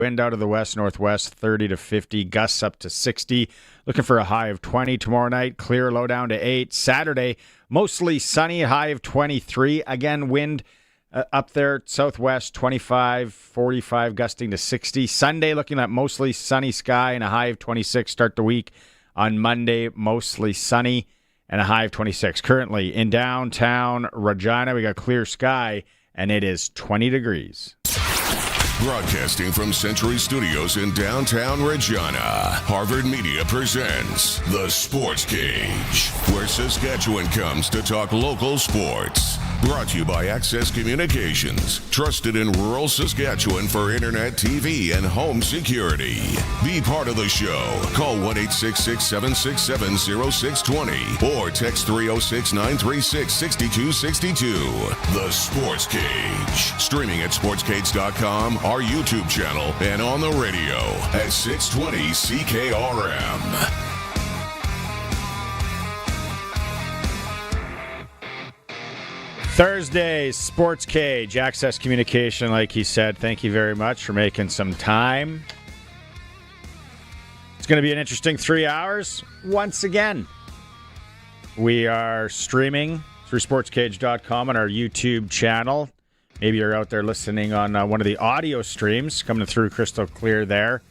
Wind out of the west-northwest, 30 to 50. Gusts up to 60. Looking for a high of 20 tomorrow night. Clear, low down to 8. Saturday, mostly sunny, high of 23. Again, wind up there, southwest, 25, 45, gusting to 60. Sunday, looking at mostly sunny sky and a high of 26. Start the week on Monday, mostly sunny and a high of 26. Currently in downtown Regina, we got clear sky, and it is 20 degrees. Broadcasting from Century Studios in downtown Regina, Harvard Media presents The Sportscage, where Saskatchewan comes to talk local sports. Brought to you by Access Communications, trusted in rural Saskatchewan for internet, TV, and home security. Be part of the show. Call 1-866-767-0620 or text 306-936-6262. The Sportscage. Streaming at sportscage.com, our YouTube channel, and on the radio at 620 CKRM. Thursday, Sportscage, Access Communication, like he said. Thank you very much for making some time. It's going to be an interesting 3 hours once again. We are streaming through sportscage.com on our YouTube channel. Maybe you're out there listening on one of the audio streams coming through crystal clear there.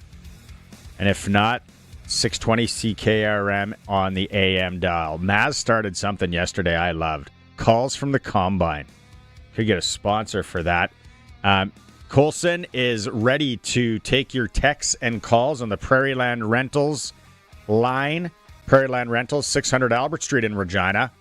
And if not, 620 CKRM on the AM dial. Maz started something yesterday I loved. Calls from the Combine. Could get a sponsor for that. Colson is ready to take your texts and calls on the Prairie Land Rentals line. Prairie Land Rentals, 600 Albert Street in Regina.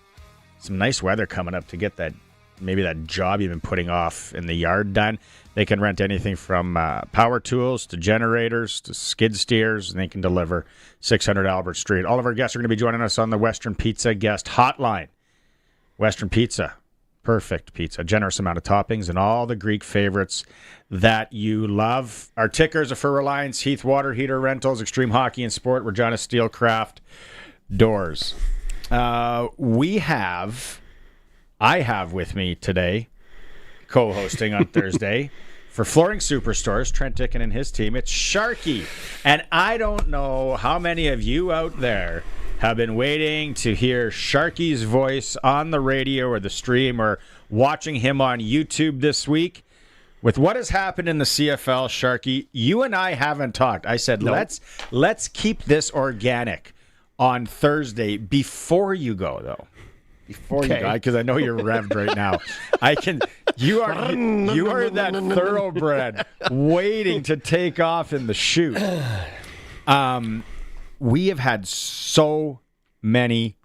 Some nice weather coming up to get that, maybe that job you've been putting off in the yard done. They can rent anything from power tools to generators to skid steers, and they can deliver 600 Albert Street. All of our guests are going to be joining us on the Western Pizza Guest Hotline. Western Pizza, perfect pizza, generous amount of toppings, and all the Greek favorites that you love. Our tickers are for Reliance, Heath Water Heater Rentals, Extreme Hockey and Sport, Regina Steelcraft Doors. I have with me today, co-hosting on Thursday, for Flooring Superstores, Trent Dickin and his team, it's Sharky. And I don't know how many of you out there have been waiting to hear Sharky's voice on the radio or the stream or watching him on YouTube this week. With what has happened in the CFL, Sharky, you and I haven't talked. I said, let's keep this organic on Thursday before you go, though. Before you go, because I know you're revved right now. You are that thoroughbred waiting to take off in the chute. We have had so many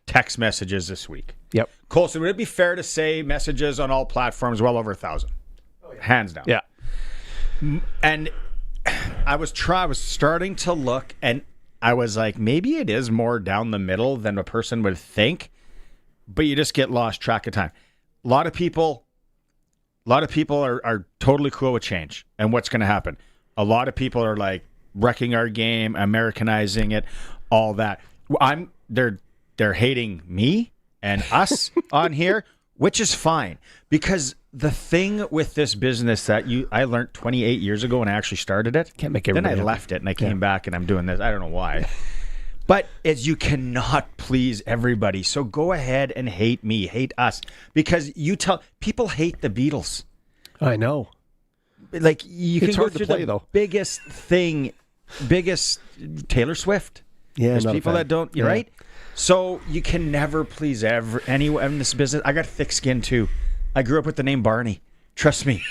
text messages this week. Yep. Colson, would it be fair to say messages on all platforms well over 1,000? Oh, yeah. Hands down. Yeah. And I was starting to look, and I was like, maybe it is more down the middle than a person would think, but you just get lost track of time. A lot of people are totally cool with change and what's going to happen. A lot of people are like, wrecking our game, Americanizing it, all that. They're hating me and us on here, which is fine, because the thing with this business that I learned 28 years ago when I actually started it. Can't make everybody. Then I left it and I came back and I'm doing this. I don't know why, but you cannot please everybody. So go ahead and hate me, hate us, because people hate the Beatles. I know. Like you can go through the biggest Taylor Swift. Yeah, there's people that don't. You're right. So you can never please anyone in this business. I got thick skin too. I grew up with the name Barney. Trust me.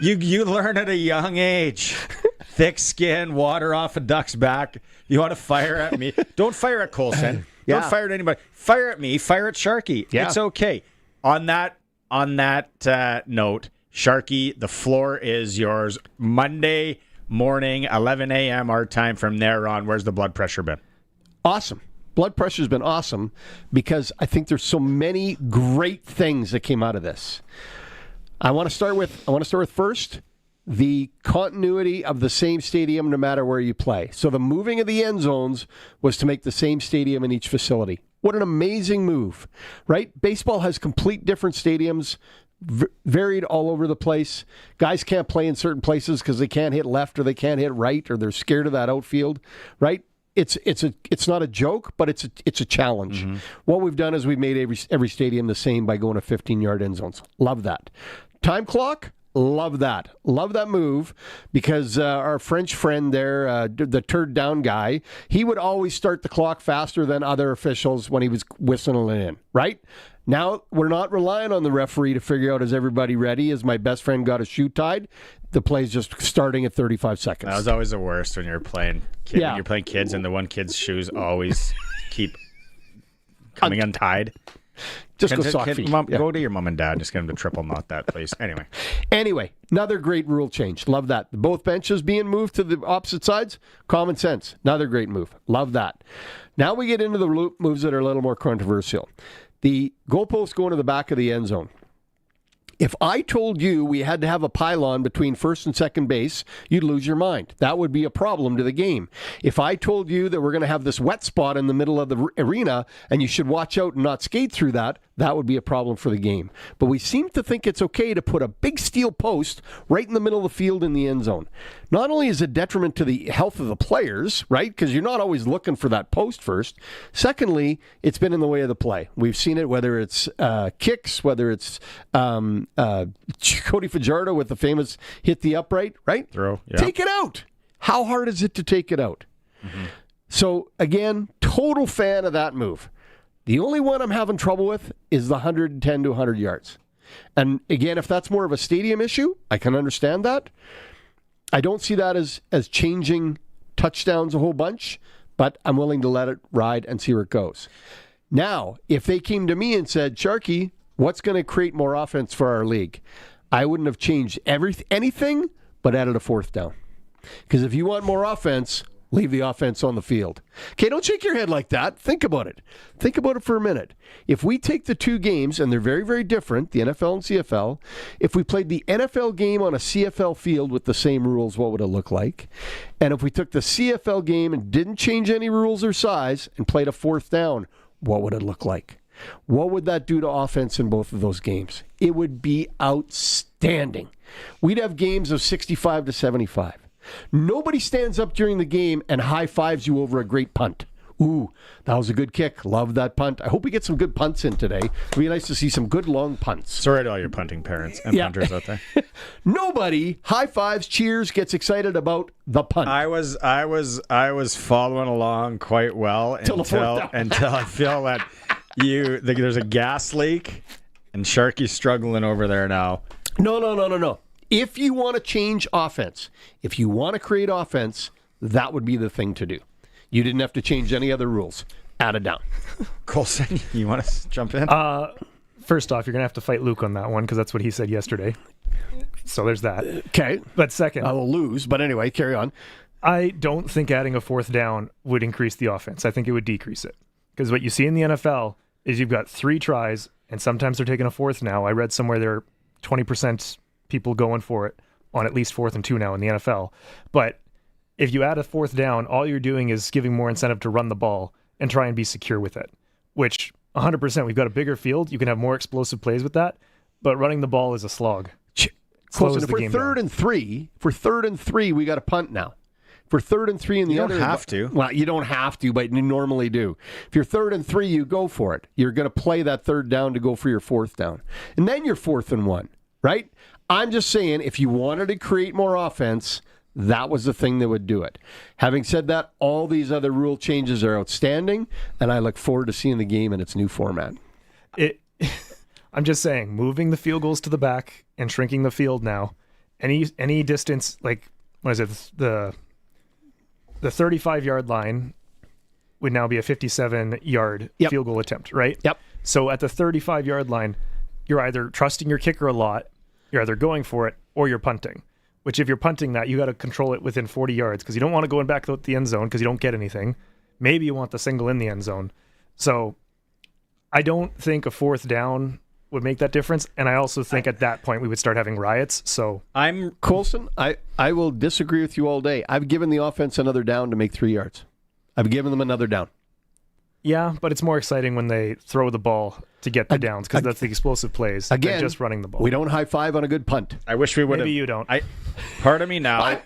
You learn at a young age. Thick skin, water off a duck's back. You want to fire at me? Don't fire at Colson. Don't fire at anybody. Fire at me. Fire at Sharky. Yeah. It's okay. On that note, Sharky, the floor is yours. Monday morning, 11 a.m. our time. From there on, where's the blood pressure been? Awesome. Blood pressure's been awesome because I think there's so many great things that came out of this. I want to start with first the continuity of the same stadium no matter where you play. So the moving of the end zones was to make the same stadium in each facility. What an amazing move, right? Baseball has complete different stadiums varied all over the place. Guys can't play in certain places because they can't hit left or they can't hit right or they're scared of that outfield, right? It's not a joke, but it's a challenge. Mm-hmm. What we've done is we've made every stadium the same by going to 15-yard end zones. Love that. Time clock. Love that. Love that move because our French friend there, the third down guy, he would always start the clock faster than other officials when he was whistling it in, right? Now, we're not relying on the referee to figure out, is everybody ready? Is my best friend got his shoe tied? The play's just starting at 35 seconds. That was always the worst when you're playing kids. Yeah. When you're playing kids and the one kid's shoes always keep coming untied. Just go sock feet. Go to your mom and dad. Just get them to triple knot that, please. Anyway, another great rule change. Love that. Both benches being moved to the opposite sides. Common sense. Another great move. Love that. Now we get into the moves that are a little more controversial. The goalpost going to the back of the end zone. If I told you we had to have a pylon between first and second base, you'd lose your mind. That would be a problem to the game. If I told you that we're going to have this wet spot in the middle of the arena and you should watch out and not skate through that, that would be a problem for the game. But we seem to think it's okay to put a big steel post right in the middle of the field in the end zone. Not only is it detriment to the health of the players, right, because you're not always looking for that post first. Secondly, it's been in the way of the play. We've seen it whether it's kicks, whether it's Cody Fajardo with the famous hit the upright, right? Throw. Yeah. Take it out. How hard is it to take it out? Mm-hmm. So, again, total fan of that move. The only one I'm having trouble with is the 110 to 100 yards. And again, if that's more of a stadium issue, I can understand that. I don't see that as changing touchdowns a whole bunch, but I'm willing to let it ride and see where it goes. Now, if they came to me and said, Sharky, what's going to create more offense for our league? I wouldn't have changed anything, but added a fourth down. Because if you want more offense, leave the offense on the field. Okay, don't shake your head like that. Think about it. Think about it for a minute. If we take the two games, and they're very, very different, the NFL and CFL, if we played the NFL game on a CFL field with the same rules, what would it look like? And if we took the CFL game and didn't change any rules or size and played a fourth down, what would it look like? What would that do to offense in both of those games? It would be outstanding. We'd have games of 65 to 75. Nobody stands up during the game and high-fives you over a great punt. Ooh, that was a good kick. Love that punt. I hope we get some good punts in today. It'd be nice to see some good long punts. Sorry to all your punting parents and punters out there. Nobody high-fives, cheers, gets excited about the punt. I was following along quite well until I feel that there's a gas leak and Sharky's struggling over there now. No. If you want to change offense, if you want to create offense, that would be the thing to do. You didn't have to change any other rules. Add it down. Colson, you want to jump in? First off, you're going to have to fight Luke on that one because that's what he said yesterday. So there's that. Okay. But second, I will lose. But anyway, carry on. I don't think adding a fourth down would increase the offense. I think it would decrease it. Because what you see in the NFL is you've got 3 tries, and sometimes they're taking a fourth now. I read somewhere there are 20% people going for it on at least 4th and 2 now in the NFL. But if you add a fourth down, all you're doing is giving more incentive to run the ball and try and be secure with it, which 100%, we've got a bigger field. You can have more explosive plays with that, but running the ball is a slog. Close. If we're third and three, we got to punt now. If we're 3rd and 3 in the other... You don't have to. Well, you don't have to, but you normally do. If you're 3rd and 3, you go for it. You're going to play that 3rd down to go for your 4th down. And then you're 4th and 1, right? I'm just saying, if you wanted to create more offense, that was the thing that would do it. Having said that, all these other rule changes are outstanding, and I look forward to seeing the game in its new format. I'm just saying, moving the field goals to the back and shrinking the field now, any distance, like, what is it, the 35-yard line would now be a 57-yard field goal attempt, right? Yep. So at the 35-yard line, you're either trusting your kicker a lot, you're either going for it, or you're punting. Which, if you're punting that, you got to control it within 40 yards because you don't want to go in back to the end zone because you don't get anything. Maybe you want the single in the end zone. So I don't think a fourth down would make that difference. And I also think at that point we would start having riots. So Colson, I will disagree with you all day. I've given the offense another down to make 3 yards. I've given them another down. Yeah, but it's more exciting when they throw the ball to get the downs because that's the explosive plays again, than just running the ball. We don't high five on a good punt. I wish we would have. Maybe you don't. Part of me now.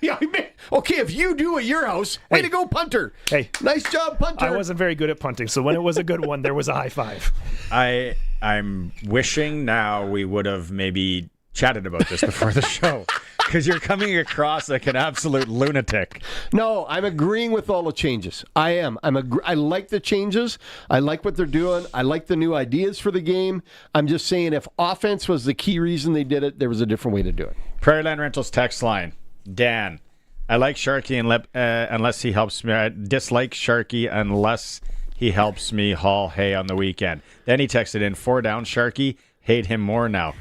Okay, if you do at your house, way to go, punter. Hey, nice job, punter. I wasn't very good at punting, so when it was a good one, there was a high five. I'm wishing now we would have maybe chatted about this before the show. Because you're coming across like an absolute lunatic. No, I'm agreeing with all the changes. I am. I like the changes. I like what they're doing. I like the new ideas for the game. I'm just saying if offense was the key reason they did it, there was a different way to do it. Prairieland Rentals text line. Dan, I like Sharky unless he helps me. I dislike Sharky unless he helps me haul hay on the weekend. Then he texted in, 4 down Sharky, hate him more now.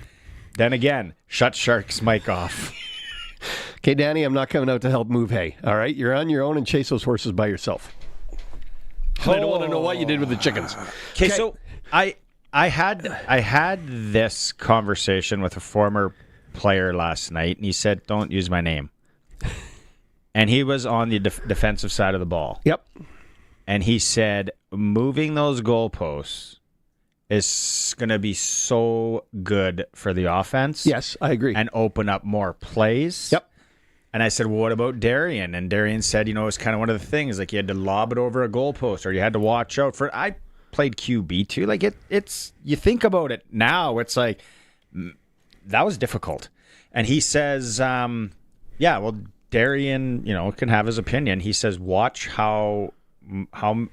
Then again, shut Shark's mic off. Okay, Danny, I'm not coming out to help move hay. All right? You're on your own and chase those horses by yourself. I don't want to know what you did with the chickens. Okay, so I had this conversation with a former player last night, and he said, don't use my name. And he was on the defensive side of the ball. Yep. And he said, moving those goalposts is going to be so good for the offense. Yes, I agree. And open up more plays. Yep. And I said, well, what about Darian? And Darian said, it was kind of one of the things, like you had to lob it over a goalpost or you had to watch out for it. I played QB too. Like it's, you think about it now, it's like, that was difficult. And he says, well, Darian, can have his opinion. He says, watch how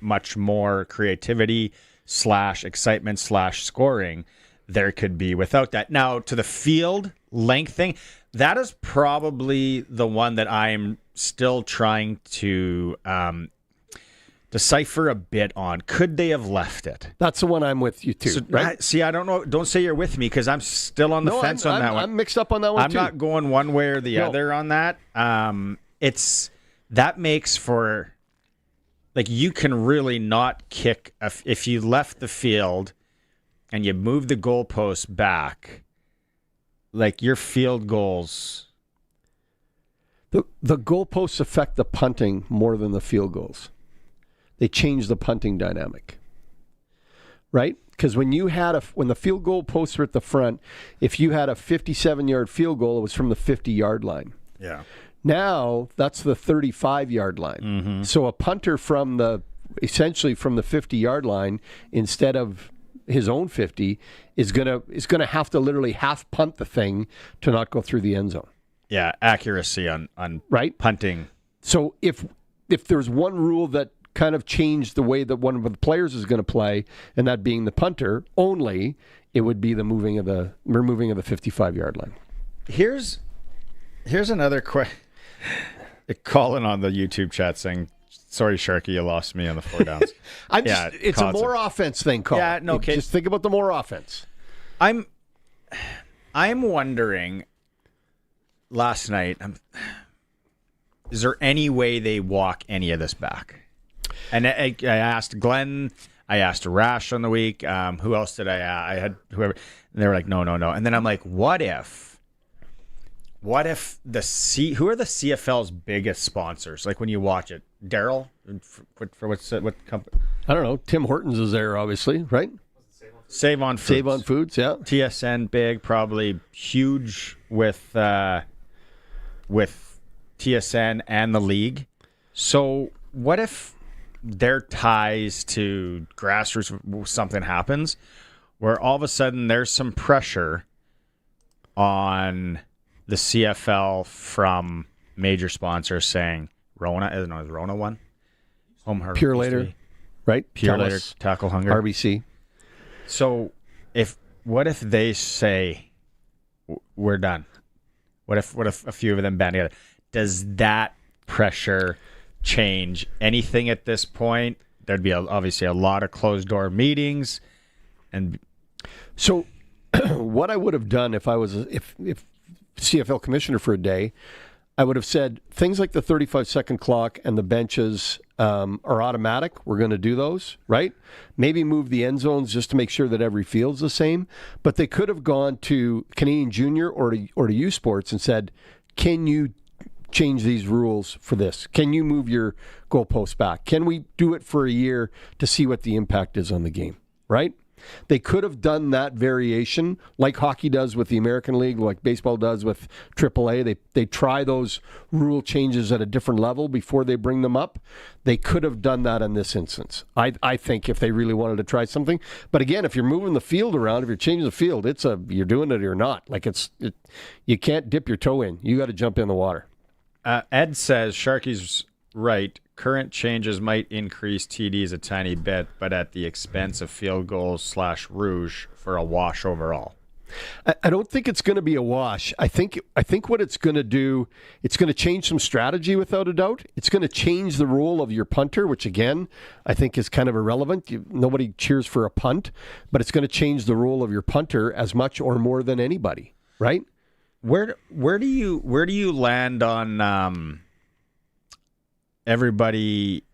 much more creativity / excitement / scoring there could be without that. Now, to the field length thing, that is probably the one that I'm still trying to decipher a bit on. Could they have left it? That's the one I'm with you too. So, right? See, I don't know. Don't say you're with me because I'm still on the fence on that one. I'm mixed up on that one I'm too. not going one way or the other on that. That makes for, like, you can really not kick if you left the field and you move the goalpost back. Like, your field goals. The goalposts affect the punting more than the field goals. They change the punting dynamic, right? Because when the field goal posts were at the front, if you had a 57-yard field goal, it was from the 50-yard line. Yeah. Now that's the 35-yard line. Mm-hmm. So a punter essentially from the 50-yard line instead of his own 50 is gonna have to literally half punt the thing to not go through the end zone. Yeah, accuracy on right punting. So if there's one rule that kind of changed the way that one of the players is going to play, and that being the punter only, it would be the removing of the 55-yard line. Here's another question. Calling on the YouTube chat saying, sorry, Sharky, you lost me on the 4 downs. It's a more offense thing, Colin. Yeah, no, okay. Just think about the more offense. I'm wondering, last night, is there any way they walk any of this back? And I asked Glen, I asked Arash on the week, who else did I had whoever, and they were like, no. And then I'm like, what if who are the CFL's biggest sponsors? Like when you watch it, Daryl, for what company? I don't know. Tim Hortons is there, obviously, right? Save on Foods. Save on Foods, yeah. TSN big, probably huge with TSN and the league. So what if their ties to grassroots, something happens where all of a sudden there's some pressure on the CFL from major sponsors saying Rona, is Rona one? Home Heart Pure Later, right? Pure Later, Tackle Hunger. RBC. So what if they say we're done? What if a few of them band together? Does that pressure change anything at this point? There'd be obviously a lot of closed door meetings, and so what I would have done if I was if CFL commissioner for a day, I would have said things like the 35-second clock and the benches are automatic. We're going to do those, right? Maybe move the end zones just to make sure that every field's the same. But they could have gone to Canadian Junior or to U Sports and said, can you change these rules for this? Can you move your goalposts back? Can we do it for a year to see what the impact is on the game, right? They could have done that variation like hockey does with the American League, like baseball does with AAA. They try those rule changes at a different level before they bring them up. They could have done that in this instance, I think, if they really wanted to try something. But again, if you're moving the field around, if you're changing the field, you're doing it or not. Like you can't dip your toe in. You got to jump in the water. Ed says Sharky's right. Current changes might increase TDs a tiny bit, but at the expense of field goals / rouge for a wash overall. I don't think it's going to be a wash. I think what it's going to do, it's going to change some strategy without a doubt. It's going to change the role of your punter, which again, I think is kind of irrelevant. Nobody cheers for a punt, but it's going to change the role of your punter as much or more than anybody, right? Where do you land on everybody,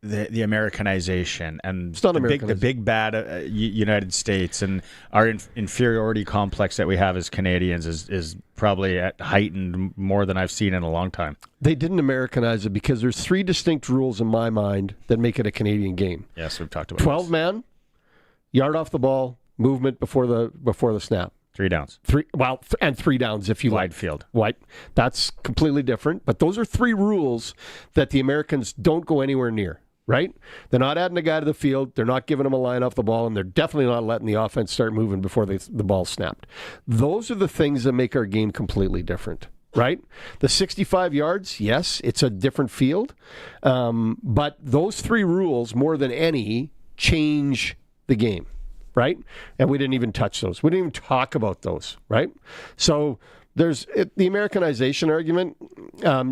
the Americanization and the big bad United States and our inferiority complex that we have as Canadians is probably heightened more than I've seen in a long time. They didn't Americanize it because there's 3 distinct rules in my mind that make it a Canadian game. Yes, we've talked about 12-man, yard off the ball, movement before the snap. 3 downs. 3 downs if you wide like. Field. Wide. That's completely different. But those are 3 rules that the Americans don't go anywhere near, right? They're not adding a guy to the field. They're not giving him a line off the ball, and they're definitely not letting the offense start moving before the ball's snapped. Those are the things that make our game completely different, right? The 65 yards, yes, it's a different field. But those 3 rules, more than any, change the game. Right? And we didn't even touch those. We didn't even talk about those, right? So there's the Americanization argument.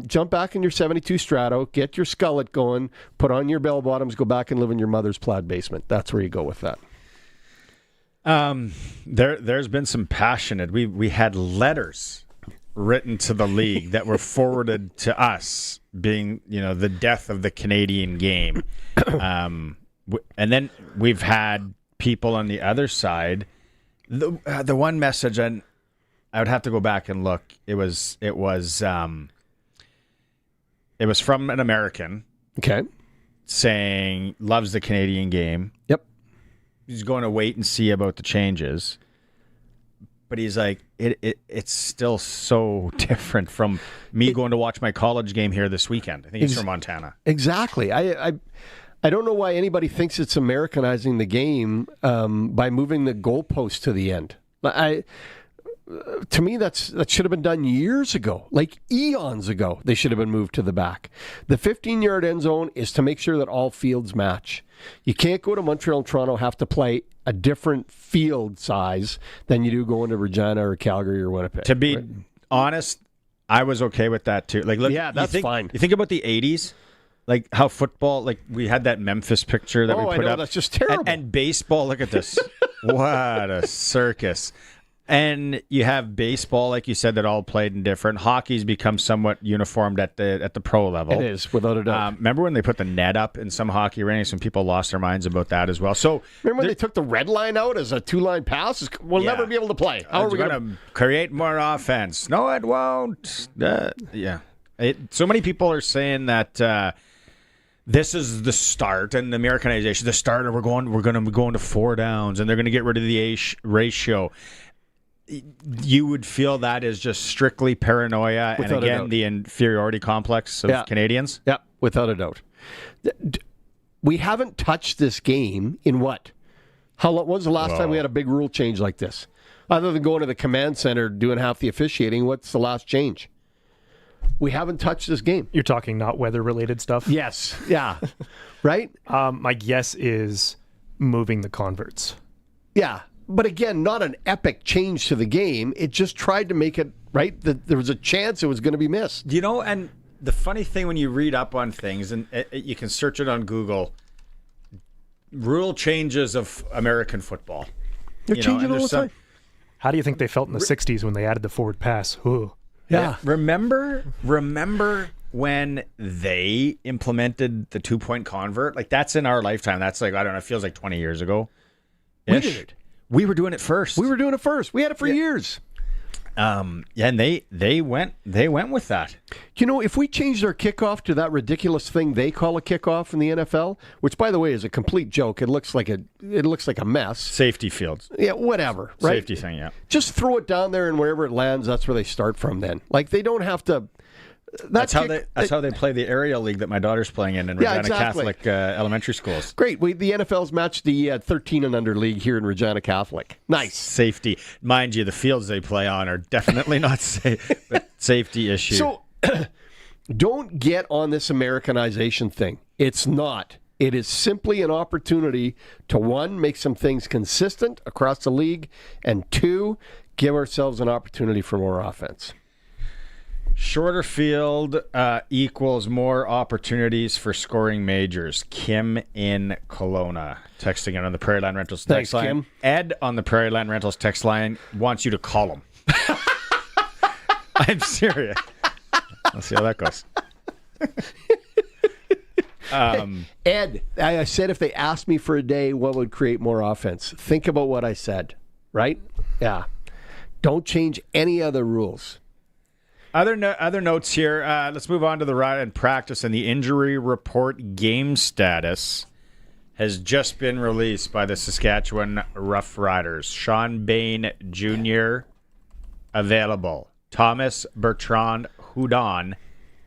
Jump back in your 72 Strato, get your skullet going, put on your bell bottoms, go back and live in your mother's plaid basement. That's where you go with that. There's been some passionate. We had letters written to the league that were forwarded to us, being the death of the Canadian game, and then we've had people on the other side. The one message, and I would have to go back and look. It was from an American. Okay. Saying loves the Canadian game. Yep. He's going to wait and see about the changes. But he's like, it's still so different from me going to watch my college game here this weekend. I think he's from Montana. Exactly. I don't know why anybody thinks it's Americanizing the game by moving the goalpost to the end. To me, that should have been done years ago, like eons ago. They should have been moved to the back. The 15-yard end zone is to make sure that all fields match. You can't go to Montreal and Toronto, have to play a different field size than you do going to Regina or Calgary or Winnipeg. To be honest, I was okay with that too. Like, look, yeah, that's fine. You think about the 80s? Like how football, like we had that Memphis picture that we put up. That's just terrible. And baseball, look at this. What a circus. And you have baseball, like you said, that all played in different. Hockey's become somewhat uniformed at the pro level. It is, without a doubt. Remember when they put the net up in some hockey rinks? Some people lost their minds about that as well. So remember when they took the red line out as a 2-line pass? We'll never be able to play. How are we going to create more offense? No, it won't. So many people are saying that. This is the start, and the Americanization. The start, we're going to be going to 4 downs, and they're going to get rid of the ratio. You would feel that is just strictly paranoia, without and again the inferiority complex of Canadians. Yeah, without a doubt. We haven't touched this game in what? How long? When was the last time we had a big rule change like this? Other than going to the command center doing half the officiating, what's the last change? We haven't touched this game. You're talking not weather-related stuff? Yes. Yeah. Right? My guess is moving the converts. Yeah. But again, not an epic change to the game. It just tried to make it, right? That there was a chance it was going to be missed. And the funny thing when you read up on things, and you can search it on Google, rule changes of American football. They're changing all the time. How do you think they felt in the 60s when they added the forward pass? Ooh. Yeah. Remember when they implemented the 2-point convert? Like, that's in our lifetime. That's like, I don't know, it feels like 20 years ago. We did it. We were doing it first. We were doing it first. We had it for years. And they went with that. If we changed our kickoff to that ridiculous thing they call a kickoff in the NFL, which by the way is a complete joke, it looks like a mess. Safety fields. Yeah, whatever. Right? Safety thing, yeah. Just throw it down there, and wherever it lands, that's where they start from. Then, like they don't have to. That's how they play the area league that my daughter's playing in Regina exactly. Catholic elementary schools. Great. The NFL's matched the 13 and under league here in Regina Catholic. Nice. Safety. Mind you, the fields they play on are definitely not safe, but safety issue. So don't get on this Americanization thing. It's not. It is simply an opportunity to, one, make some things consistent across the league, and two, give ourselves an opportunity for more offense. Shorter field equals more opportunities for scoring majors. Kim in Kelowna texting in on the Prairie Land Rentals text line. Kim. Ed on the Prairie Land Rentals text line wants you to call him. I'm serious. Let's see how that goes. Ed, I said if they asked me for a day what would create more offense, think about what I said, right? Yeah. Don't change any other rules. Other notes here. Let's move on to the ride and practice, and the injury report game status has just been released by the Saskatchewan Roughriders. Sean Bain Jr. available. Thomas Bertrand Houdon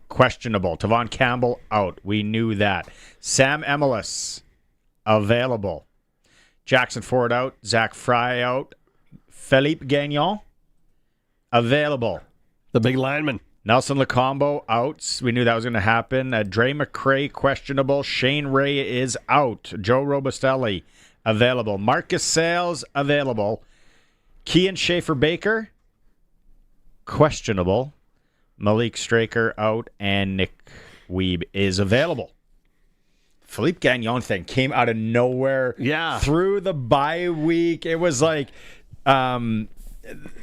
questionable. Tavon Campbell out. We knew that. Sam Emelis available. Jackson Ford out. Zach Fry out. Philippe Gagnon available. The big lineman. Nelson Lacombo out. We knew that was going to happen. Dre McCray questionable. Shane Ray is out. Joe Robustelli available. Marcus Sales available. Kean Schaefer-Baker questionable. Malik Straker out. And Nick Weeb is available. Philippe Gagnon thing came out of nowhere. Yeah. Through the bye week. It was like...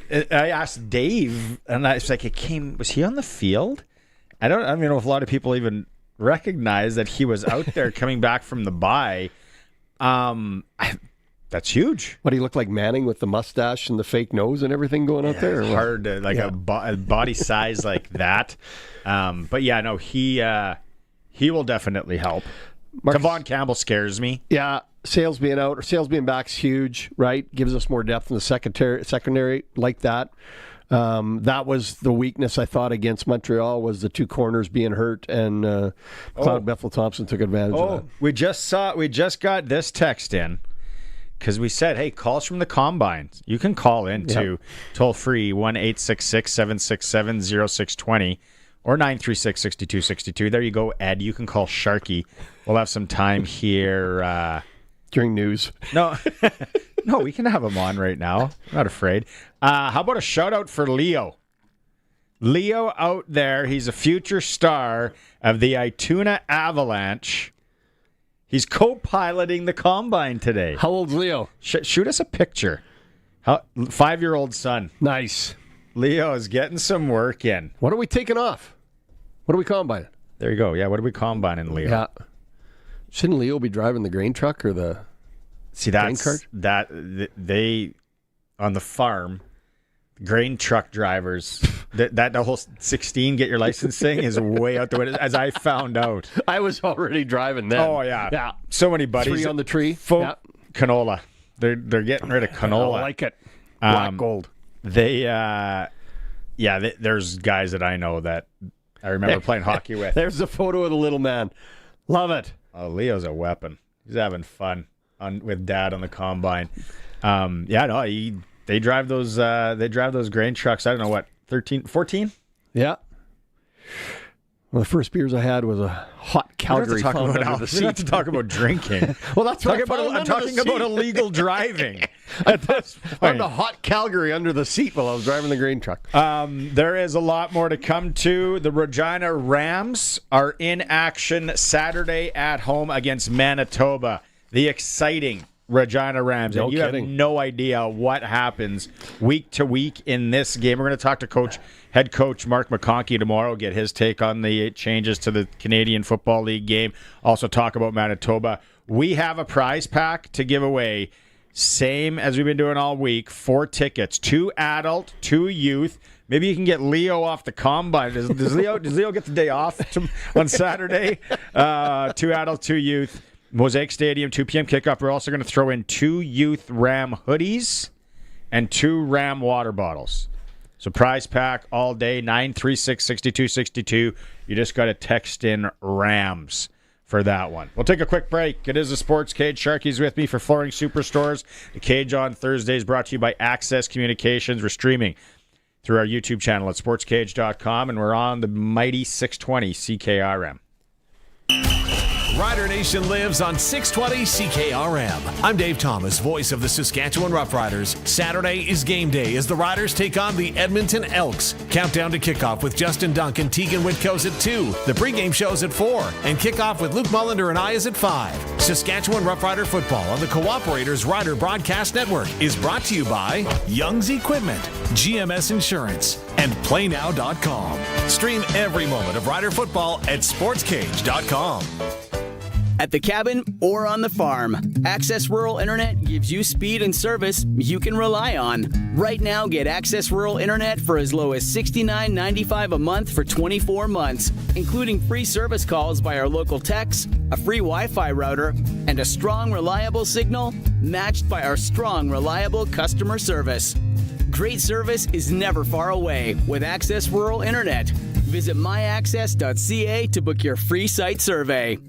I asked Dave, and I was like, was he on the field? I don't know if a lot of people even recognize that he was out there coming back from the bye. That's huge. What, he looked like Manning with the mustache and the fake nose and everything going out there? Hard to, a body size like that. But yeah, no, he will definitely help. Tavon Campbell scares me. Yeah. Sales being out or Sales being back is huge, right? Gives us more depth in the secondary like that. That was the weakness I thought against Montreal, was the two corners being hurt, and Cloud Bethel-Thompson took advantage of that. We just got this text in because we said, hey, calls from the Combine. You can call in to toll free 1-866-767-0620 or 936-6262. There you go, Ed. You can call Sharky. We'll have some time here. During news. No, we can have him on right now. I'm not afraid. How about a shout out for Leo? Leo out there, he's a future star of the Ituna Avalanche. He's co-piloting the Combine today. How old's Leo? Shoot us a picture. 5-year-old son. Nice. Leo is getting some work in. What are we taking off? What are we combining? There you go. Yeah, what are we combining, Leo? Yeah. Shouldn't Leo be driving the grain truck or the grain cart? They on the farm, grain truck drivers. that the whole 16 get your license thing is way out the way. As I found out, I was already driving then. Oh yeah. So many buddies. 3 on the tree. Canola. They're getting rid of canola. I like it. Black gold. There's guys that I know that I remember playing hockey with. There's the photo of the little man. Love it. Oh, Leo's a weapon. He's having fun with Dad on the Combine. They drive those grain trucks. I don't know what, 13, 14? Yeah. Well, the first beers I had was a hot Calgary found under the seat. We don't have to talk about drinking. Well, that's what I'm talking about illegal driving. I found a hot Calgary under the seat while I was driving the grain truck. There is a lot more to come to. The Regina Rams are in action Saturday at home against Manitoba. The exciting Regina Rams. No and you kidding. have no idea what happens week to week in this game. We're going to talk to head coach Mark McConkey tomorrow, get his take on the changes to the Canadian Football League game. Also talk about Manitoba. We have a prize pack to give away. Same as we've been doing all week. 4 tickets, 2 adult, 2 youth. Maybe you can get Leo off the combine. Does Leo get the day off on Saturday? 2 adult, 2 youth. Mosaic Stadium, 2 p.m. kickoff. We're also going to throw in 2 youth Ram hoodies and 2 Ram water bottles. So prize pack all day, 936-6262. You just got to text in Rams for that one. We'll take a quick break. It is a Sports Cage. Sharky's with me for Flooring Superstores. The Cage on Thursdays brought to you by Access Communications. We're streaming through our YouTube channel at sportscage.com, and we're on the mighty 620 CKRM. Rider Nation lives on 620 CKRM. I'm Dave Thomas, voice of the Saskatchewan Roughriders. Saturday is game day as the Riders take on the Edmonton Elks. Countdown to kickoff with Justin Dunk and Tegan Whitco's at 2. The pregame show's at 4. And kickoff with Luke Mullender and I is at 5. Saskatchewan Roughrider football on the Cooperators Rider Broadcast Network is brought to you by Young's Equipment, GMS Insurance, and PlayNow.com. Stream every moment of Rider football at SportsCage.com. At the cabin or on the farm, Access Rural Internet gives you speed and service you can rely on. Right now, get Access Rural Internet for as low as $69.95 a month for 24 months, including free service calls by our local techs, a free Wi-Fi router, and a strong, reliable signal matched by our strong, reliable customer service. Great service is never far away with Access Rural Internet. Visit myaccess.ca to book your free site survey.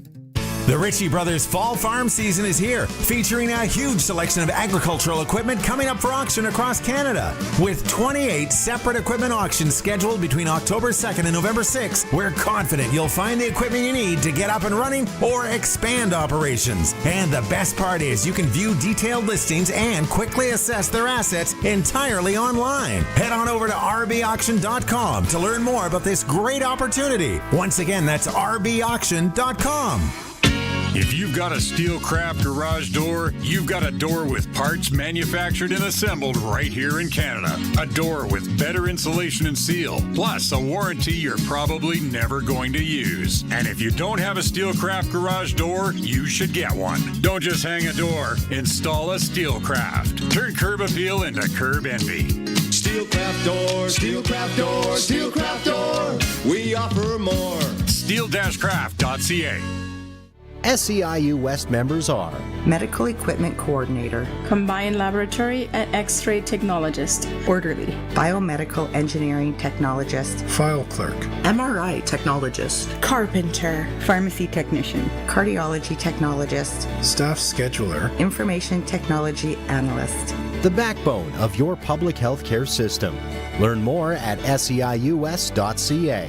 The Ritchie Brothers Fall Farm season is here, featuring a huge selection of agricultural equipment coming up for auction across Canada. With 28 separate equipment auctions scheduled between October 2nd and November 6th, we're confident you'll find the equipment you need to get up and running or expand operations. And the best part is you can view detailed listings and quickly assess their assets entirely online. Head on over to rbauction.com to learn more about this great opportunity. Once again, that's rbauction.com. If you've got a Steelcraft garage door, you've got a door with parts manufactured and assembled right here in Canada. A door with better insulation and seal, plus a warranty you're probably never going to use. And if you don't have a Steelcraft garage door, you should get one. Don't just hang a door, install a Steelcraft. Turn curb appeal into curb envy. Steelcraft door, Steelcraft door, Steelcraft door. We offer more. Steel-craft.ca. SEIU West members are Medical Equipment Coordinator, Combined Laboratory and X-Ray Technologist, Orderly, Biomedical Engineering Technologist, File Clerk, MRI Technologist, Carpenter, Pharmacy Technician, Cardiology Technologist, Staff Scheduler, Information Technology Analyst. The backbone of your public health care system. Learn more at seius.ca.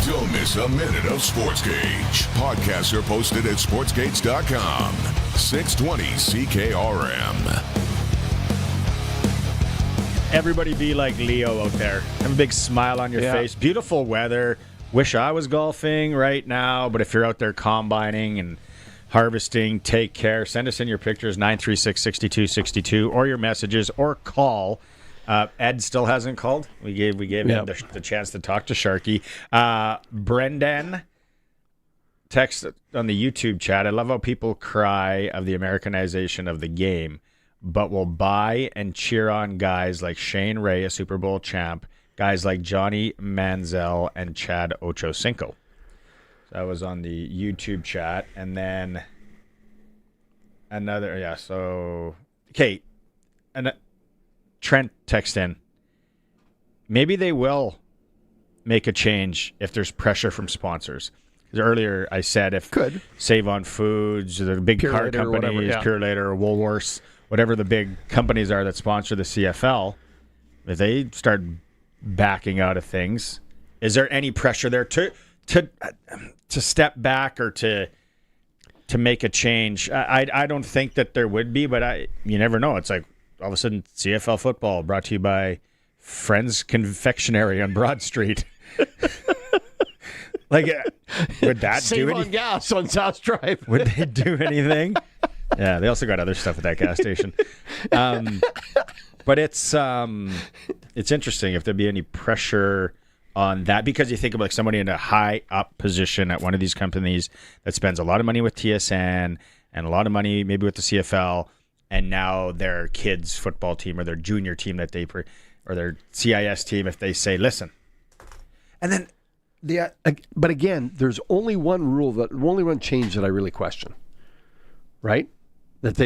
Don't miss a minute of Sports Cage. Podcasts are posted at sportscage.com. 620 CKRM. Everybody be like Leo out there. Have a big smile on your face. Beautiful weather. Wish I was golfing right now, but if you're out there combining and harvesting, take care. Send us in your pictures, 936-6262, or your messages, or call. Ed still hasn't called. We gave him the chance to talk to Sharky. Brendan text on the YouTube chat. I love how people cry of the Americanization of the game, but will buy and cheer on guys like Shane Ray, a Super Bowl champ, guys like Johnny Manziel and Chad Ochocinco. That was on the YouTube chat. And then another, so, okay. And Trent text in. Maybe they will make a change if there's pressure from sponsors. Because earlier I said if Save on Foods, the big Pure car Later companies, Pure Later, or Woolworths, whatever the big companies are that sponsor the CFL, if they start backing out of things, is there any pressure there to step back or to make a change? I don't think that there would be, but you never know. It's like all of a sudden CFL football brought to you by Friends Confectionery on Broad Street. Like, would that Save do on anything? gas on South Drive. Would they do anything? Yeah, they also got other stuff at that gas station. But it's interesting if there'd be any pressure on that, because you think of like somebody in a high up position at one of these companies that spends a lot of money with TSN and a lot of money maybe with the CFL, and now their kids football team or their junior team that they or their CIS team, if they say, listen, and then but again, there's only one only one change that I really question, right? That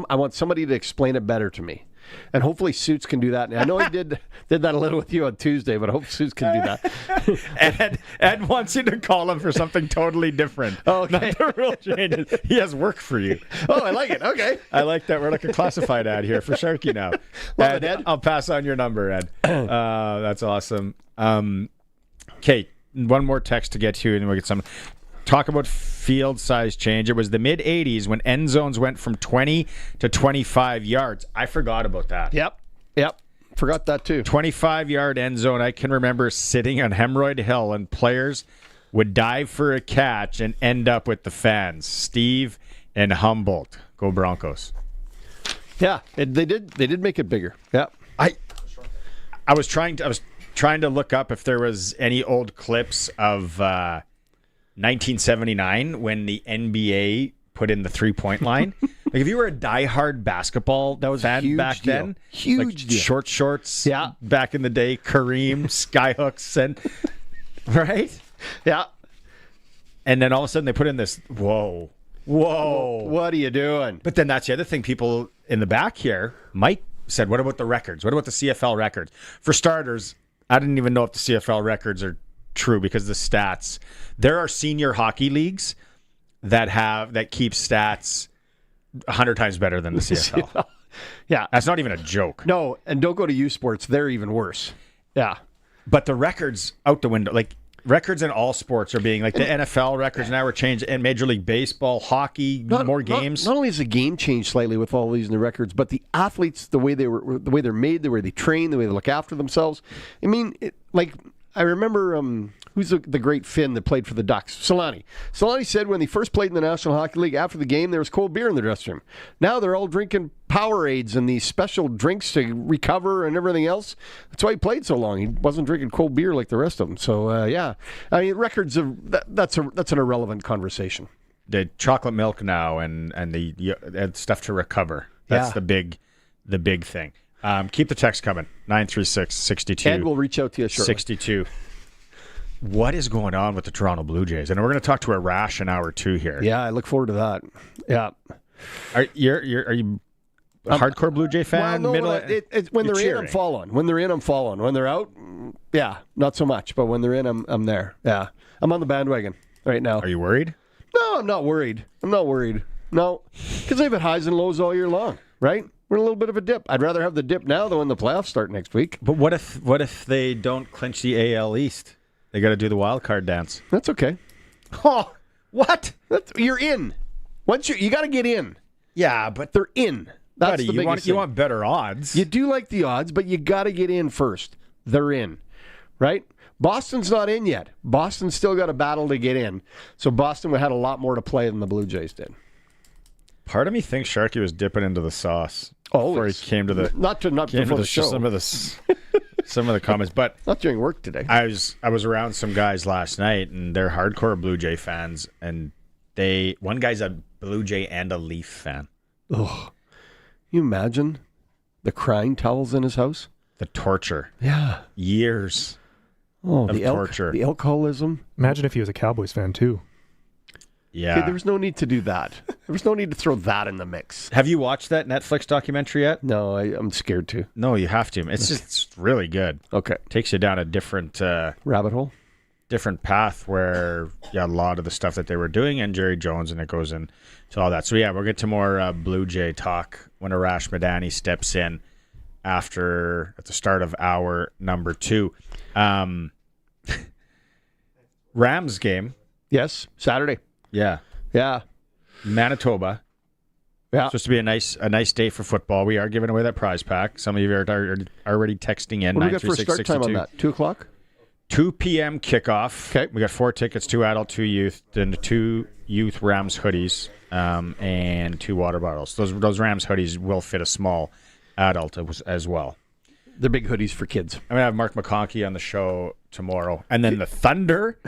I want somebody to explain it better to me. And hopefully Suits can do that. And I know he did that a little with you on Tuesday, but I hope Suits can do that. Ed wants you to call him for something totally different. Okay. Not the rule changes. He has work for you. Oh, I like it. Okay. I like that. We're like a classified ad here for Sharky now. Ed, I'll pass on your number, Ed. That's awesome. Okay, one more text to get to, and then we'll get some. Talk about field size change. It was the mid-'80s when end zones went from 20 to 25 yards. I forgot about that. Yep. Forgot that too. 25-yard end zone. I can remember sitting on Hemorrhoid Hill and players would dive for a catch and end up with the fans. Steve and Humboldt. Go Broncos. Yeah, they did make it bigger. Yeah. I was trying to look up if there was any old clips of 1979 when the NBA put in the 3-point line. Like if you were a diehard basketball fan back then, huge deal. Short shorts, back in the day, Kareem, skyhooks, and right, yeah. And then all of a sudden they put in this. Whoa! What are you doing? But then that's the other thing. People in the back here, Mike said, "What about the records? What about the CFL records?" For starters, I didn't even know if the CFL records are true because the stats. There are senior hockey leagues that keep stats 100 times better than the CFL. Yeah. That's not even a joke. No, and don't go to U Sports. They're even worse. Yeah. But the records out the window. Like records in all sports are being like the NFL records now are changed, and Major League Baseball, hockey, more games. Not only has the game changed slightly with all these new records, but the athletes, the way they're made, the way they train, the way they look after themselves. I mean, I remember who's the great Finn that played for the Ducks? Solani. Solani said when he first played in the National Hockey League, after the game, there was cold beer in the dressing room. Now they're all drinking Powerades and these special drinks to recover and everything else. That's why he played so long. He wasn't drinking cold beer like the rest of them. So, yeah. I mean, records that's an irrelevant conversation. The chocolate milk now and the stuff to recover. That's the big thing. Keep the text coming. 936-62. Ed will reach out to you shortly. 62. What is going on with the Toronto Blue Jays? And we're going to talk to Arash in hour 2 here. Yeah, I look forward to that. Yeah. Are you a hardcore Blue Jay fan? Well, no, when they're in, I'm following. When they're in, I'm following. When they're out, yeah, not so much. But when they're in, I'm there. Yeah. I'm on the bandwagon right now. Are you worried? No, I'm not worried. No, because they've had highs and lows all year long, right? We're in a little bit of a dip. I'd rather have the dip now than when the playoffs start next week. But what if they don't clinch the AL East? They got to do the wild card dance. That's okay. Oh, what? You're in. Once you got to get in. Yeah, but they're in. That's the biggest thing. You want better odds. You do like the odds, but you got to get in first. They're in, right? Boston's not in yet. Boston's still got a battle to get in. So Boston had a lot more to play than the Blue Jays did. Part of me thinks Sharky was dipping into the sauce before he came to the not before the show. Some of the comments, but not during work today. I was around some guys last night, and they're hardcore Blue Jay fans, and one guy's a Blue Jay and a Leaf fan. Oh, you imagine the crying towels in his house, the torture, years of torture, the alcoholism. Imagine if he was a Cowboys fan too. Yeah. Okay, there was no need to do that. There was no need to throw that in the mix. Have you watched that Netflix documentary yet? No, I'm scared to. No, you have to. It's really good. Okay. Takes you down a different rabbit hole, different path where a lot of the stuff that they were doing, and Jerry Jones, and it goes into all that. So yeah, we'll get to more Blue Jay talk when Arash Madani steps in at the start of hour number 2. Rams game. Yes, Saturday. Yeah. Manitoba. Yeah. It's supposed to be a nice day for football. We are giving away that prize pack. Some of you are already texting in. What do we got for a start time on that? 2 o'clock? 2 p.m. kickoff. Okay. We got 4 tickets, 2 adult, 2 youth, then 2 youth Rams hoodies, and 2 water bottles. Those Rams hoodies will fit a small adult as well. They're big hoodies for kids. I'm going to have Mark McConkey on the show tomorrow. And then the Thunder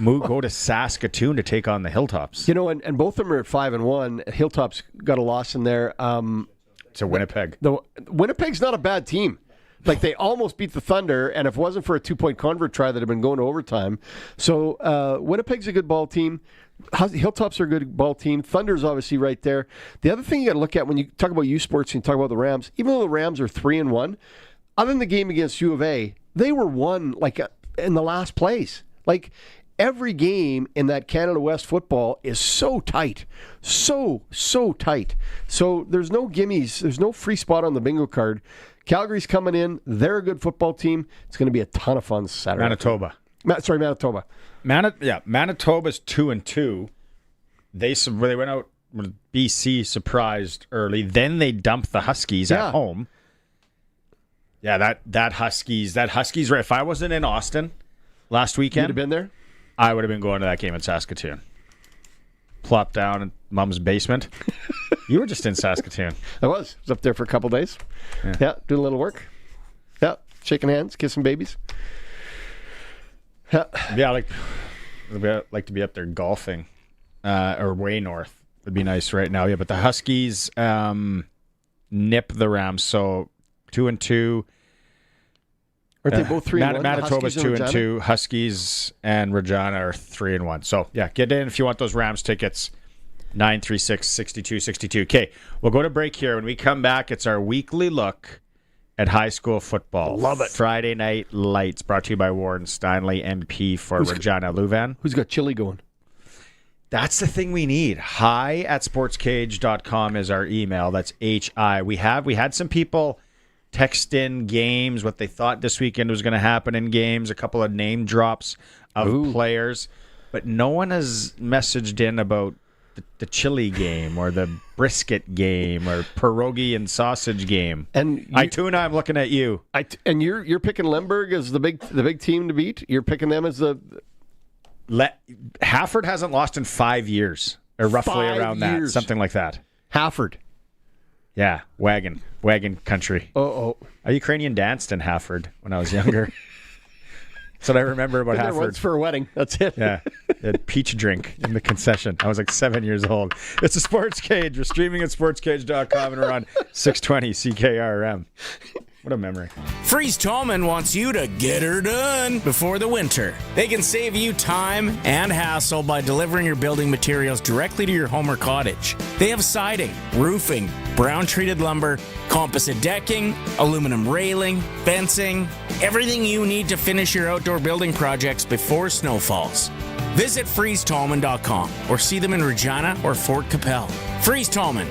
go to Saskatoon to take on the Hilltops. You know, and both of them are at 5-1. Hilltops got a loss in there. To Winnipeg. Winnipeg's not a bad team. Like, they almost beat the Thunder, and if it wasn't for a 2-point convert try that had been going to overtime. So Winnipeg's a good ball team. Hilltops are a good ball team. Thunder's obviously right there. The other thing you got to look at when you talk about U Sports and you talk about the Rams, even though the Rams are 3-1, other than the game against U of A, they were won like in the last place. Like, every game in that Canada West football is so tight. So tight. So there's no gimmies. There's no free spot on the bingo card. Calgary's coming in. They're a good football team. It's going to be a ton of fun Saturday. Manitoba. Manitoba. Manitoba's 2-2. They went out with BC surprised early. Then they dumped the Huskies at home. Yeah, that Huskies right. If I wasn't in Austin last weekend, you'd have been there? I would have been going to that game in Saskatoon. Plop down in Mom's basement. You were just in Saskatoon. I was up there for a couple days. Yeah, doing a little work. Yeah, shaking hands, kissing babies. Yeah, I'd like to be up there golfing or way north. Would be nice right now. Yeah, but the Huskies nip the Rams. So 2-2. Aren't they both 3-1? Manitoba's 2-2. Huskies and Regina are 3-1. So yeah, get in if you want those Rams tickets. 936-6262. Okay, we'll go to break here. When we come back, it's our weekly look at high school football. Love it. Friday Night Lights, brought to you by Warren Steinley, MP for Regina Louvain. Who's got chili going? That's the thing we need. hi@sportscage.com is our email. That's HI. We had some people text in games, what they thought this weekend was going to happen in games, a couple of name drops of players, but no one has messaged in about the chili game or the brisket game or pierogi and sausage game. And Ituna, I'm looking at you. And you're picking Lemberg as the big team to beat. You're picking them as the. Hafford hasn't lost in 5 years, or roughly around that, something like that. Hafford. Yeah, wagon country. Oh. A Ukrainian danced in Hafford when I was younger. That's what I remember about Hafford. Once for a wedding. That's it. Yeah. They had peach drink in the concession. I was like 7 years old. It's a Sports Cage. We're streaming at sportscage.com and we're on 620 CKRM. What a memory. Freeze Tallman wants you to get her done before the winter. They can save you time and hassle by delivering your building materials directly to your home or cottage. They have siding, roofing, brown-treated lumber, composite decking, aluminum railing, fencing, everything you need to finish your outdoor building projects before snow falls. Visit freezetallman.com or see them in Regina or Fort Capel. Freeze Tallman.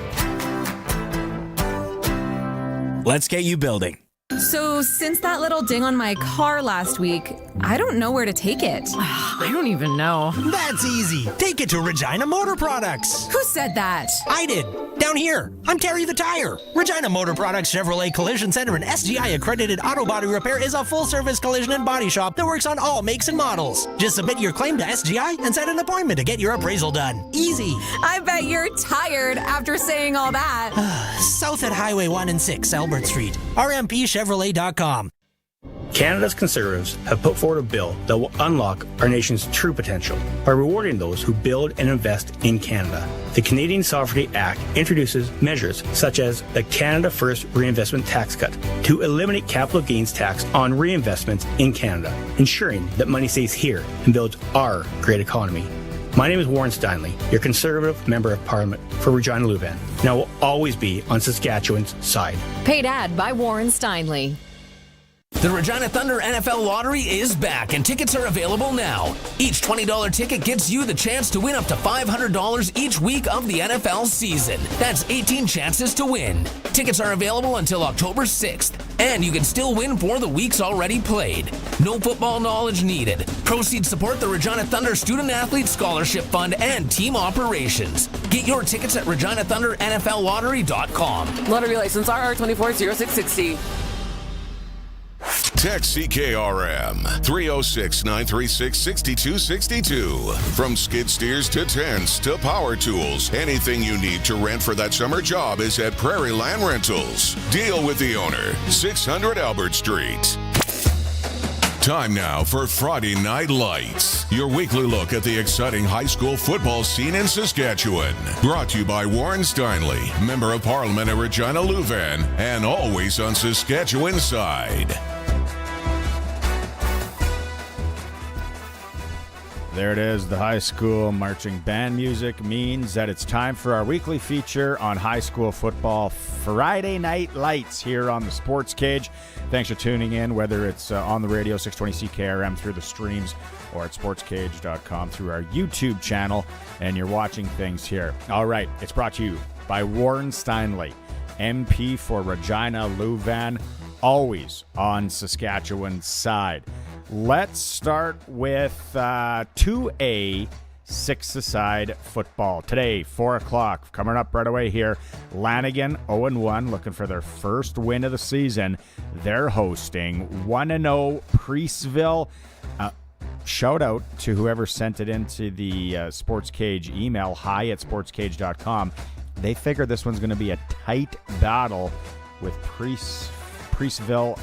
Let's get you building. So, since that little ding on my car last week, I don't know where to take it. I don't even know. That's easy. Take it to Regina Motor Products. Who said that? I did. Down here. I'm Terry the Tire. Regina Motor Products Chevrolet Collision Center and SGI accredited auto body repair is a full-service collision and body shop that works on all makes and models. Just submit your claim to SGI and set an appointment to get your appraisal done. Easy. I bet you're tired after saying all that. South at Highway 1 and 6, Albert Street. RMPChevrolet.com. Canada's Conservatives have put forward a bill that will unlock our nation's true potential by rewarding those who build and invest in Canada. The Canadian Sovereignty Act introduces measures such as the Canada First Reinvestment Tax Cut to eliminate capital gains tax on reinvestments in Canada, ensuring that money stays here and builds our great economy. My name is Warren Steinley, your Conservative Member of Parliament for Regina Louvain, and I will always be on Saskatchewan's side. Paid ad by Warren Steinley. The Regina Thunder NFL Lottery is back and tickets are available now. Each $20 ticket gets you the chance to win up to $500 each week of the NFL season. That's 18 chances to win. Tickets are available until October 6th, and you can still win for the weeks already played. No football knowledge needed. Proceeds support the Regina Thunder Student Athlete Scholarship Fund and team operations. Get your tickets at ReginaThunderNFLLottery.com. Lottery license RR240660. Text CKRM 306-936-6262. From skid steers to tents to power tools, anything you need to rent for that summer job is at Prairie Land Rentals. Deal with the owner, 600 Albert Street. Time now for Friday Night Lights, your weekly look at the exciting high school football scene in Saskatchewan. Brought to you by Warren Steinley, Member of Parliament at Regina Louvain, and always on Saskatchewan's side. There it is. The high school marching band music means that it's time for our weekly feature on high school football, Friday Night Lights, here on the Sports Cage. Thanks for tuning in, whether it's on the radio, 620 CKRM, through the streams, or at sportscage.com through our YouTube channel, and you're watching things here. All right, it's brought to you by Warren Steinley, MP for Regina Louvain, always on Saskatchewan's side. Let's start with 2A 6-a-side football. Today, 4 o'clock, coming up right away here. Lanigan, 0-1, looking for their first win of the season. They're hosting 1-0 Priestville. Shout out to whoever sent it into the Sports Cage email, hi@sportscage.com. They figured this one's going to be a tight battle with Priestville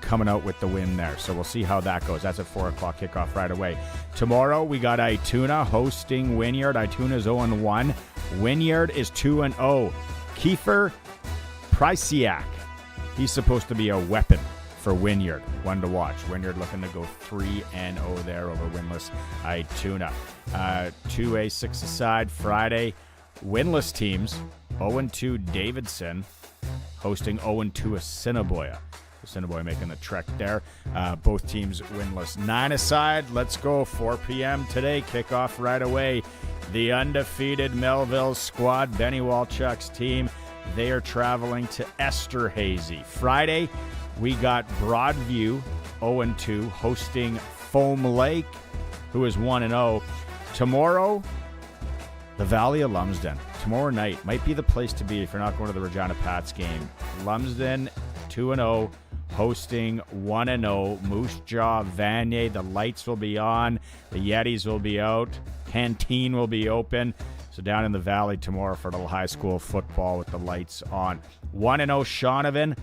coming out with the win there. So we'll see how that goes. That's at 4 o'clock kickoff right away. Tomorrow we got Ituna hosting Wynyard. Ituna's 0-1. Wynyard is 2-0. Kiefer Prysiak. He's supposed to be a weapon for Wynyard. One to watch. Wynyard looking to go 3-0 there over winless Ituna. 2A 6-a-side Friday. Winless teams. 0-2 Davidson hosting 0-2 Assiniboia. Assiniboia making the trek there. Both teams winless. 9-a-side. Let's go. 4 p.m. today. Kickoff right away. The undefeated Melville squad, Benny Walchuk's team, they are traveling to Esterhazy. Friday, we got Broadview, 0-2, hosting Foam Lake, who is 1-0. Tomorrow, the Valley of Lumsden. Tomorrow night might be the place to be if you're not going to the Regina Pats game. Lumsden, 2-0. Hosting 1-0 Moose Jaw Vanier. The lights will be on. The Yetis will be out. Canteen will be open. So down in the valley tomorrow for a little high school football with the lights on. 1-0 Shaunavon.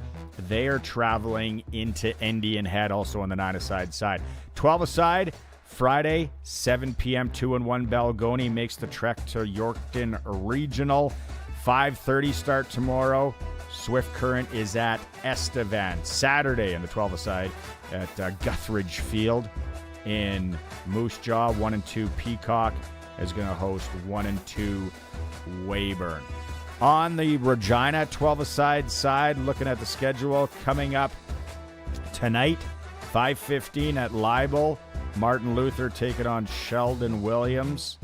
They are traveling into Indian Head, also on the 9-a-side side. 12-a-side, Friday, 7 p.m. 2-1 Balgoni makes the trek to Yorkton Regional. 5:30 start tomorrow. Swift Current is at Estevan. Saturday in the 12-a-side at Guthridge Field in Moose Jaw. 1-2 Peacock is going to host 1-2 Weyburn. On the Regina 12-a-side side, looking at the schedule coming up tonight, 5:15 at Libel. Martin Luther taking on Sheldon Williams.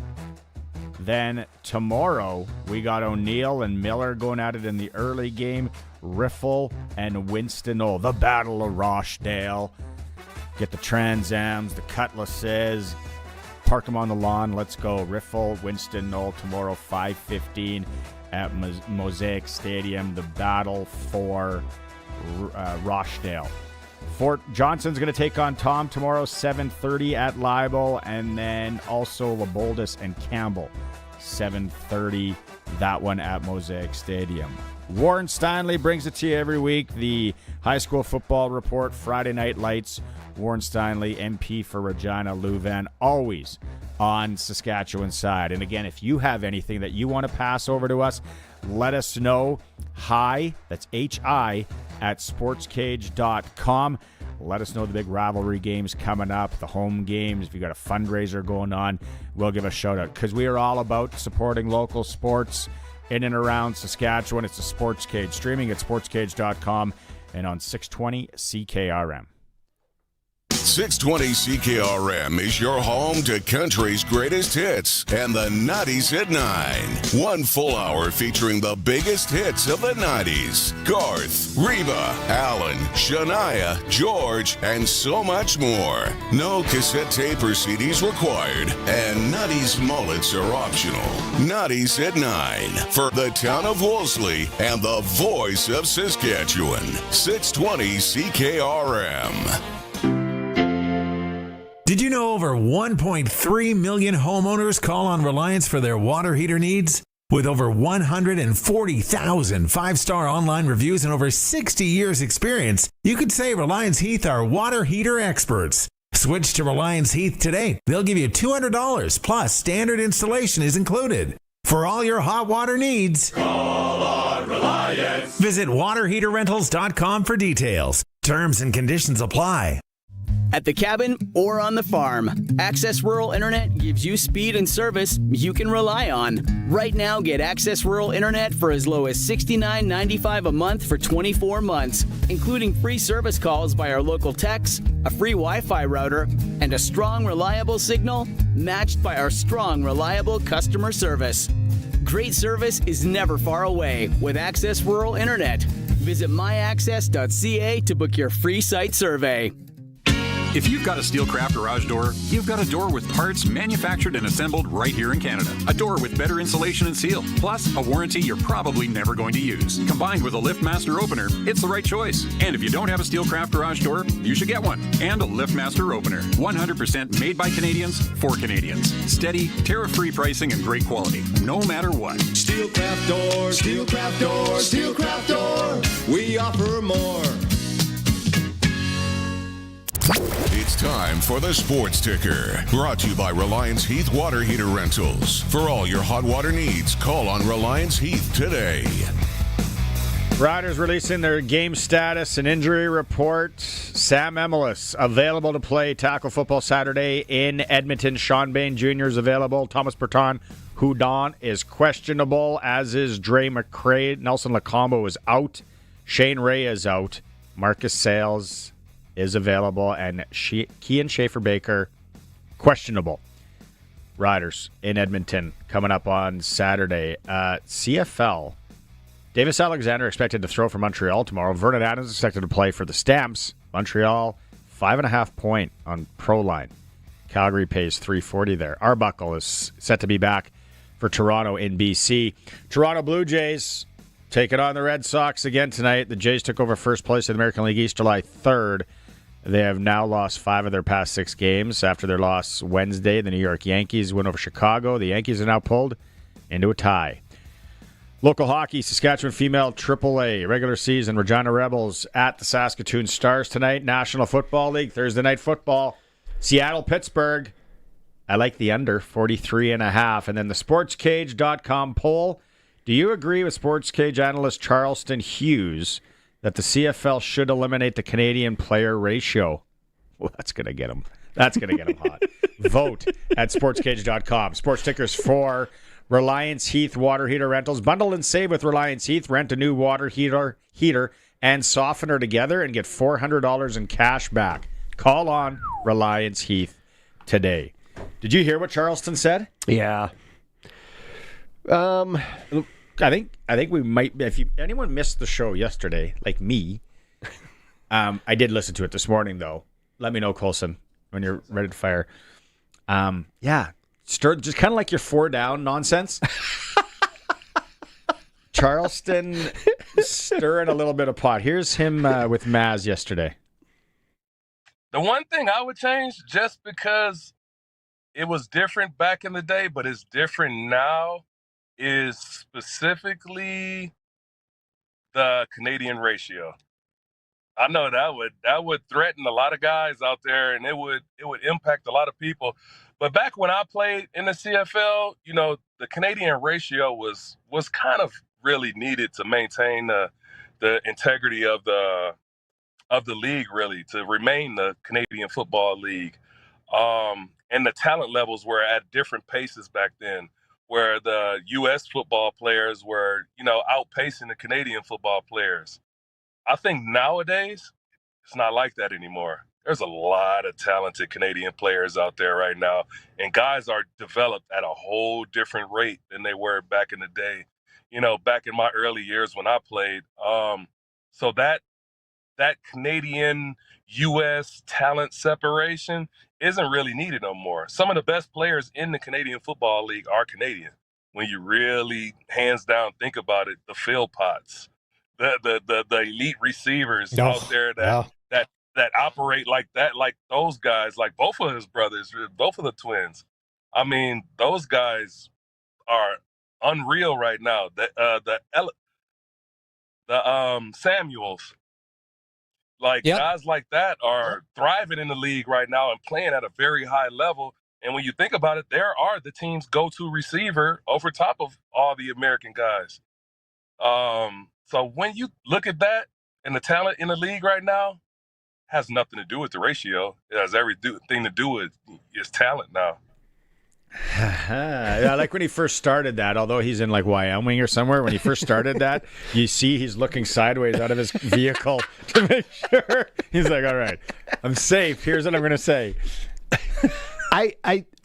Then tomorrow, we got O'Neill and Miller going at it in the early game. Riffle and Winston Knoll, the Battle of Rochdale. Get the Trans Ams, the Cutlasses, park them on the lawn. Let's go. Riffle, Winston Knoll tomorrow, 5:15 at Mosaic Stadium. The battle for Rochdale. Fort Johnson's going to take on Tom tomorrow, 7:30 at Libel, and then also Laboldus and Campbell, 7:30, that one at Mosaic Stadium. Warren Steinley brings it to you every week, the high school football report, Friday Night Lights. Warren Steinley, MP for Regina Louvain, always on Saskatchewan's side. And again, if you have anything that you want to pass over to us, let us know. Hi, that's HI, at sportscage.com. Let us know the big rivalry games coming up, the home games. If you got a fundraiser going on, we'll give a shout out because we are all about supporting local sports in and around Saskatchewan. It's the Sports Cage, streaming at sportscage.com and on 620 CKRM. 620 CKRM is your home to country's greatest hits and the 90s at 9. One full hour featuring the biggest hits of the 90s. Garth, Reba, Alan, Shania, George, and so much more. No cassette tape or CDs required, and 90s mullets are optional. 90s at 9 for the town of Wolseley and the voice of Saskatchewan. 620 CKRM. Did you know over 1.3 million homeowners call on Reliance for their water heater needs? With over 140,000 five-star online reviews and over 60 years experience, you could say Reliance Heath are water heater experts. Switch to Reliance Heath today. They'll give you $200 plus standard installation is included. For all your hot water needs, call on Reliance. Visit waterheaterrentals.com for details. Terms and conditions apply. At the cabin or on the farm, Access Rural Internet gives you speed and service you can rely on. Right now, get Access Rural Internet for as low as $69.95 a month for 24 months, including free service calls by our local techs, a free Wi-Fi router, and a strong, reliable signal matched by our strong, reliable customer service. Great service is never far away with Access Rural Internet. Visit myaccess.ca to book your free site survey. If you've got a Steelcraft garage door, you've got a door with parts manufactured and assembled right here in Canada. A door with better insulation and seal, plus a warranty you're probably never going to use. Combined with a LiftMaster opener, it's the right choice. And if you don't have a Steelcraft garage door, you should get one. And a LiftMaster opener. 100% made by Canadians for Canadians. Steady, tariff-free pricing and great quality, no matter what. Steelcraft door, Steelcraft door, Steelcraft door. We offer more. It's time for the Sports Ticker, brought to you by Reliance Heath Water Heater Rentals. For all your hot water needs, call on Reliance Heath today. Riders releasing their game status and injury report. Sam Emelis available to play tackle football Saturday in Edmonton. Sean Bain Jr. is available. Thomas Berton Houdon is questionable, as is Dre McCrae. Nelson Lacombo is out. Shane Ray is out. Marcus Sales is available, and Kean Schaefer-Baker, questionable. Riders in Edmonton coming up on Saturday. CFL, Davis Alexander expected to throw for Montreal tomorrow. Vernon Adams expected to play for the Stamps. Montreal, 5.5 point on Proline. Calgary pays $3.40 there. Arbuckle is set to be back for Toronto in BC. Toronto Blue Jays taking on the Red Sox again tonight. The Jays took over first place in the American League East July 3rd. They have now lost 5 of their past 6 games. After their loss Wednesday, the New York Yankees win over Chicago. The Yankees are now pulled into a tie. Local hockey, Saskatchewan Female AAA regular season. Regina Rebels at the Saskatoon Stars tonight. National Football League, Thursday Night Football. Seattle-Pittsburgh. I like the under, 43.5. And then the Sportscage.com poll. Do you agree with Sportscage analyst Charleston Hughes that the CFL should eliminate the Canadian player ratio? Well, that's going to get him. That's going to get him hot. Vote at sportscage.com. Sports tickers for Reliance Heath Water Heater Rentals. Bundle and save with Reliance Heath. Rent a new water heater and softener together and get $400 in cash back. Call on Reliance Heath today. Did you hear what Charleston said? Yeah. I think we might. If anyone missed the show yesterday, like me, I did listen to it this morning though. Let me know, Colson, when you're ready to fire. Yeah, just kind of like your 4 down nonsense. Charleston stirring a little bit of pot. Here's him with Maz yesterday. The one thing I would change, just because it was different back in the day, but it's different now, is specifically the Canadian ratio. I know that would threaten a lot of guys out there, and it would impact a lot of people. But back when I played in the CFL, the Canadian ratio was kind of really needed to maintain the integrity of the league, really, to remain the Canadian Football League. And the talent levels were at different paces back then, where the U.S. football players were, outpacing the Canadian football players. I think nowadays it's not like that anymore. there's a lot of talented Canadian players out there right now, and guys are developed at a whole different rate than they were back in the day. Back in my early years when I played. So that Canadian U.S. talent separation isn't really needed no more. Some of the best players in the Canadian Football League are Canadian. When you really hands down think about it, the Phil Potts, the elite receivers out there that operate like that, like those guys, like both of his brothers, both of the twins. I mean, those guys are unreal right now. The Samuels, guys like that are thriving in the league right now and playing at a very high level. And when you think about it, there are the team's go-to receiver over top of all the American guys. So when you look at that and the talent in the league right now, has nothing to do with the ratio. It has everything to do with his talent now. Yeah, like when he first started that, although he's in like Wyoming or somewhere, when he first started that, you see he's looking sideways out of his vehicle to make sure. He's like, all right, I'm safe. Here's what I'm going to say.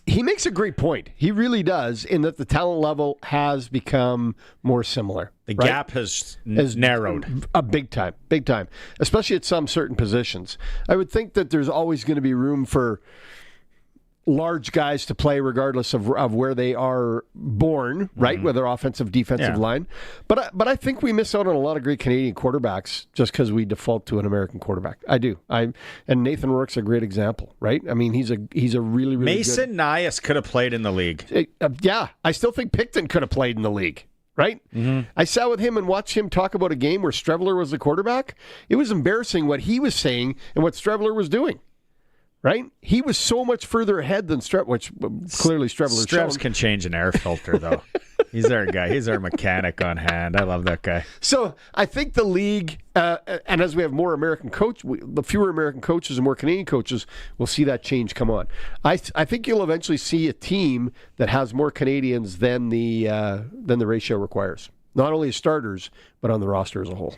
He makes a great point. He really does, in that the talent level has become more similar. The gap has narrowed. Big time. Especially at some certain positions. I would think that there's always going to be room for large guys to play regardless of where they are born, right? Whether offensive, defensive line. But I think we miss out on a lot of great Canadian quarterbacks just because we default to an American quarterback. I do. And Nathan Rourke's a great example, right? I mean, he's a really, really Mason good... Nias could have played in the league. Yeah, I still think Picton could have played in the league. Right? Mm-hmm. I sat with him and watched him talk about a game where Streveler was the quarterback. It was embarrassing what he was saying and what Streveler was doing. Right? He was so much further ahead than Strev, which clearly Streveler can change an air filter, though. He's our guy. He's our mechanic on hand. I love that guy. So I think the league, and as we have more American the fewer American coaches and more Canadian coaches, we'll see that change come on. I think you'll eventually see a team that has more Canadians than the ratio requires. Not only as starters, but on the roster as a whole.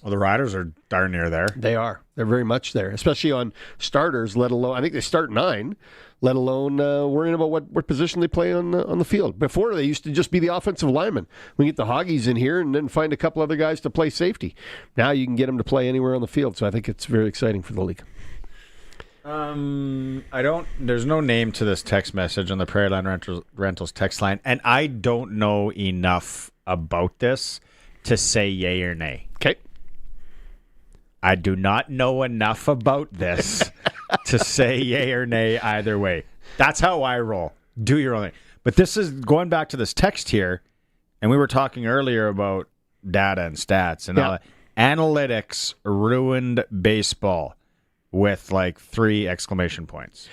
Well, the Riders are darn near there. They are. They're very much there, especially on starters, let alone, I think they start 9, let alone worrying about what position they play on the field. Before, they used to just be the offensive linemen. We get the Hoggies in here and then find a couple other guys to play safety. Now you can get them to play anywhere on the field, so I think it's very exciting for the league. There's no name to this text message on the Prairie Line Rentals text line, and I don't know enough about this to say yay or nay. Okay. I do not know enough about this to say yay or nay either way. That's how I roll. Do your own thing. But this is going back to this text here, and we were talking earlier about data and stats and all that. Analytics ruined baseball with like 3 exclamation points.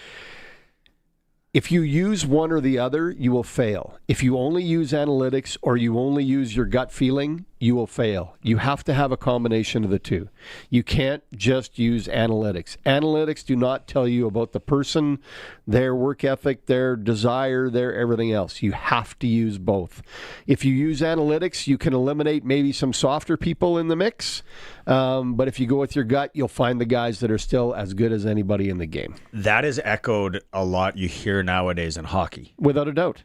If you use one or the other, you will fail. If you only use analytics or you only use your gut feeling, you will fail. You have to have a combination of the two. You can't just use analytics. Analytics do not tell you about the person, their work ethic, their desire, their everything else. You have to use both. If you use analytics, you can eliminate maybe some softer people in the mix. But if you go with your gut, you'll find the guys that are still as good as anybody in the game. That is echoed a lot you hear nowadays in hockey. Without a doubt.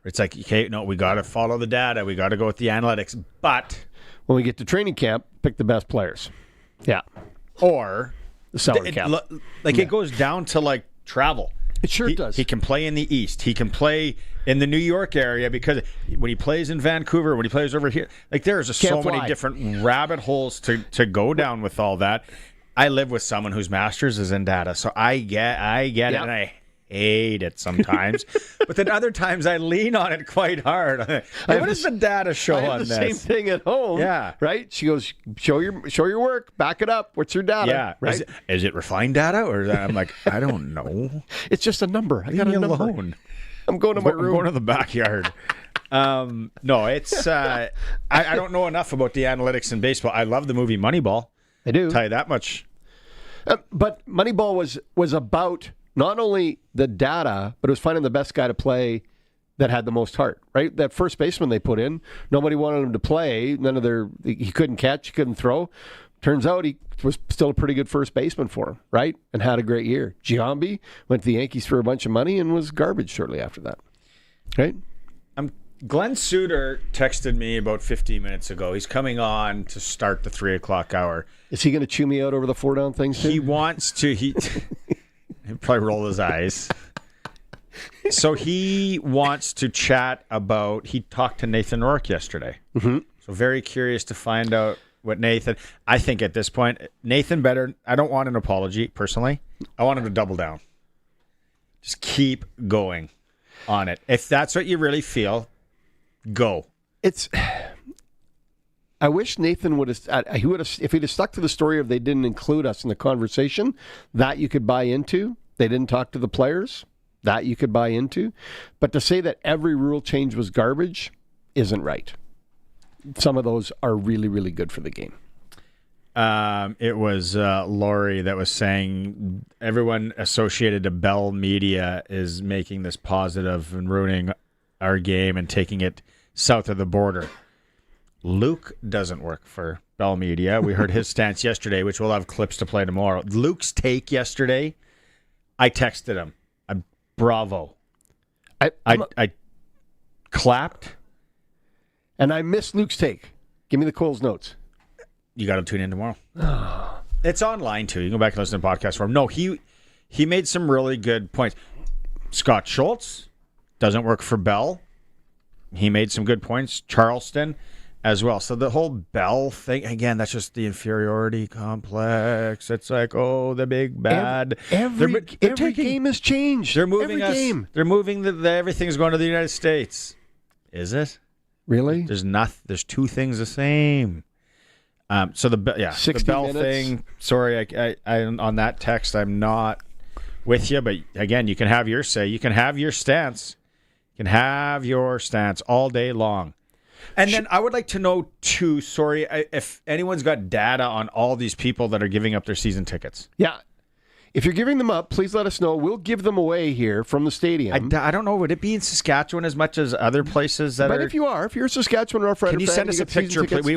It's like, okay, no, we got to follow the data. We got to go with the analytics. But when we get to training camp, pick the best players. Yeah. Or the salary cap. It goes down to like travel. It sure does. He can play in the East. He can play in the New York area because when he plays in Vancouver, when he plays over here, like there's just so many different rabbit holes to go down with all that. I live with someone whose master's is in data, so I get it, and I hate it sometimes. But then other times I lean on it quite hard. What does the data show on this? Same thing at home. Yeah. Right? She goes, show your work, back it up. What's your data? Yeah. Right? Is it refined data? Or is that, I'm like, I don't know. It's just a number. I got a number. Alone. I'm going to my room. I'm going to the backyard. No, it's I don't know enough about the analytics in baseball. I love the movie Moneyball. I do. I'll tell you that much. But Moneyball was about not only the data, but it was finding the best guy to play that had the most heart, right? That first baseman they put in, nobody wanted him to play. He couldn't catch, he couldn't throw. Turns out he was still a pretty good first baseman for him, right? And had a great year. Giambi went to the Yankees for a bunch of money and was garbage shortly after that, right? Glen Suitor texted me about 15 minutes ago. He's coming on to start the 3 o'clock hour. Is he going to chew me out over the 4-down things too? He wants to. He'll probably roll his eyes. So he wants to chat about. He talked to Nathan Rourke yesterday. Mm-hmm. So very curious to find out what Nathan. I think at this point, Nathan better. I don't want an apology personally. I want him to double down. Just keep going on it. If that's what you really feel, go. I wish Nathan would have. If he'd have stuck to the story of they didn't include us in the conversation, that you could buy into. They didn't talk to the players. That you could buy into. But to say that every rule change was garbage isn't right. Some of those are really, really good for the game. It was Laurie that was saying everyone associated to Bell Media is making this positive and ruining our game and taking it south of the border. Luke doesn't work for Bell Media. We heard his stance yesterday, which we'll have clips to play tomorrow. Luke's take yesterday, I texted him. Bravo. I clapped. And I missed Luke's take. Give me the Coles notes. You got to tune in tomorrow. It's online, too. You can go back and listen to the podcast for him. No, he made some really good points. Scott Schultz doesn't work for Bell. He made some good points. Charleston as well. So the whole Bell thing, again, that's just the inferiority complex. It's like, oh, the big bad. Every game has changed. They're moving every game. They're moving everything's going to the United States. Is it? Really? There's two things the same. So the Bell minutes. thing. Sorry, I on that text, I'm not with you. But again, you can have your say. You can have your stance. You can have your stance all day long. And then I would like to know too. Sorry, if anyone's got data on all these people that are giving up their season tickets. Yeah. If you're giving them up, please let us know. We'll give them away here from the stadium. I don't know. Would it be in Saskatchewan as much as other places that but are? if you're a Saskatchewan Roughrider can you fan, send us a picture? We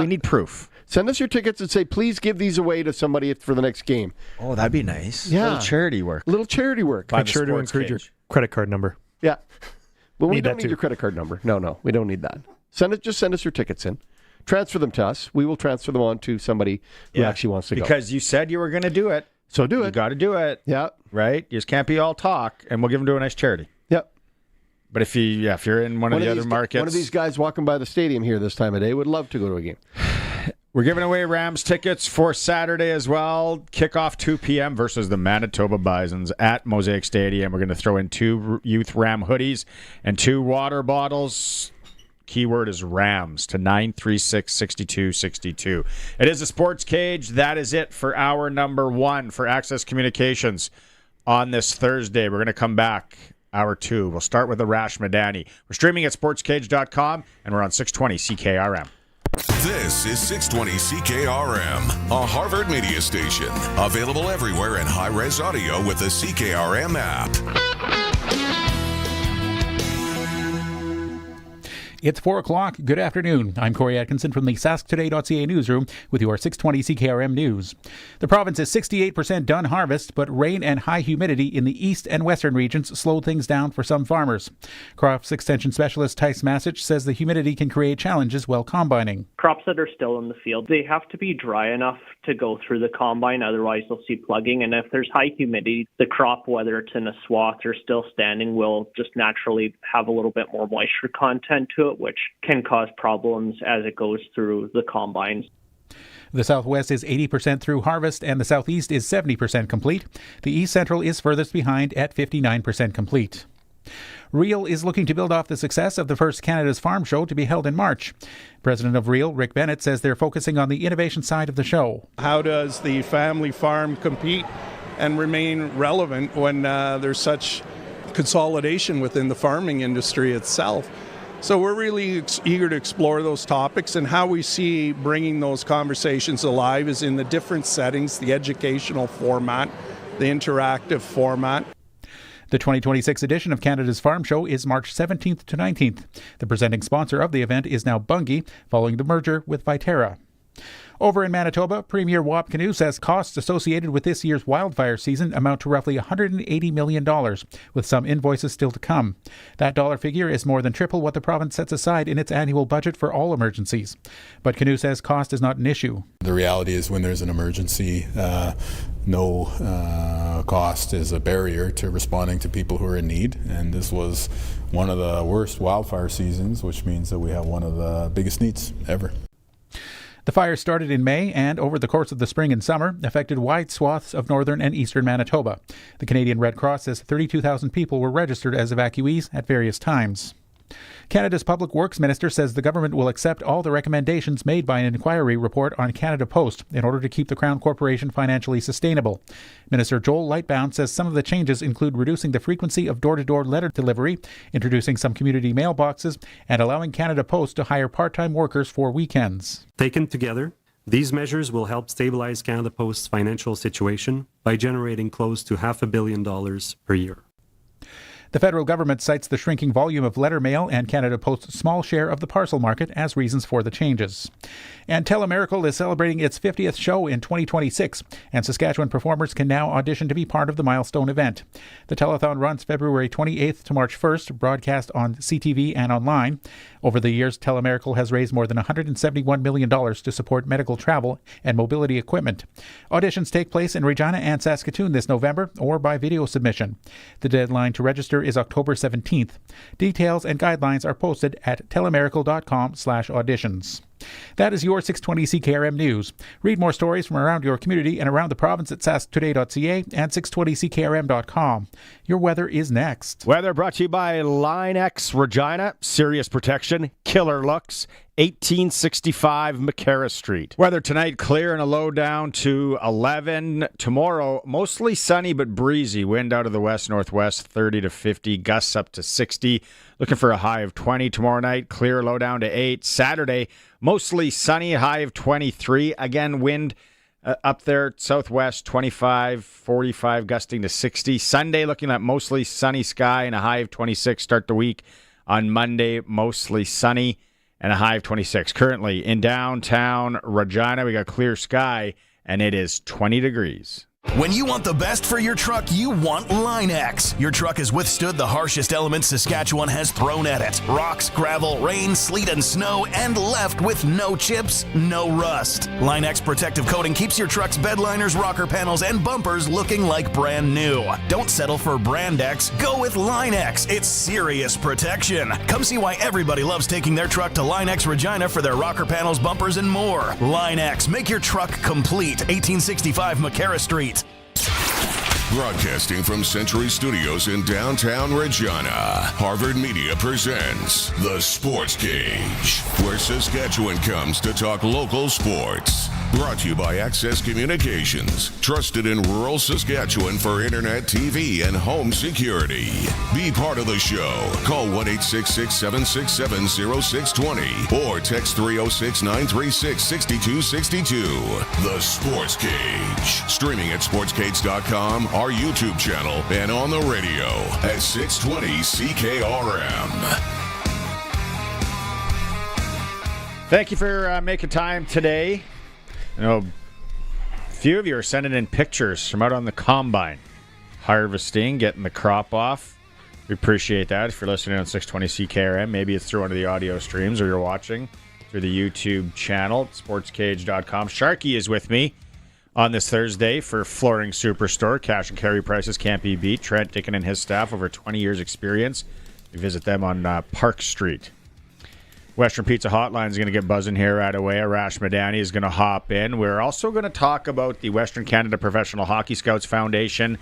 need proof. Send us your tickets and say, please give these away to somebody for the next game. Oh, that'd be nice. Yeah. Little charity work. Make sure to include your credit card number. Yeah. Well, we Need don't that need too. your credit card number. No, we don't need that. Just send us your tickets in. Transfer them to us. We will transfer them on to somebody who actually wants to go. Because you said you were going to do it. So do it. You got to do it. Yeah. Right? You just can't be all talk, and we'll give them to a nice charity. Yep. But if you're in one of the other markets. One of these guys walking by the stadium here this time of day would love to go to a game. We're giving away Rams tickets for Saturday as well. Kickoff 2 p.m. versus the Manitoba Bisons at Mosaic Stadium. We're going to throw in 2 Youth Ram hoodies and 2 water bottles. Keyword is Rams to 936-6262. It is a Sports Cage. That is it for hour number 1 for Access Communications on this Thursday. We're going to come back hour 2. We'll start with Arash Madani. We're streaming at sportscage.com, and we're on 620 CKRM. This is 620 CKRM, a Harvard media station. Available everywhere in high-res audio with the CKRM app. It's 4 o'clock. Good afternoon. I'm Corey Atkinson from the sasktoday.ca newsroom with your 620 CKRM news. The province is 68% done harvest, but rain and high humidity in the east and western regions slowed things down for some farmers. Crops Extension Specialist Tice Massich says the humidity can create challenges while combining. Crops that are still in the field, they have to be dry enough to go through the combine, otherwise they'll see plugging. And if there's high humidity, the crop, whether it's in a swath or still standing, will just naturally have a little bit more moisture content to it, which can cause problems as it goes through the combines. The southwest is 80% through harvest and the southeast is 70% complete. The east central is furthest behind at 59% complete. Reel is looking to build off the success of the first Canada's Farm Show to be held in March. President of Reel, Rick Bennett, says they're focusing on the innovation side of the show. How does the family farm compete and remain relevant when there's such consolidation within the farming industry itself? So we're really eager to explore those topics, and how we see bringing those conversations alive is in the different settings, the educational format, the interactive format. The 2026 edition of Canada's Farm Show is March 17th to 19th. The presenting sponsor of the event is now Bunge, following the merger with Viterra. Over in Manitoba, Premier Wap Canoe says costs associated with this year's wildfire season amount to roughly $180 million, with some invoices still to come. That dollar figure is more than triple what the province sets aside in its annual budget for all emergencies. But Canoe says cost is not an issue. The reality is when there's an emergency, no cost is a barrier to responding to people who are in need. And this was one of the worst wildfire seasons, which means that we have one of the biggest needs ever. The fire started in May and, over the course of the spring and summer, affected wide swaths of northern and eastern Manitoba. The Canadian Red Cross says 32,000 people were registered as evacuees at various times. Canada's Public Works Minister says the government will accept all the recommendations made by an inquiry report on Canada Post in order to keep the Crown Corporation financially sustainable. Minister Joel Lightbound says some of the changes include reducing the frequency of door-to-door letter delivery, introducing some community mailboxes, and allowing Canada Post to hire part-time workers for weekends. Taken together, these measures will help stabilize Canada Post's financial situation by generating close to $500 million per year. The federal government cites the shrinking volume of letter mail and Canada Post's small share of the parcel market as reasons for the changes. And Telemiracle is celebrating its 50th show in 2026, and Saskatchewan performers can now audition to be part of the milestone event. The telethon runs February 28th to March 1st, broadcast on CTV and online. Over the years, Telemiracle has raised more than $171 million to support medical travel and mobility equipment. Auditions take place in Regina and Saskatoon this November or by video submission. The deadline to register is October 17th. Details and guidelines are posted at telemiracle.com/auditions. That is your 620 CKRM News. Read more stories from around your community and around the province at sasktoday.ca and 620ckrm.com. Your weather is next. Weather brought to you by Line X Regina. Serious protection, killer looks. 1865 McCarra Street. Weather tonight, clear and a low down to 11. Tomorrow, mostly sunny but breezy. Wind out of the west-northwest, 30 to 50. Gusts up to 60. Looking for a high of 20 tomorrow night. Clear, low down to 8. Saturday, mostly sunny, high of 23. Again, wind up there, southwest, 25, 45, gusting to 60. Sunday, looking at mostly sunny sky and a high of 26. Start the week on Monday, mostly sunny and a high of 26. Currently in downtown Regina, we got clear sky, and it is 20 degrees. When you want the best for your truck, you want Line X. Your truck has withstood the harshest elements Saskatchewan has thrown at it. Rocks, gravel, rain, sleet, and snow, and left with no chips, no rust. Line X protective coating keeps your truck's bed liners, rocker panels, and bumpers looking like brand new. Don't settle for Brand X. Go with Line X. It's serious protection. Come see why everybody loves taking their truck to Line X Regina for their rocker panels, bumpers, and more. Line X. Make your truck complete. 1865 McCarra Street. Broadcasting from Century Studios in downtown Regina, Harvard Media presents The Sports Cage, where Saskatchewan comes to talk local sports. Brought to you by Access Communications, trusted in rural Saskatchewan for internet, TV, and home security. Be part of the show. Call 1-866-767-0620 or text 306-936-6262. The Sports Cage. Streaming at sportscage.com, our YouTube channel, and on the radio at 620 CKRM. Thank you for making time today. You know, a few of you are sending in pictures from out on the combine, harvesting, getting the crop off. We appreciate that. If you're listening on 620 CKRM, maybe it's through one of the audio streams or you're watching through the YouTube channel, sportscage.com. Sharky is with me on this Thursday for Flooring Superstore. Cash and carry prices can't be beat. Trent Dickin and his staff, over 20 years experience. You visit them on Park Street. Western Pizza Hotline is going to get buzzing here right away. Arash Madani is going to hop in. We're also going to talk about the Western Canada Professional Hockey Scouts Foundation.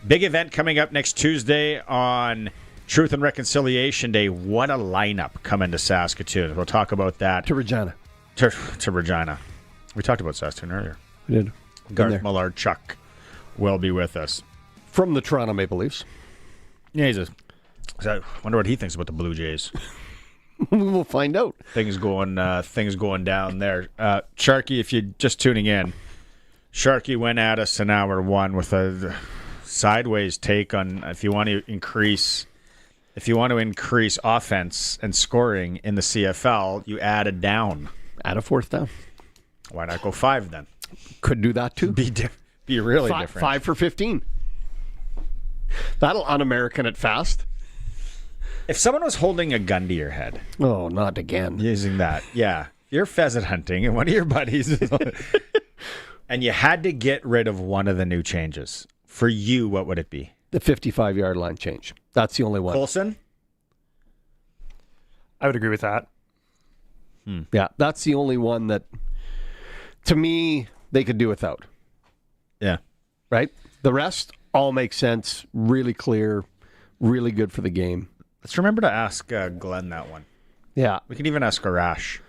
Big event coming up next Tuesday on Truth and Reconciliation Day. What a lineup coming to Saskatoon. We'll talk about that. To Regina. To Regina. We talked about Saskatoon earlier. We did. Garth Malarchuk will be with us. From the Toronto Maple Leafs. Yeah, I wonder what he thinks about the Blue Jays. We'll find out. Things going down there. Sharky, if you're just tuning in, Sharky went at us in hour one with a sideways take on if you want to increase offense and scoring in the CFL, you add a down. Add a fourth down. Why not go 5 then? Could do that too. Be really different. 5 for 15. That'll un-American it fast. If someone was holding a gun to your head. Oh, not again. Using that. Yeah. You're pheasant hunting and one of your buddies and you had to get rid of one of the new changes. For you, what would it be? The 55-yard line change. That's the only one. Colson? I would agree with that. Yeah, that's the only one that, to me, they could do without. Yeah. Right? The rest all make sense, really clear, really good for the game. Let's remember to ask Glen that one. Yeah. We can even ask Arash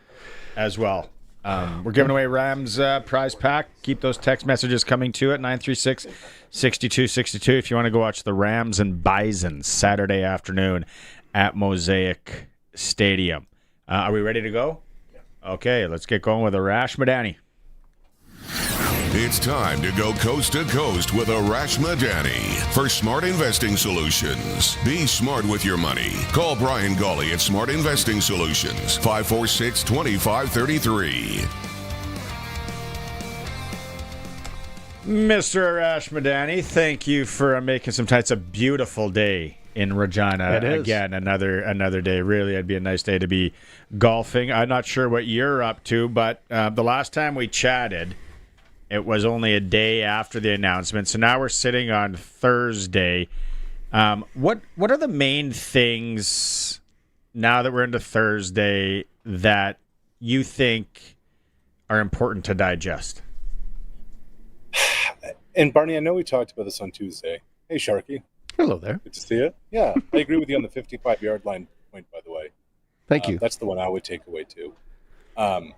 as well. We're giving away Rams prize pack. Keep those text messages coming to it, 936-6262 if you want to go watch the Rams and Bisons Saturday afternoon at Mosaic Stadium. Are we ready to go? Okay, let's get going with Arash Madani. It's time to go coast to coast with Arash Madani for Smart Investing Solutions. Be smart with your money. Call Brian Gawley at Smart Investing Solutions, 546-2533. Mr. Arash Madani, thank you for making some time. It's a beautiful day in Regina. It is. Again, another day. Really, it'd be a nice day to be golfing. I'm not sure what you're up to, but the last time we chatted, it was only a day after the announcement. So now we're sitting on Thursday. What are the main things now that we're into Thursday that you think are important to digest? And Barney, I know we talked about this on Tuesday. Hey, Sharky. Hello there. Good to see you. Yeah, I agree with you on the 55-yard line point, by the way. Thank you. That's the one I would take away, too. And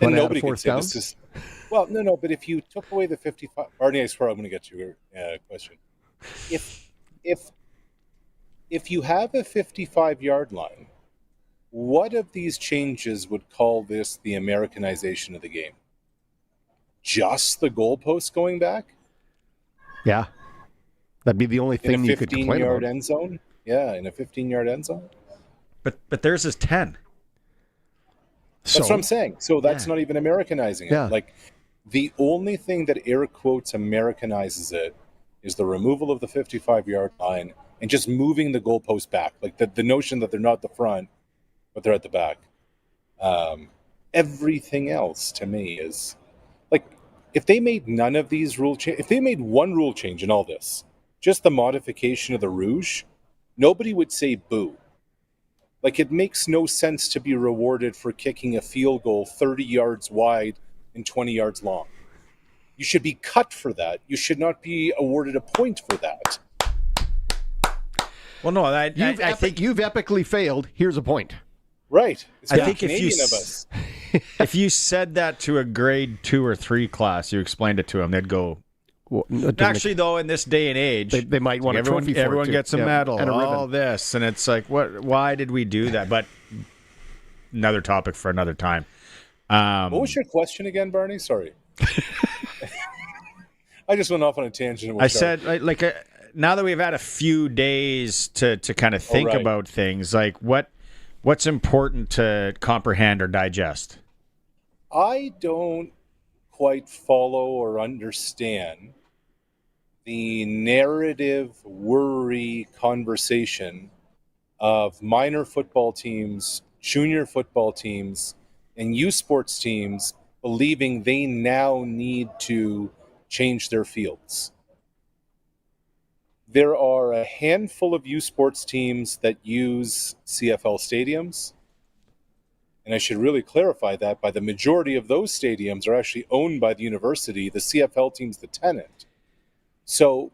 nobody could say this is... Well, no, but if you took away the 55... Barney, I swear I'm going to get to your question. If you have a 55-yard line, what of these changes would call this the Americanization of the game? Just the goalpost going back? Yeah. That'd be the only thing you could complain about. In a 15-yard end zone? Yeah, in a 15-yard end zone. But theirs is 10. That's what I'm saying. So that's not even Americanizing it. Yeah. Like, the only thing that air quotes Americanizes it is the removal of the 55-yard line and just moving the goalpost back. Like the notion that they're not at the front, but they're at the back. Everything else to me is like, if they made none of these rule changes, if they made one rule change in all this, just the modification of the rouge, nobody would say boo. Like, it makes no sense to be rewarded for kicking a field goal 30 yards wide and 20 yards long. You should be cut for that. You should not be awarded a point for that. Well, no, I think you've epically failed. Here's a point. Right. It's I think Canadian of us. if you said that to a grade 2 or 3 class, you explained it to them, they'd go. Well, actually, though, in this day and age, they might want a trophy for it, everyone too. gets a Yeah, medal, and a all ribbon. this, and it's like, what? Why did we do that? But another topic for another time. What was your question again, Barney? Sorry. I just went off on a tangent. I said, now that we've had a few days to kind of think right. about things, like what's important to comprehend or digest? I don't quite follow or understand the narrative worry conversation of minor football teams, junior football teams, and youth sports teams believing they now need to change their fields. There are a handful of youth sports teams that use CFL stadiums. And I should really clarify that by the majority of those stadiums are actually owned by the university. The CFL team's the tenant. So,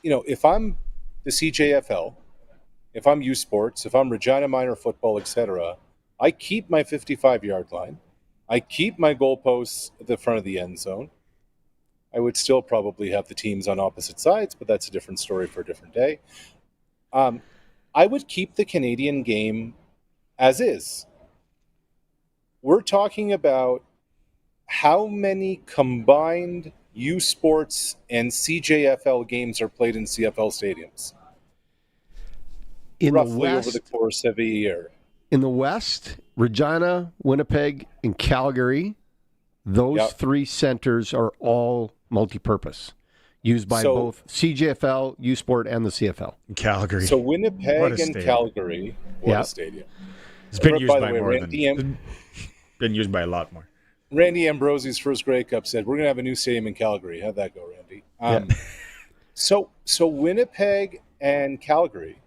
if I'm the CJFL, if I'm youth sports, if I'm Regina minor football, etc., I keep my 55-yard line. I keep my goalposts at the front of the end zone. I would still probably have the teams on opposite sides, but that's a different story for a different day. I would keep the Canadian game as is. We're talking about how many combined U Sports and CJFL games are played in CFL stadiums. Roughly over the course of a year. In the West, Regina, Winnipeg, and Calgary Those three centers are all multi-purpose, used by both CJFL, U Sport, and the CFL. Calgary. So Winnipeg and Calgary, what a stadium. It's been used by more Randy than been used by a lot more. Randy Ambrosie's first Grey Cup said, "We're going to have a new stadium in Calgary." How'd that go, Randy? So Winnipeg and Calgary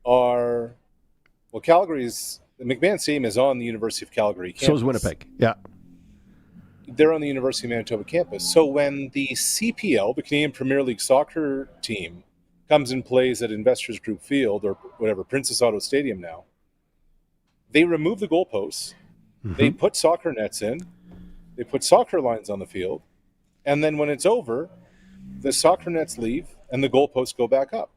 are Calgary's the McMahon Stadium is on the University of Calgary campus. So is Winnipeg. Yeah. They're on the University of Manitoba campus. So when the CPL, the Canadian Premier League soccer team, comes and plays at Investors Group Field or whatever, Princess Auto Stadium now, they remove the goalposts, they put soccer nets in, they put soccer lines on the field, and then when it's over, the soccer nets leave and the goalposts go back up.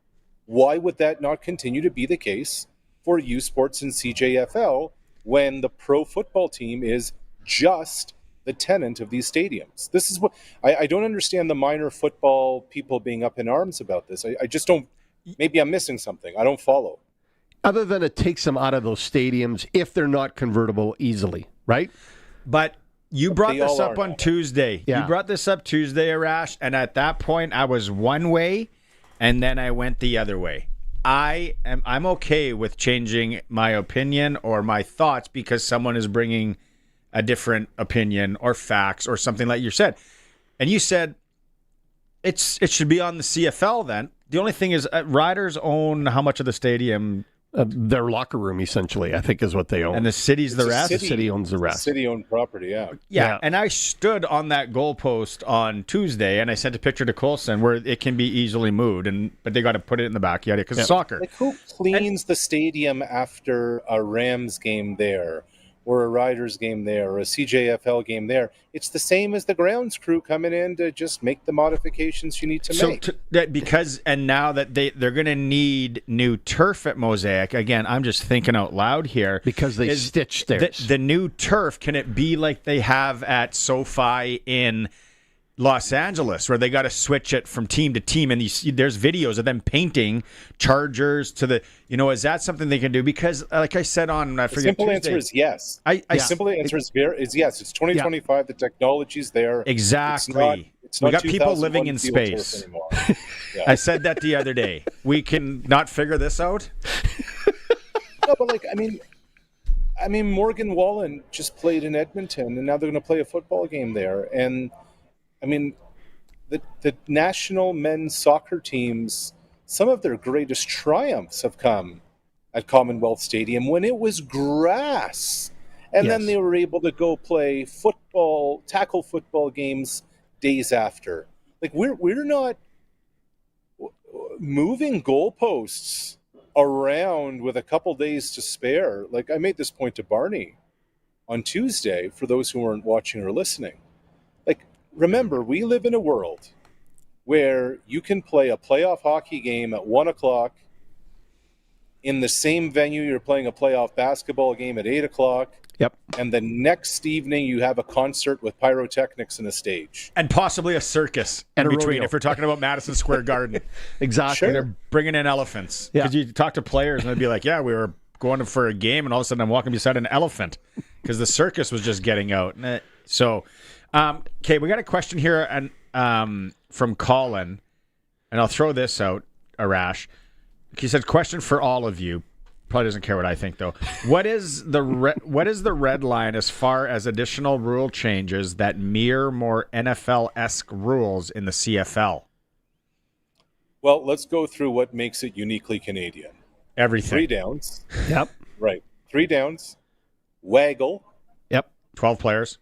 Why would that not continue to be the case for U Sports and CJFL when the pro football team is just the tenant of these stadiums? This is what I don't understand the minor football people being up in arms about this. I just don't. Maybe I'm missing something. I don't follow. Other than it takes them out of those stadiums if they're not convertible easily, right? But you brought this up on Tuesday. Yeah. You brought this up Tuesday, Arash, and at that point I was one way, and then I went the other way. I'm okay with changing my opinion or my thoughts because someone is bringing a different opinion or facts or something like you said. And you said it should be on the CFL then. The only thing is Riders own how much of the stadium? Their locker room, essentially, I think is what they own. And the city's the rest? The city owns the rest. City-owned property, yeah. Yeah, and I stood on that goalpost on Tuesday, and I sent a picture to Colson where it can be easily moved, but they got to put it in the backyard because it's soccer. Like who cleans the stadium after a Rams game there, or a Riders game there, or a CJFL game there? It's the same as the grounds crew coming in to just make the modifications you need to make. And now that they're going to need new turf at Mosaic, again, I'm just thinking out loud here. Because they stitched theirs. The new turf, can it be like they have at SoFi in Los Angeles, where they got to switch it from team to team, and there's videos of them painting Chargers to the, is that something they can do? Because, like I said on, I forget. The simple answer is yes. The simple answer is yes. It's 2025. The technology's there. Exactly. It's not we got people living in space. I said that the other day. We can not figure this out. No, but I mean, Morgan Wallen just played in Edmonton, and now they're going to play a football game there, and. I mean, the national men's soccer teams, some of their greatest triumphs have come at Commonwealth Stadium when it was grass. And then they were able to go play tackle football games days after. Like, we're not moving goalposts around with a couple days to spare. Like, I made this point to Barney on Tuesday for those who weren't watching or listening. Remember, we live in a world where you can play a playoff hockey game at 1 o'clock in the same venue you're playing a playoff basketball game at 8 o'clock. Yep. And the next evening you have a concert with pyrotechnics and a stage. And possibly a circus in between, rodeo. If we're talking about Madison Square Garden. Exactly. Sure. They're bringing in elephants. Because you talk to players and they'd be like, yeah, we were going for a game, and all of a sudden I'm walking beside an elephant because the circus was just getting out. So... okay, we got a question here from Colin, and I'll throw this out, Arash. He said, question for all of you. Probably doesn't care what I think, though. What is the red line as far as additional rule changes that mirror more NFL-esque rules in the CFL? Well, let's go through what makes it uniquely Canadian. Everything. 3 downs. Yep. Right. 3 downs. Waggle. Yep. 12 players.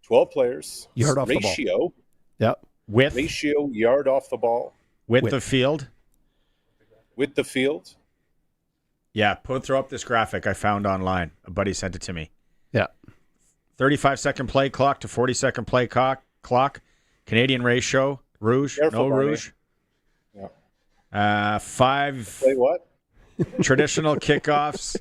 12 players. Yard off the ball. Ratio. Yep. Ratio, yard off the ball. Width of field. With the field. Yeah, throw up this graphic I found online. A buddy sent it to me. Yeah. 35-second play clock to 40-second play clock. Canadian ratio. Rouge. Careful, no Barney. rouge. Yeah. 5. Play what? Traditional kickoffs.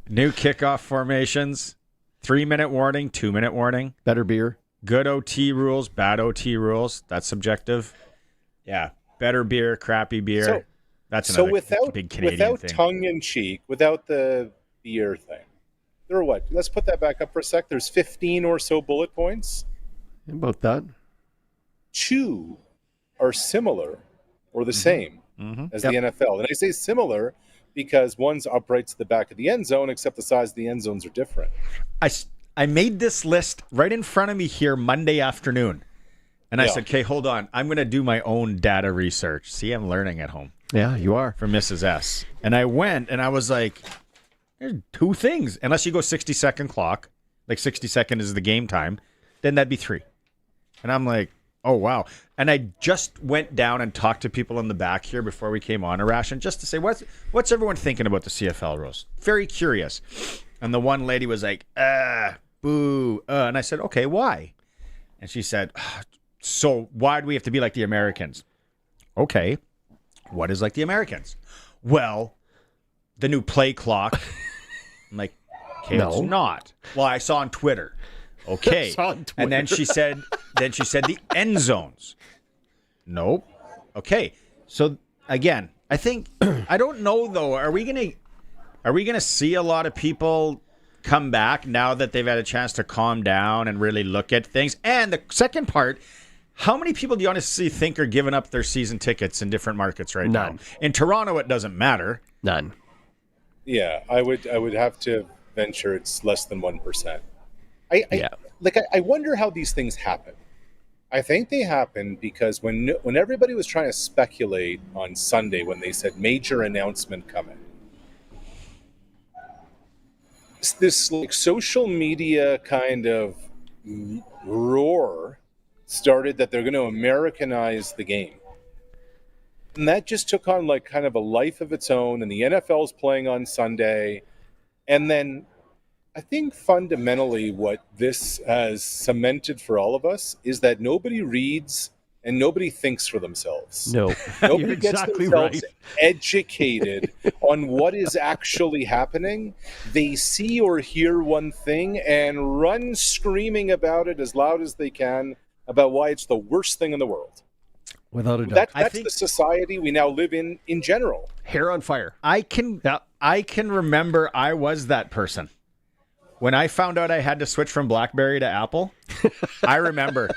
New kickoff formations. 3-minute warning, 2-minute warning. Better beer. Good OT rules, bad OT rules. That's subjective. Yeah. Better beer, crappy beer. That's another big Canadian thing. Without tongue in cheek, without the beer thing, There are what? Let's put that back up for a sec. There's 15 or so bullet points. About that. 2 are similar or the same as the NFL. And I say similar because one's upright to the back of the end zone, except the size of the end zones are different. I made this list right in front of me here Monday afternoon. And I said, okay, hold on. I'm going to do my own data research. See, I'm learning at home. Yeah, you are. From Mrs. S. And I went and I was like, there's 2 things. Unless you go 60-second clock, like 60 seconds is the game time, then that'd be 3. And I'm like, oh, wow. And I just went down and talked to people in the back here before we came on, Arash, and just to say, what's everyone thinking about the CFL rules? Very curious. And the one lady was like, boo. And I said, okay, why? And she said, so why do we have to be like the Americans? Okay, what is like the Americans? Well, the new play clock. I'm like, okay, No. it's not. Well, I saw on Twitter. Okay. Saw on And then she said the end zones. Nope. Okay. So again, I think I don't know though. Are we gonna see a lot of people come back now that they've had a chance to calm down and really look at things? And the second part, how many people do you honestly think are giving up their season tickets in different markets right now? In Toronto, it doesn't matter. None. Yeah, I would have to venture it's less than 1%. I wonder how these things happen. I think they happen because when everybody was trying to speculate on Sunday when they said major announcement coming, this like social media kind of roar started that they're going to Americanize the game. And that just took on like kind of a life of its own, and the NFL's playing on Sunday. And then I think fundamentally what this has cemented for all of us is that nobody reads and nobody thinks for themselves. No. Nobody You're gets exactly themselves right. educated on what is actually happening. They see or hear one thing and run screaming about it as loud as they can about why it's the worst thing in the world. Without a doubt. That's the society we now live in general. Hair on fire. I can remember I was that person. When I found out I had to switch from BlackBerry to Apple, I remember.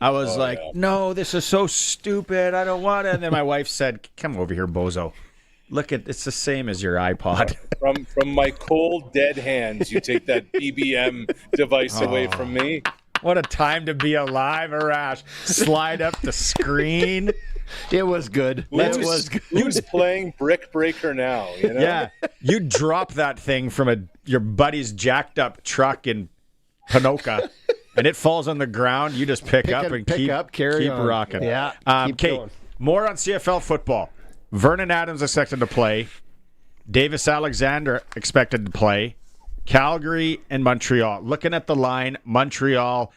I was no, this is so stupid. I don't want it. And then my wife said, come over here, bozo. Look, it's the same as your iPod. From my cold, dead hands, you take that BBM device away from me. What a time to be alive, Arash. Slide up the screen. It was good. Who's playing Brick Breaker now? You know? Yeah. You drop that thing from your buddy's jacked up truck in Panoka, and it falls on the ground. You just pick up and keep rocking. Yeah. Keep Okay. going. More on CFL football. Vernon Adams expected to play. Davis Alexander expected to play. Calgary and Montreal. Looking at the line, Montreal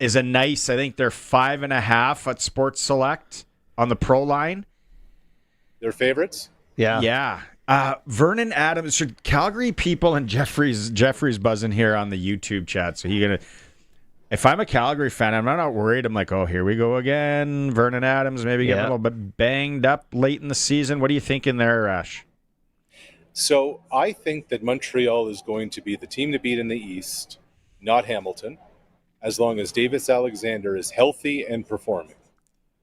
is I think they're 5.5 at Sports Select on the pro line. Their favorites? Yeah. Yeah. Vernon Adams, should Calgary people, and Jeffrey's buzzing here on the YouTube chat. So if I'm a Calgary fan, I'm not worried. I'm like, oh, here we go again. Vernon Adams maybe getting a little bit banged up late in the season. What are you thinking there, Arash? So I think that Montreal is going to be the team to beat in the East, not Hamilton, as long as Davis Alexander is healthy and performing.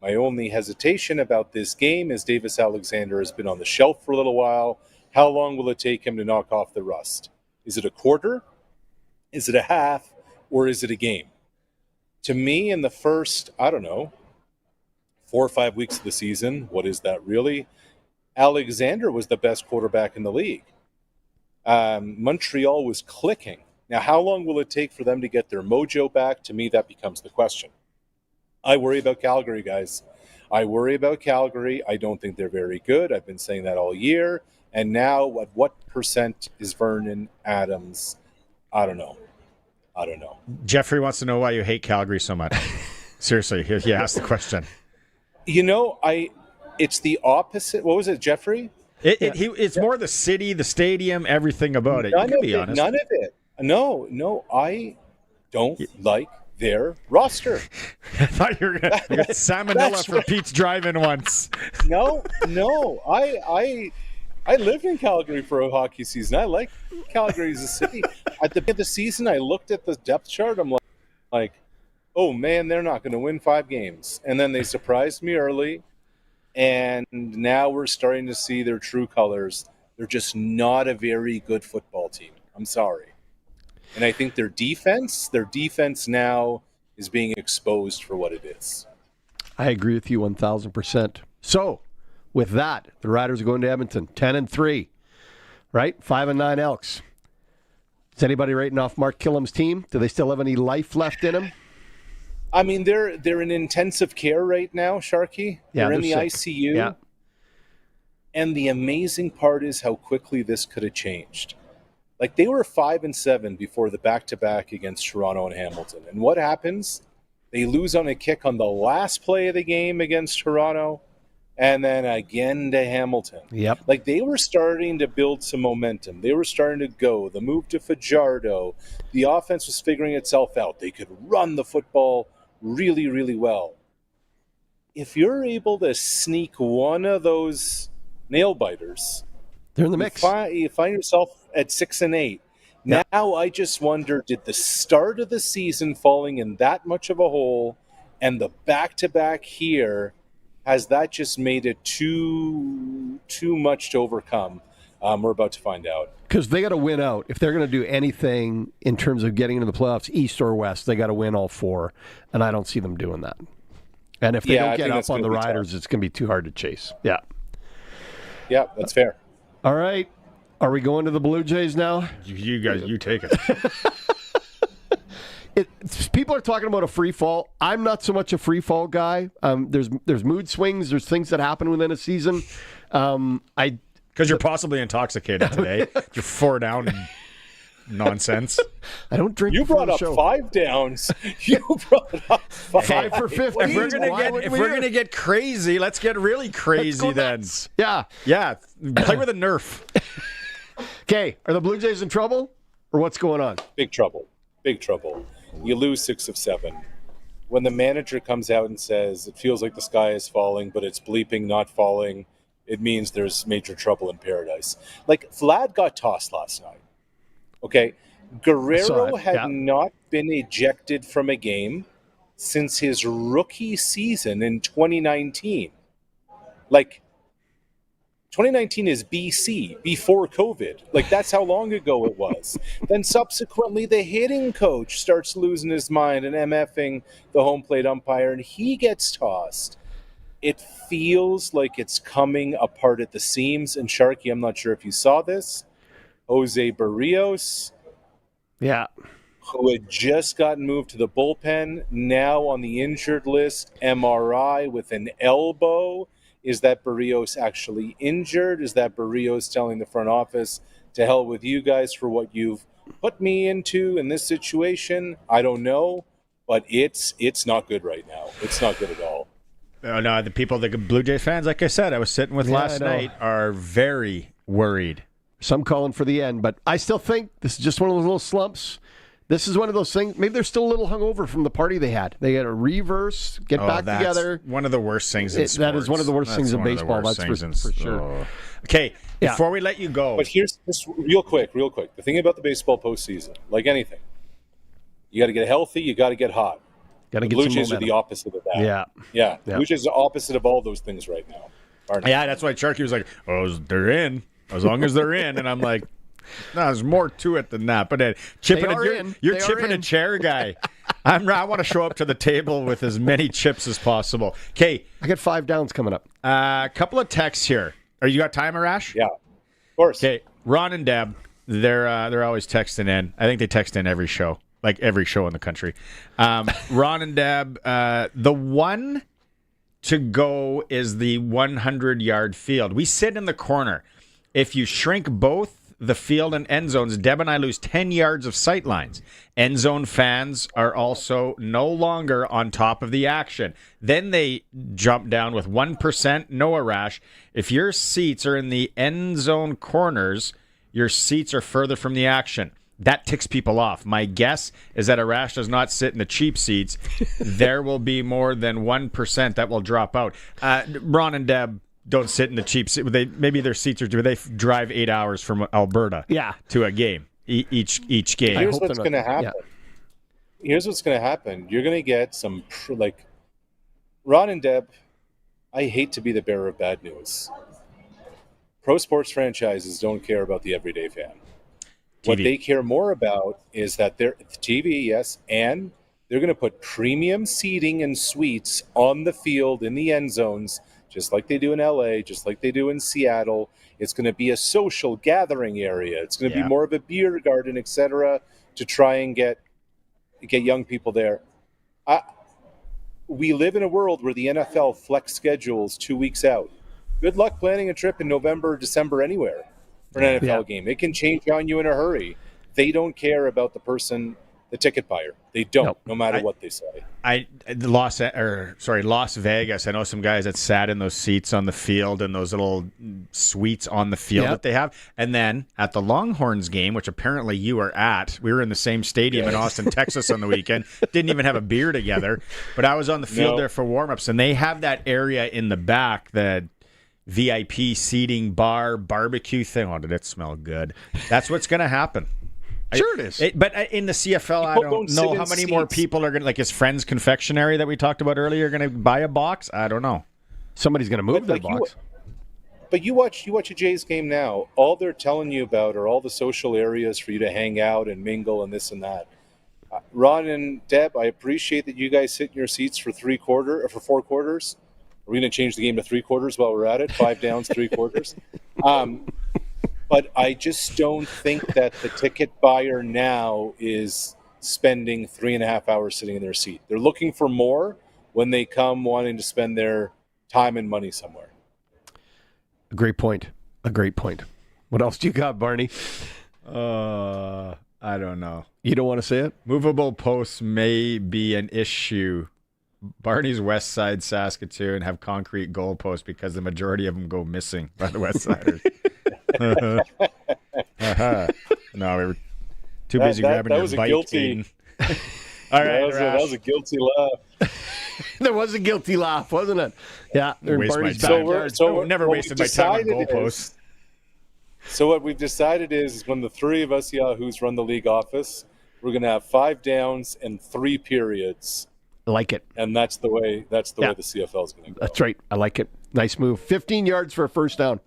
My only hesitation about this game is Davis Alexander has been on the shelf for a little while. How long will it take him to knock off the rust? Is it a quarter? Is it a half? Or is it a game? To me, in the first, 4 or 5 weeks of the season, what is that really? Alexander was the best quarterback in the league. Montreal was clicking. Now, how long will it take for them to get their mojo back? To me, that becomes the question. I worry about Calgary, guys. I worry about Calgary. I don't think they're very good. I've been saying that all year. And now, at what percent is Vernon Adams? I don't know. Jeffrey wants to know why you hate Calgary so much. Seriously, he asked the question. It's the opposite. What was it, Jeffrey? It's more the city, the stadium, everything about it. You can be honest. None of it. No, I don't like their roster. I thought you were going to get salmonella from Pete's Drive-In once. No, I lived in Calgary for a hockey season. I like Calgary as a city. At the beginning of the season, I looked at the depth chart. I'm like, oh man, they're not going to win 5 games. And then they surprised me early. And now we're starting to see their true colors. They're just not a very good football team. I'm sorry. And I think their defense now is being exposed for what it is. I agree with you 1,000%. So, with that, the Riders are going to Edmonton, 10-3, right? 5-9 Elks. Is anybody writing off Mark Killam's team? Do they still have any life left in them? I mean, they're in intensive care right now, Sharky. Yeah, they're in the sick. ICU. Yeah. And the amazing part is how quickly this could have changed. Like, they were 5-7 before the back-to-back against Toronto and Hamilton. And what happens? They lose on a kick on the last play of the game against Toronto, and then again to Hamilton. Yep. Like, they were starting to build some momentum. They were starting to go. The move to Fajardo. The offense was figuring itself out. They could run the football really, really well. If you're able to sneak one of those nail-biters, they're in the mix. You find yourself at 6-8. Yep. Now I just wonder, did the start of the season falling in that much of a hole and the back-to-back here, has that just made it too much to overcome? We're about to find out. Because they got to win out. If they're going to do anything in terms of getting into the playoffs, East or West, they got to win all 4, and I don't see them doing that. And if they don't get up on the Riders, it's going to be too hard to chase. Yeah. Yeah, that's fair. All right. Are we going to the Blue Jays now? You guys, you take it. People are talking about a free fall. I'm not so much a free fall guy. There's mood swings. There's things that happen within a season. Because you're possibly intoxicated today. You're 4 down and nonsense. I don't drink. You brought up 5 downs. You brought up 5 for 50. If we're gonna get crazy, let's get really crazy then. Nuts. Yeah. Play with a Nerf. Okay, are the Blue Jays in trouble, or what's going on? Big trouble. Big trouble. You lose 6 of 7. When the manager comes out and says it feels like the sky is falling, but it's bleeping not falling, it means there's major trouble in paradise. Like, Vlad got tossed last night. Okay? Guerrero had not been ejected from a game since his rookie season in 2019. Like, 2019 is BC, before COVID. Like, that's how long ago it was. Then subsequently, the hitting coach starts losing his mind and MFing the home plate umpire, and he gets tossed. It feels like it's coming apart at the seams. And Sharky, I'm not sure if you saw this. Jose Barrios, who had just gotten moved to the bullpen, now on the injured list, MRI with an elbow. Is that Barrios actually injured? Is that Barrios telling the front office, to hell with you guys for what you've put me into in this situation? I don't know, but it's not good right now. It's not good at all. No, the people, the Blue Jays fans, like I said, I was sitting with last night, are very worried. Some calling for the end, but I still think this is just one of those little slumps. This is one of those things. Maybe they're still a little hungover from the party they had. They had a reverse, get back together. One of the worst things in sports. That is one of the worst things in baseball. That's for sure. Okay, before we let you go. But here's this real quick. The thing about the baseball postseason, like anything, you got to get healthy, you got to get hot. The Blue Jays are the opposite of that. Yeah. Blue Jays are the opposite of all those things right now. Yeah, that's why Sharky was like, "Oh, they're in as long as they're in," and I'm like, "No, there's more to it than that." But you're chipping a chair guy. I want to show up to the table with as many chips as possible. Okay, I got 5 downs coming up. A couple of texts here. Are you got time, Arash? Yeah, of course. Okay, Ron and Deb, they're always texting in. I think they text in every show, like every show in the country. Ron and Deb, the one to go is the 100-yard field. We sit in the corner. If you shrink both the field and end zones, Deb and I lose 10 yards of sight lines. End zone fans are also no longer on top of the action. Then they jump down with 1%. No, Arash. If your seats are in the end zone corners, your seats are further from the action. That ticks people off. My guess is that Arash does not sit in the cheap seats. There will be more than 1% that will drop out. Ron and Deb don't sit in the cheap seat. Maybe their seats are. Do they drive 8 hours from Alberta? Yeah. To a game? each game. Here's what's going to happen. Yeah. Here's what's going to happen. You're going to get some like Ron and Deb. I hate to be the bearer of bad news. Pro sports franchises don't care about the everyday fan. TV. What they care more about is that they're TV, yes, and they're going to put premium seating and suites on the field in the end zones, just like they do in LA, just like they do in Seattle. It's going to be a social gathering area. It's going to be more of a beer garden, etc., to try and get young people there. We live in a world where the NFL flex schedules 2 weeks out. Good luck planning a trip in November or December anywhere for an NFL game. It can change on you in a hurry. They don't care about the person, the ticket buyer. They don't, no matter what they say. Las Vegas, I know some guys that sat in those seats on the field and those little suites on the field that they have. And then at the Longhorns game, which apparently you were at, we were in the same stadium in Austin, Texas on the weekend. Didn't even have a beer together. But I was on the field there for warm-ups, and they have that area in the back, that VIP seating, bar, barbecue thing. Oh, did it smell good? That's what's going to happen. Sure it is. But in the CFL, I don't know how many more people are going to, like his Friends Confectionery that we talked about earlier, going to buy a box. I don't know. Somebody's going to move their box. But you watch a Jays game now. All they're telling you about are all the social areas for you to hang out and mingle and this and that. Ron and Deb, I appreciate that you guys sit in your seats for 4 quarters. Are we going to change the game to 3 quarters while we're at it? 5 downs, 3 quarters. But I just don't think that the ticket buyer now is spending 3.5 hours sitting in their seat. They're looking for more when they come wanting to spend their time and money somewhere. A great point. What else do you got, Barney? I don't know. You don't want to say it? Movable posts may be an issue. Barney's West Side Saskatoon have concrete goalposts because the majority of them go missing by the West Siders. No, we were too busy grabbing your bike. All right, that was a guilty laugh. There was a guilty laugh, wasn't it? Yeah. So never wasted my time on goalposts. So what we've decided is when the three of us yahoos run the league office, we're going to have 5 downs and 3 periods. I like it. And that's the way the CFL is going to go. That's right. I like it. Nice move. 15 yards for a first down.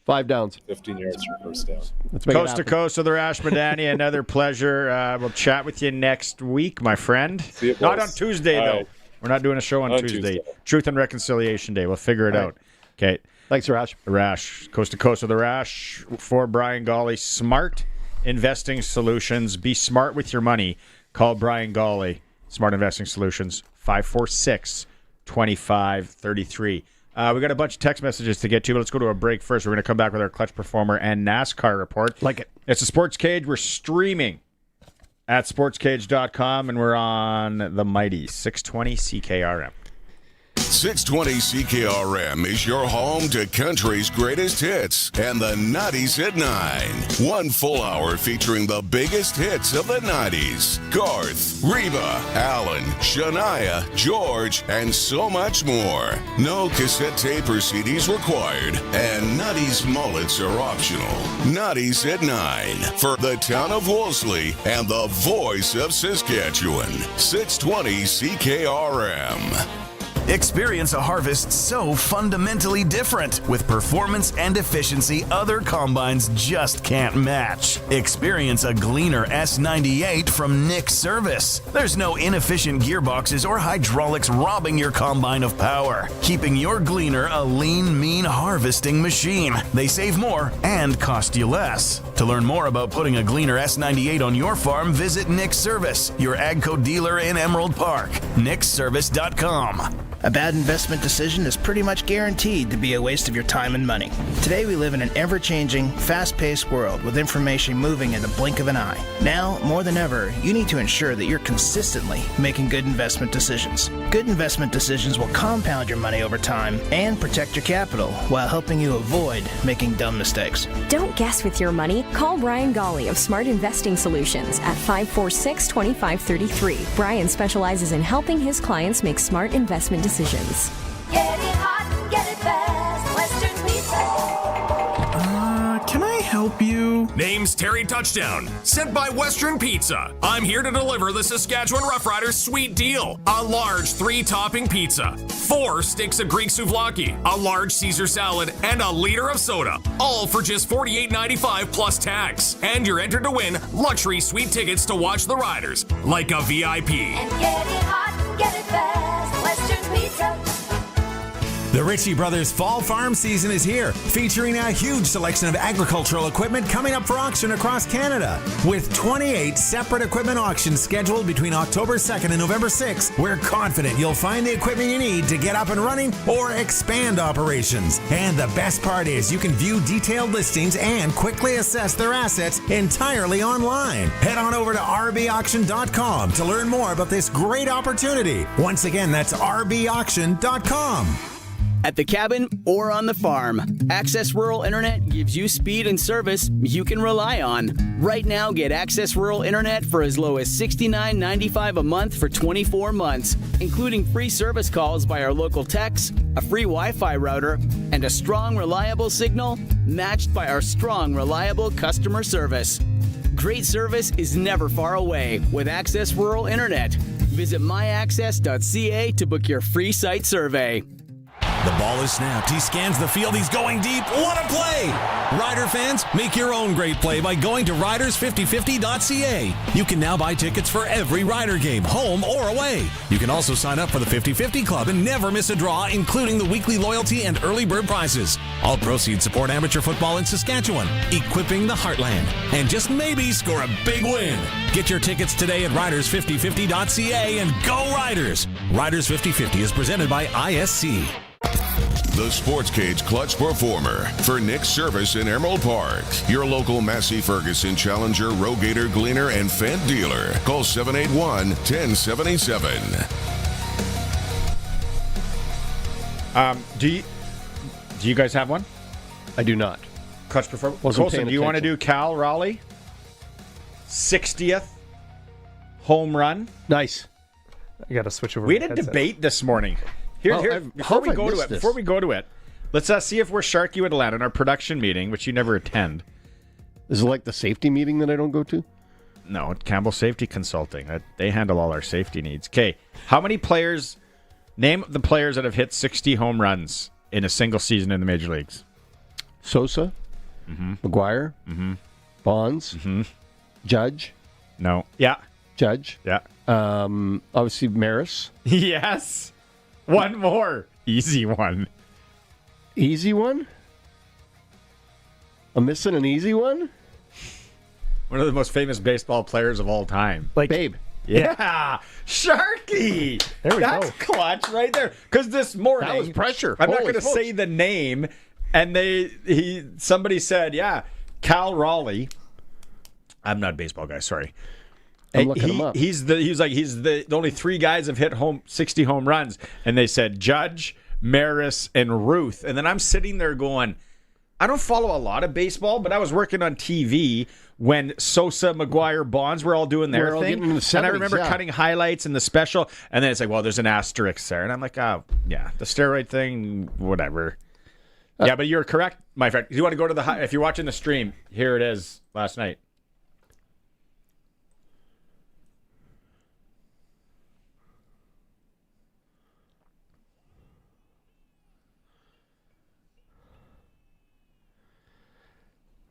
5 downs. 15 yards for first down. Coast to coast with Arash Madani. Another pleasure. We'll chat with you next week, my friend. See you, boys. Not on Tuesday, though. Right. We're not doing a show on Tuesday. Truth and Reconciliation Day. We'll figure it out. Okay. Thanks, Arash. Arash. Coast to coast with Arash. For Brian Gawley. Smart investing solutions. Be smart with your money. Call Brian Gawley. Smart Investing Solutions. 546-2533. We got a bunch of text messages to get to, but let's go to a break first. We're going to come back with our Clutch Performer and NASCAR report. Like it. It's a Sports Cage. We're streaming at sportscage.com, and we're on the mighty 620 CKRM. 620 CKRM is your home to country's greatest hits and the 90s at 9. 1 full hour featuring the biggest hits of the 90s. Garth, Reba, Alan, Shania, George, and so much more. No cassette tape or CDs required, and 90s mullets are optional. 90s at 9 for the town of Wolseley and the voice of Saskatchewan. 620 CKRM. Experience a harvest so fundamentally different with performance and efficiency other combines just can't match. Experience a Gleaner S98 from Nick Service. There's no inefficient gearboxes or hydraulics robbing your combine of power, keeping your Gleaner a lean, mean harvesting machine. They save more and cost you less. To learn more about putting a Gleaner S98 on your farm, visit Nick Service, your AGCO dealer in Emerald Park. nickservice.com. A bad investment decision is pretty much guaranteed to be a waste of your time and money. Today we live in an ever-changing, fast-paced world with information moving in the blink of an eye. Now, more than ever, you need to ensure that you're consistently making good investment decisions. Good investment decisions will compound your money over time and protect your capital while helping you avoid making dumb mistakes. Don't guess with your money. Call Brian Gawley of Smart Investing Solutions at 546-2533. Brian specializes in helping his clients make smart investment decisions. Get it hot and get it fast. Western Pizza. Can I help help you? Name's Terry Touchdown, sent by Western Pizza. I'm here to deliver the Saskatchewan Roughriders sweet deal. A large 3-topping pizza, 4 sticks of Greek souvlaki, a large Caesar salad, and a liter of soda. All for just $48.95 plus tax. And you're entered to win luxury suite tickets to watch the Riders, like a VIP. And get it hot and get it fast. Western Pizza. The Ritchie Brothers Fall Farm season is here, featuring a huge selection of agricultural equipment coming up for auction across Canada. With 28 separate equipment auctions scheduled between October 2nd and November 6th, we're confident you'll find the equipment you need to get up and running or expand operations. And the best part is you can view detailed listings and quickly assess their assets entirely online. Head on over to rbauction.com to learn more about this great opportunity. Once again, that's rbauction.com. At the cabin or on the farm, Access Rural Internet gives you speed and service you can rely on. Right now, get Access Rural Internet for as low as $69.95 a month for 24 months, including free service calls by our local techs, a free Wi-Fi router, and a strong, reliable signal matched by our strong, reliable customer service. Great service is never far away with Access Rural Internet. Visit myaccess.ca to book your free site survey. The ball is snapped. He scans the field. He's going deep. What a play! Rider fans, make your own great play by going to riders5050.ca. You can now buy tickets for every Rider game, home or away. You can also sign up for the 50-50 Club and never miss a draw, including the weekly loyalty and early bird prizes. All proceeds support amateur football in Saskatchewan, equipping the heartland, and just maybe score a big win. Get your tickets today at riders5050.ca and go Riders! Riders 50-50 is presented by ISC. The Sportscage Clutch Performer for Nick's Service in Emerald Park. Your local Massey Ferguson Challenger, Rogator, Gleaner, and Fendt dealer. Call 781-1077. Do you guys have one? I do not. Clutch Performer? Wasn't Colson, paying do you want to attention. do Cal Raleigh? 60th home run? Nice. I got to switch over. We my had a headset. debate this morning. Before we go to it, let's see if where Sharky would land in our production meeting, which you never attend. Is it like the safety meeting that I don't go to? No, Campbell Safety Consulting. They handle all our safety needs. Okay, how many players? Name the players that have hit 60 home runs in a single season in the major leagues. Sosa, McGuire, Bonds, Judge. No. Yeah. Judge. Yeah. Obviously Maris. Yes. One more. Easy one. Easy one? I'm missing an easy one? One of the most famous baseball players of all time. Like Babe. Yeah. Sharky. There we That's go. clutch right there. Because this morning. That was pressure. I'm not Holy going to smokes. say the name. And somebody said, yeah, Cal Raleigh. I'm not a baseball guy, sorry. I'm looking him up. He's the only 3 guys have hit 60 home runs, and they said Judge, Maris, and Ruth. And then I'm sitting there going, I don't follow a lot of baseball, but I was working on TV when Sosa, McGuire, Bonds were all doing their all thing. getting in the 70s, and I remember yeah. cutting highlights in the special, and then it's like, well, there's an asterisk there, and I'm like, oh yeah, the steroid thing, whatever. Yeah, but you're correct, my friend. You want to go to if you're watching the stream, here it is last night.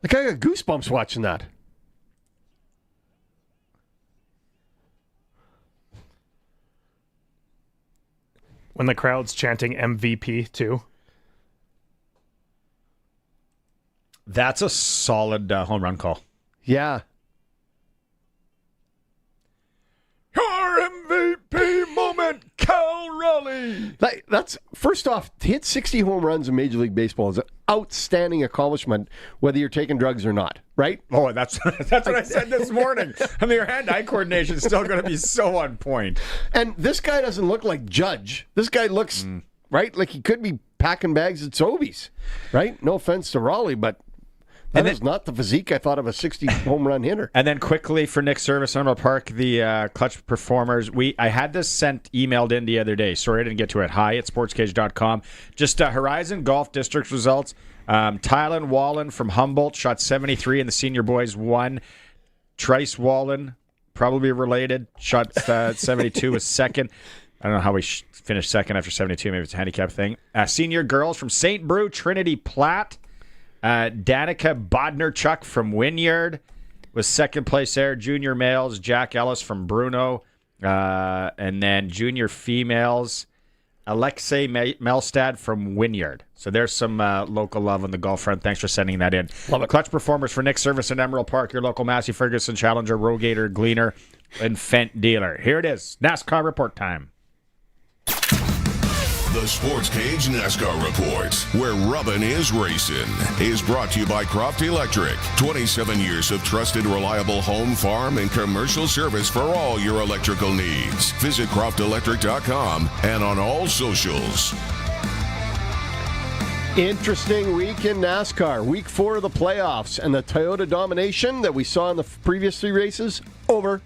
Like I got goosebumps watching that. When the crowd's chanting MVP too. That's a solid home run call. Yeah. Your MVP moment, Cal Raleigh. That's first off, to hit 60 home runs in Major League Baseball is an outstanding accomplishment, whether you're taking drugs or not, right? Oh, that's what I said this morning. I mean, your hand-eye coordination is still going to be so on point. And this guy doesn't look like Judge. This guy looks, right, like he could be packing bags at Sobeys, right? No offense to Raleigh, but That is not the physique I thought of a 60 home run hitter. And then quickly for Nick Service, Emerald Park, the clutch performers. I had this emailed in the other day. Sorry I didn't get to it. hi@sportscage.com. Just Horizon Golf District results. Tylen Wallen from Humboldt shot 73 and the senior boys won. Trice Wallen, probably related, shot 72, was second. I don't know how we finished second after 72. Maybe it's a handicap thing. Senior girls from St. Brew, Trinity Platte. Danica Bodnar-Chuck from Wynyard was second place there. Junior males, Jack Ellis from Bruno. And then junior females, Alexei Melstad from Wynyard. So there's some local love on the golf front. Thanks for sending that in. Love it. Clutch performers for Nick Service in Emerald Park, your local Massey Ferguson Challenger, Rogator, Gleaner, and Fent dealer. Here it is, NASCAR report time. The Sportscage NASCAR Report, where rubbin' is racing, is brought to you by Croft Electric. 27 years of trusted, reliable home, farm, and commercial service for all your electrical needs. Visit croftelectric.com and on all socials. Interesting week in NASCAR. Week 4 of the playoffs, and the Toyota domination that we saw in the previous 3 races, over.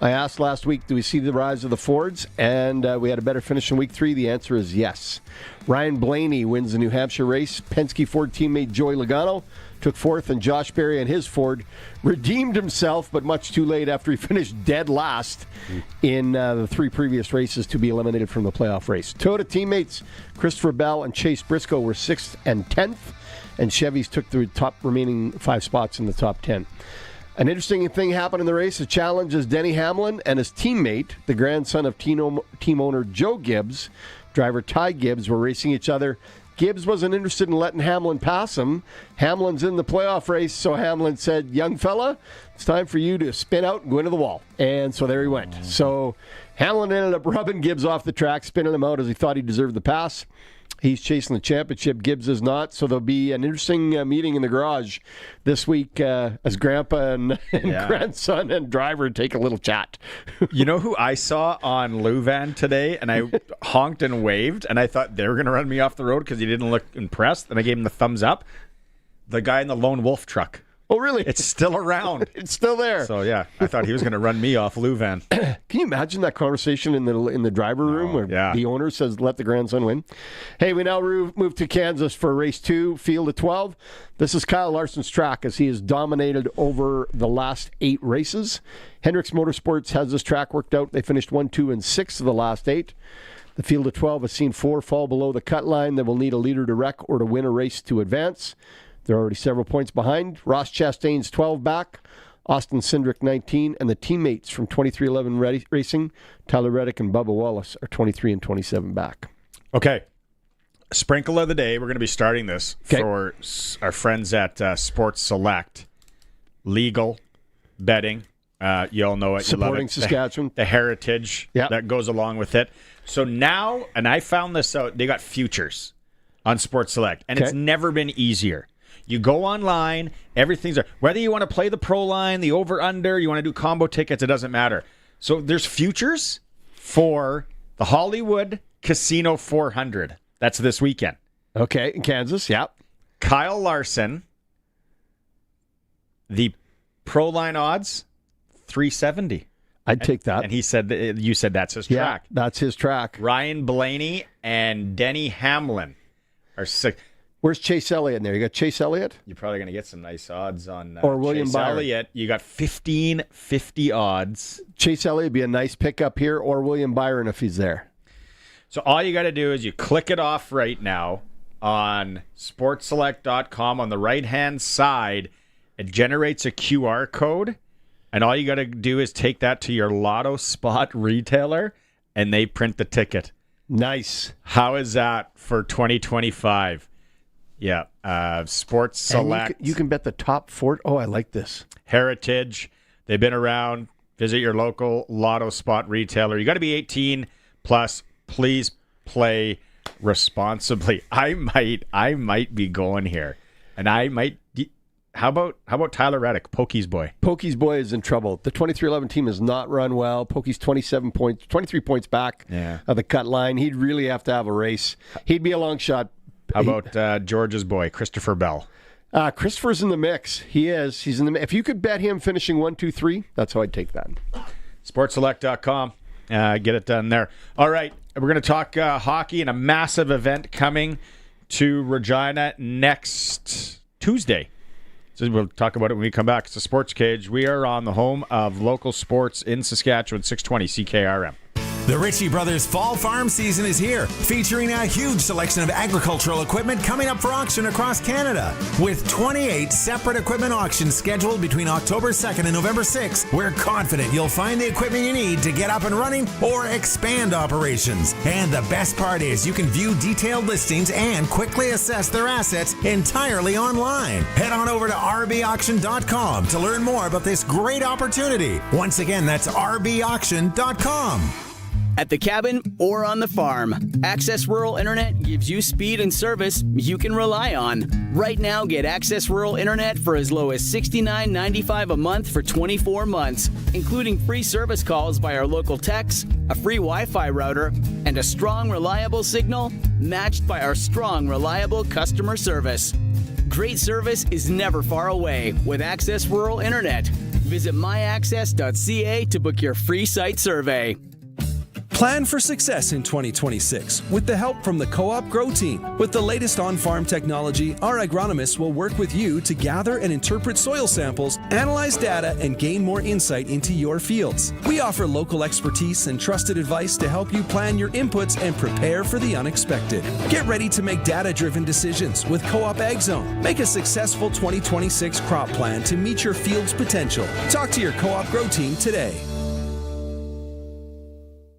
I asked last week, do we see the rise of the Fords? And we had a better finish in week 3. The answer is yes. Ryan Blaney wins the New Hampshire race. Penske Ford teammate Joey Logano took 4th, and Josh Berry and his Ford redeemed himself, but much too late after he finished dead last in the 3 previous races to be eliminated from the playoff race. Toyota teammates Christopher Bell and Chase Briscoe were 6th and 10th, and Chevys took the top remaining 5 spots in the top 10. An interesting thing happened in the race. The challenge is Denny Hamlin and his teammate, the grandson of team owner Joe Gibbs, driver Ty Gibbs, were racing each other. Gibbs wasn't interested in letting Hamlin pass him. Hamlin's in the playoff race, so Hamlin said, young fella, it's time for you to spin out and go into the wall. And so there he went. So Hamlin ended up rubbing Gibbs off the track, spinning him out as he thought he deserved the pass. He's chasing the championship. Gibbs is not. So there'll be an interesting meeting in the garage this week as Grandpa and grandson and driver take a little chat. You know who I saw on Louvain today? And I honked and waved, and I thought they were going to run me off the road because he didn't look impressed. And I gave him the thumbs up. The guy in the Lone Wolf truck. Oh, really? It's still around. It's still there. So, yeah, I thought he was going to run me off Louvain. Can you imagine that conversation in the driver room where the owner says, let the grandson win? Hey, we now move to Kansas for race 2, field of 12. This is Kyle Larson's track as he has dominated over the last 8 races. Hendricks Motorsports has this track worked out. They finished 1, 2, and 6 of the last 8. The field of 12 has seen 4 fall below the cut line. They will need a leader to wreck or to win a race to advance. They're already several points behind. Ross Chastain's 12 back, Austin Cindric 19, and the teammates from 2311 Racing, Tyler Reddick and Bubba Wallace, are 23 and 27 back. Okay. Sprinkle of the day. We're going to be starting this for our friends at Sports Select. Legal betting. You all know it. Supporting you love it. Saskatchewan. The heritage that goes along with it. So now, and I found this out, they got futures on Sports Select, and it's never been easier. You go online, everything's there. Whether you want to play the pro line, the over-under, you want to do combo tickets, it doesn't matter. So there's futures for the Hollywood Casino 400. That's this weekend. Okay, in Kansas, Kyle Larson, the pro line odds, 370. I'd take that. And he said you said that's his track. Yeah, that's his track. Ryan Blaney and Denny Hamlin are 6. Where's Chase Elliott in there? You got Chase Elliott? You're probably going to get some nice odds on or William Chase Byron. Elliott. You got 1550 odds. Chase Elliott would be a nice pickup here, or William Byron if he's there. So all you got to do is you click it off right now on sportselect.com. On the right-hand side, it generates a QR code, and all you got to do is take that to your Lotto Spot retailer, and they print the ticket. Nice. How is that for 2025? Yeah, Sports Select. You can bet the top 4. Oh, I like this. Heritage. They've been around. Visit your local Lotto Spot retailer. You got to be 18 plus. Please play responsibly. I might be going here, and I might. How about Tyler Reddick, Pokey's boy? Pokey's boy is in trouble. The 2311 team has not run well. Pokey's 23 points back of the cut line. He'd really have to have a race. He'd be a long shot. How about George's boy, Christopher Bell? Christopher's in the mix. He is. He's in the. If you could bet him finishing 1, 2, 3, that's how I'd take that. Sportselect.com. Get it done there. All right. We're going to talk hockey and a massive event coming to Regina next Tuesday. So we'll talk about it when we come back. It's the Sports Cage. We are on the home of local sports in Saskatchewan, 620 CKRM. The Ritchie Brothers Fall Farm season is here, featuring a huge selection of agricultural equipment coming up for auction across Canada. With 28 separate equipment auctions scheduled between October 2nd and November 6th, we're confident you'll find the equipment you need to get up and running or expand operations. And the best part is you can view detailed listings and quickly assess their assets entirely online. Head on over to rbauction.com to learn more about this great opportunity. Once again, that's rbauction.com. At the cabin or on the farm, Access Rural Internet gives you speed and service you can rely on. Right now, get Access Rural Internet for as low as $69.95 a month for 24 months, including free service calls by our local techs, a free Wi-Fi router, and a strong, reliable signal matched by our strong, reliable customer service. Great service is never far away with Access Rural Internet. Visit myaccess.ca to book your free site survey. Plan for success in 2026 with the help from the Co-op Grow Team. With the latest on-farm technology, our agronomists will work with you to gather and interpret soil samples, analyze data, and gain more insight into your fields. We offer local expertise and trusted advice to help you plan your inputs and prepare for the unexpected. Get ready to make data-driven decisions with Co-op Ag Zone. Make a successful 2026 crop plan to meet your field's potential. Talk to your Co-op Grow Team today.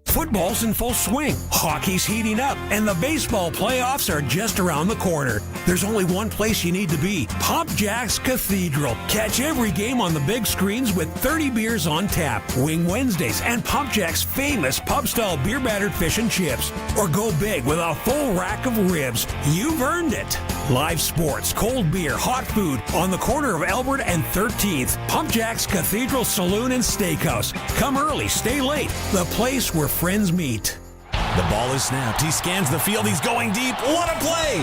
Football's in full swing, hockey's heating up, and the baseball playoffs are just around the corner. There's only one place you need to be, Pop Jack's Cathedral. Catch every game on the big screens with 30 beers on tap, Wing Wednesdays, and Pop Jack's famous pub-style beer-battered fish and chips. Or go big with a full rack of ribs. You've earned it. Live sports, cold beer, hot food on the corner of Albert and 13th. Pop Jack's Cathedral Saloon and Steakhouse. Come early, stay late. The place where friends meet. The ball is snapped. He scans the field. He's going deep. What a play!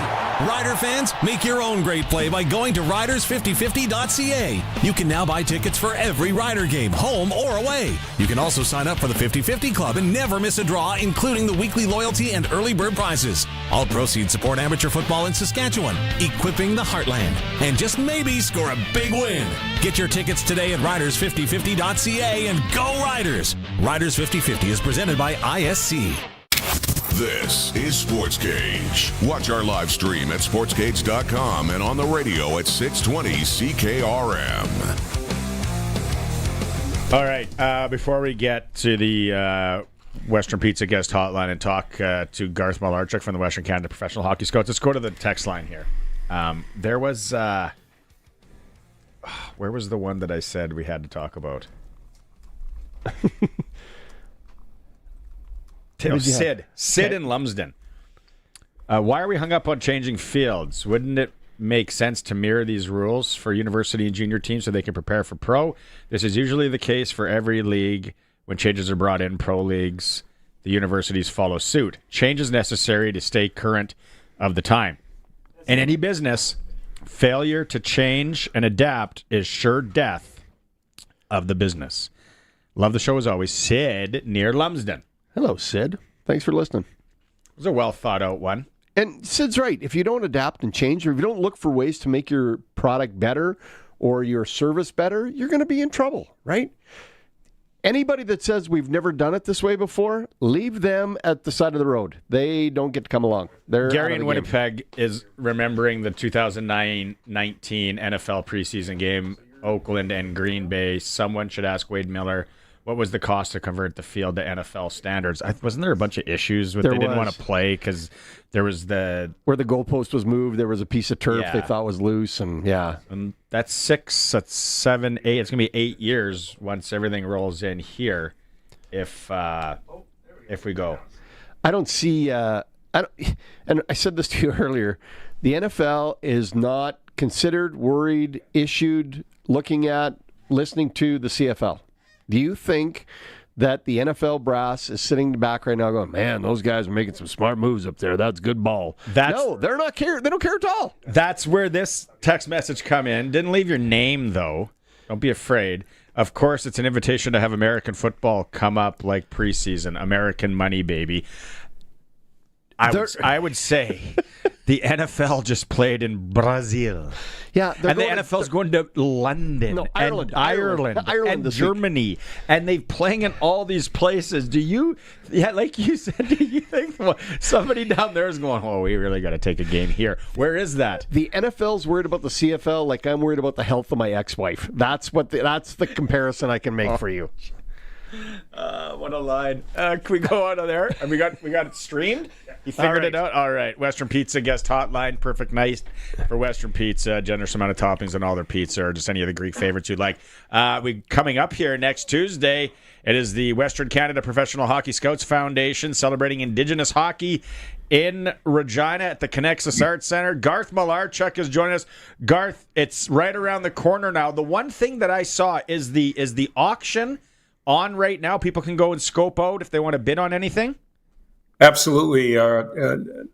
Rider fans, make your own great play by going to riders5050.ca. You can now buy tickets for every Rider game, home or away. You can also sign up for the 50/50 Club and never miss a draw, including the weekly loyalty and early bird prizes. All proceeds support amateur football in Saskatchewan, equipping the heartland, and just maybe score a big win. Get your tickets today at riders5050.ca and go Riders! Riders 50/50 is presented by ISC. This is Sports Cage. Watch our live stream at sportscage.com and on the radio at 620 CKRM. All right. Before we get to the Western Pizza guest hotline and talk to Garth Malarchuk from the Western Canada Professional Hockey Scouts, let's go to the text line here. There was... where was the one that I said we had to talk about? Sid in Lumsden. Why are we hung up on changing fields? Wouldn't it make sense to mirror these rules for university and junior teams so they can prepare for pro? This is usually the case for every league. When changes are brought in pro leagues, the universities follow suit. Change is necessary to stay current of the time. In any business, failure to change and adapt is sure death of the business. Love the show as always. Sid near Lumsden. Hello, Sid. Thanks for listening. It was a well-thought-out one. And Sid's right. If you don't adapt and change, or if you don't look for ways to make your product better or your service better, you're going to be in trouble, right? Anybody that says we've never done it this way before, leave them at the side of the road. They don't get to come along. They're Gary in Winnipeg is remembering the 2019 NFL preseason game, Oakland and Green Bay. Someone should ask Wade Miller, what was the cost to convert the field to NFL standards? Wasn't there a bunch of issues with they didn't want to play because there was where the goalpost was moved, there was a piece of turf they thought was loose, and and that's 7, 8. It's gonna be 8 years once everything rolls in here, if we go. I don't see. And I said this to you earlier. The NFL is not considered, worried, issued, looking at, listening to the CFL. Do you think that the NFL brass is sitting back right now going, man, those guys are making some smart moves up there. That's good ball. No, they're not care. They don't care at all. That's where this text message come in. Didn't leave your name, though. Don't be afraid. Of course, it's an invitation to have American football come up like preseason. American money, baby. I would say the NFL just played in Brazil. Yeah, and the NFL's going to London, and Ireland, and Germany, and they're playing in all these places. Like you said, do you think somebody down there is going, oh, we really got to take a game here? Where is that? The NFL's worried about the CFL like I'm worried about the health of my ex-wife. That's the comparison I can make for you. What a line. Can we go on to there? And we got it streamed? You figured it out? All right. Western Pizza guest hotline. Perfect night for Western Pizza. Generous amount of toppings on all their pizza, or just any of the Greek favorites you'd like. Coming up here next Tuesday, it is the Western Canada Professional Hockey Scouts Foundation celebrating Indigenous hockey in Regina at the Connexus Arts Center. Garth Malarchuk is joining us. Garth, it's right around the corner now. The one thing that I saw is the auction on right now. People can go and scope out if they want to bid on anything. Absolutely.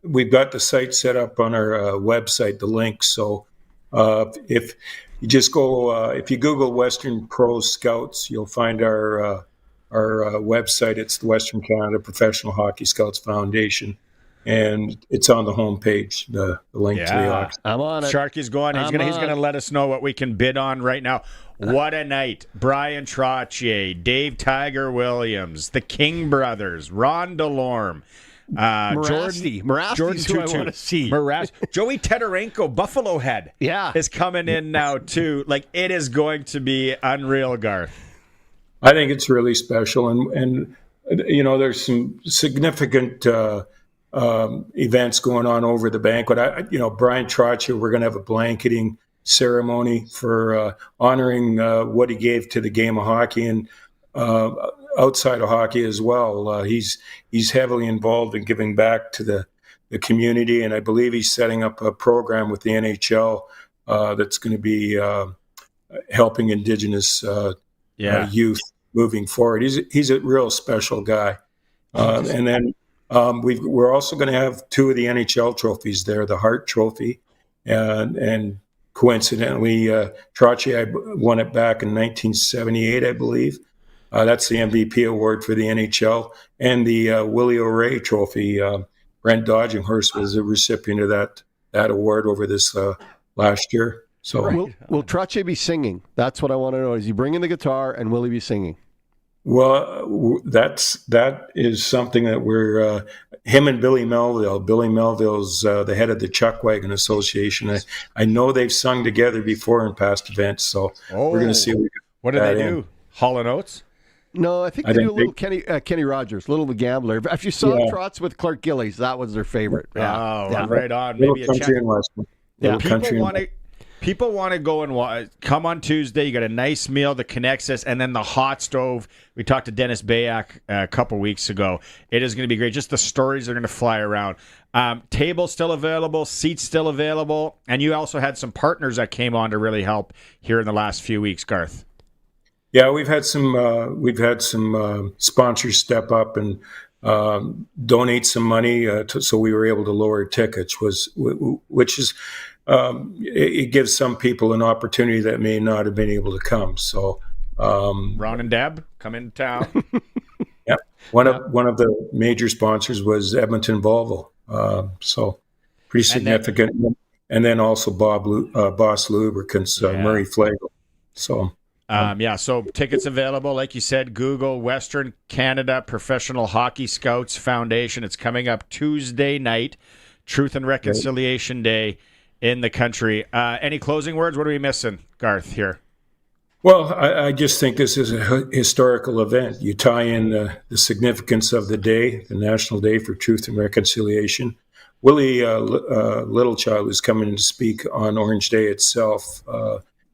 We've got the site set up on our website, the link. So if you just go, if you Google Western Pro Scouts, you'll find our website. It's the Western Canada Professional Hockey Scouts Foundation. And it's on the homepage, the link to the auction. I'm on it. Sharky's going. He's going to let us know what we can bid on right now. What a night. Brian Trottier, Dave Tiger Williams, the King brothers, Ron DeLorme, Morasti. Morasti's who I want to see. Joey Tedorenko, Buffalo Head, is coming in now, too. Like, it is going to be unreal, Garth. I think it's really special. And you know, there's some significant events going on over the banquet. Brian Trottier, we're going to have a blanketing ceremony for honoring what he gave to the game of hockey, and outside of hockey as well. He's heavily involved in giving back to the community, and I believe he's setting up a program with the NHL that's going to be helping Indigenous youth moving forward. He's a real special guy. And then we're also going to have two of the NHL trophies there, the Hart Trophy, and coincidentally, Trottier won it back in 1978, I believe. That's the MVP award for the NHL. And the Willie O'Reilly Trophy, Brent Dodginghurst was a recipient of that award over this last year. So, will Trottier be singing? That's what I want to know. Is he bringing the guitar, and will he be singing? Well, that is something that we're him and Billy Melville. Billy Melville's the head of the Chuckwagon Association. I know they've sung together before in past events, so we're going to see. What do they do? Hall & Oates? No, I think they do a little Kenny Rogers, Little the Gambler. If you saw Trots with Clark Gillies, that was their favorite. Right on. Maybe country and western. People want to go and come on Tuesday. You got a nice meal, the Connexus, and then the hot stove. We talked to Dennis Bayak a couple weeks ago. It is going to be great. Just the stories are going to fly around. Tables still available, seats still available, and you also had some partners that came on to really help here in the last few weeks, Garth. Yeah, we've had some sponsors step up and donate some money, so we were able to lower tickets, which is. It gives some people an opportunity that may not have been able to come. So, Ron and Deb come into town. Yeah, one of the major sponsors was Edmonton Volvo. So, pretty significant. And then also Boss Lubricants, Murray Flagle. So. So tickets available. Like you said, Google Western Canada Professional Hockey Scouts Foundation. It's coming up Tuesday night, Truth and Reconciliation Day in the country. Any closing words? What are we missing, Garth, here? Well, I just think this is a historical event. You tie in the significance of the day, the National Day for Truth and Reconciliation. Willie Littlechild is coming to speak on Orange Day itself.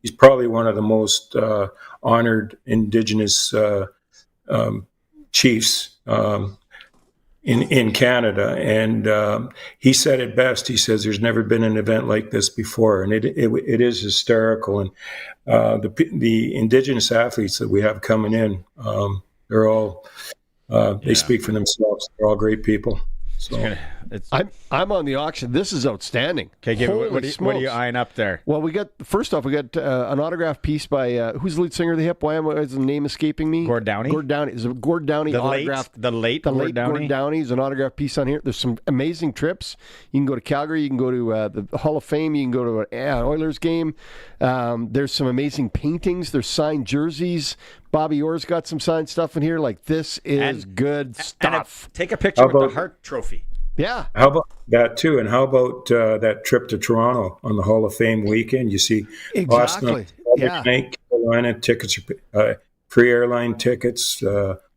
He's probably one of the most honored Indigenous chiefs in Canada, and he said it best. He says there's never been an event like this before, and it is hysterical. And the Indigenous athletes that we have coming in, They're all they speak for themselves. They're all great people. So I'm on the auction. This is outstanding. Okay, what are you eyeing up there? Well, we got an autograph piece by who's the lead singer of the Hip? Why is the name escaping me? Gord Downie. Gord Downie. It's a Gord Downie autograph. The late Gord Downie is an autograph piece on here. There's some amazing trips. You can go to Calgary. You can go to the Hall of Fame. You can go to an Oilers game. There's some amazing paintings. There's signed jerseys. Bobby Orr's got some signed stuff in here. Like, this is good stuff. Take a picture with the Hart Trophy. Yeah. How about that too? And how about that trip to Toronto on the Hall of Fame weekend? You see Boston, Carolina, tickets, free airline tickets,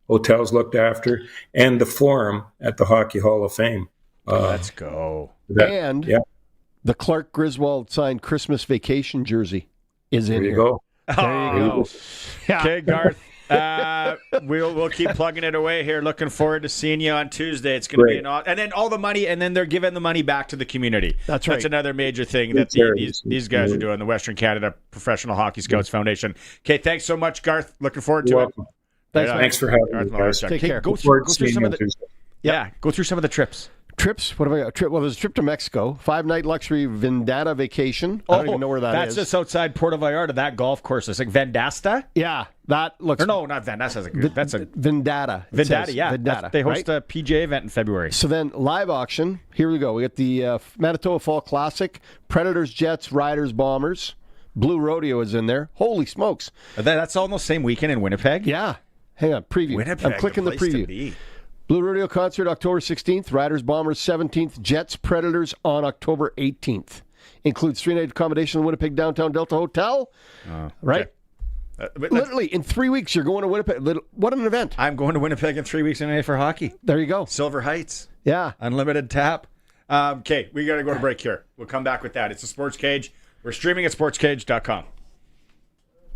hotels looked after, and the forum at the Hockey Hall of Fame. Let's go. The Clark Griswold signed Christmas vacation jersey is in here. There you go. There you go. Yeah. Okay, Garth. We'll keep plugging it away here. Looking forward to seeing you on Tuesday. It's going to be and then all the money, and then they're giving the money back to the community. That's right. That's another major thing that these guys are doing. The Western Canada Professional Hockey Scouts Foundation. Okay, thanks so much, Garth. Looking forward to it. Thanks for having me, guys. Take care. Go through some of the. Yeah, go through some of the trips. Trips? What have I got? Well, there's a trip to Mexico, 5-night luxury Vendetta vacation. I don't even know where that is. That's just outside Puerto Vallarta, that golf course. It's like Vendasta? Yeah, that looks... Or no, not Vendasta. That's a... Vendetta. Vendetta, yeah. Vendetta, they host a PGA event in February. So then, live auction. Here we go. We got the Manitoba Fall Classic, Predators, Jets, Riders, Bombers. Blue Rodeo is in there. Holy smokes. That's all in the same weekend in Winnipeg? Yeah. Hang on, preview. Winnipeg, I'm clicking the preview. Blue Rodeo concert October 16th, Riders Bombers 17th, Jets Predators on October 18th. Includes 3-night accommodation in Winnipeg Downtown Delta Hotel. Right? Literally, in 3 weeks, you're going to Winnipeg. What an event. I'm going to Winnipeg in 3 weeks anyway for hockey. There you go. Silver Heights. Yeah. Unlimited tap. Okay, we got to go to break here. We'll come back with that. It's the Sports Cage. We're streaming at sportscage.com.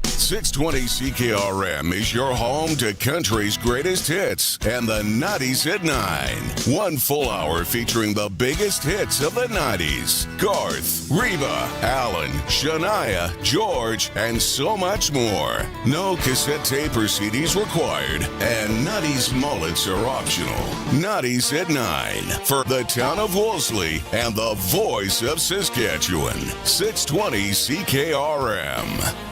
620 CKRM is your home to country's greatest hits and the 90s at 9. 1 full hour featuring the biggest hits of the 90s. Garth, Reba, Alan, Shania, George, and so much more. No cassette tape or CDs required, and 90s mullets are optional. 90s at 9 for the town of Wolseley and the voice of Saskatchewan. 620 CKRM.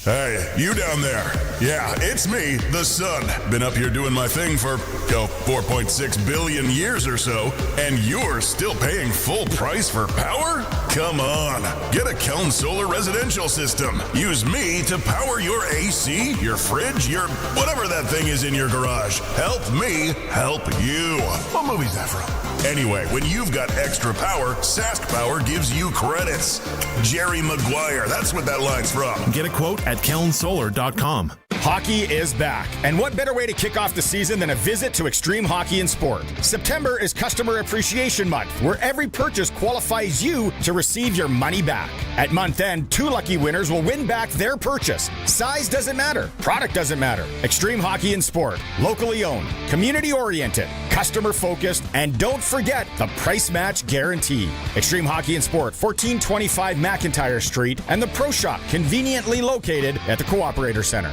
Hey, you down there. Yeah, it's me, the sun. Been up here doing my thing for, 4.6 billion years or so, and you're still paying full price for power? Come on. Get a Keln Solar residential system. Use me to power your AC, your fridge, your whatever that thing is in your garage. Help me help you. What movie's that from? Anyway, when you've got extra power, Sask Power gives you credits. Jerry Maguire, that's what that line's from. Get a quote at kelnsolar.com. Hockey is back, and what better way to kick off the season than a visit to Extreme Hockey and Sport? September is Customer Appreciation Month, where every purchase qualifies you to receive your money back. At month end, 2 lucky winners will win back their purchase. Size doesn't matter. Product doesn't matter. Extreme Hockey and Sport. Locally owned, community-oriented, customer-focused, and don't forget the price match guarantee. Extreme Hockey and Sport, 1425 McIntyre Street, and the Pro Shop, conveniently located at the Cooperator Center.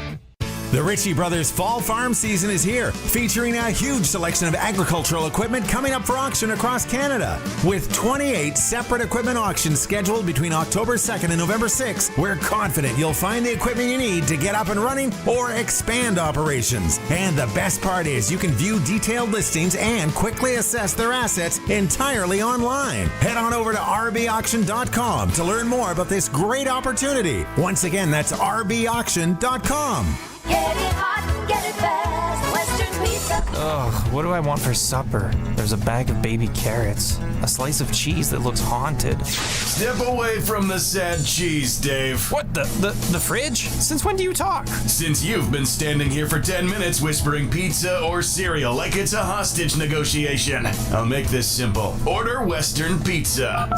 The Ritchie Brothers Fall Farm season is here, featuring a huge selection of agricultural equipment coming up for auction across Canada. With 28 separate equipment auctions scheduled between October 2nd and November 6th, we're confident you'll find the equipment you need to get up and running or expand operations. And the best part is you can view detailed listings and quickly assess their assets entirely online. Head on over to rbauction.com to learn more about this great opportunity. Once again, that's rbauction.com. Get it hot, get it fast, Western Pizza. Ugh, what do I want for supper? There's a bag of baby carrots, a slice of cheese that looks haunted. Step away from the sad cheese, Dave. What, the fridge? Since when do you talk? Since you've been standing here for 10 minutes whispering pizza or cereal like it's a hostage negotiation. I'll make this simple. Order Western Pizza.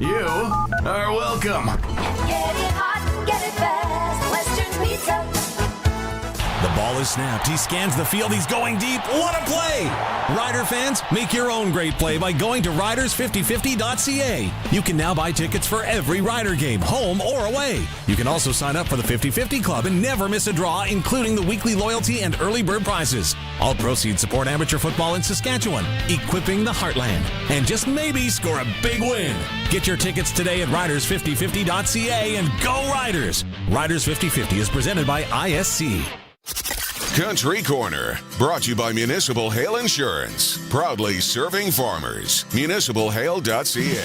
You are welcome. Get it hot, get it fast, Western Pizza. The ball Ball is snapped. He scans the field. He's going deep. What a play! Rider fans, make your own great play by going to riders5050.ca. You can now buy tickets for every Rider game, home or away. You can also sign up for the 50-50 Club and never miss a draw, including the weekly loyalty and early bird prizes. All proceeds support amateur football in Saskatchewan, equipping the heartland, and just maybe score a big win. Get your tickets today at riders5050.ca and go Riders! Riders 50-50 is presented by ISC. Country Corner, brought to you by Municipal Hail Insurance. Proudly serving farmers. MunicipalHail.ca.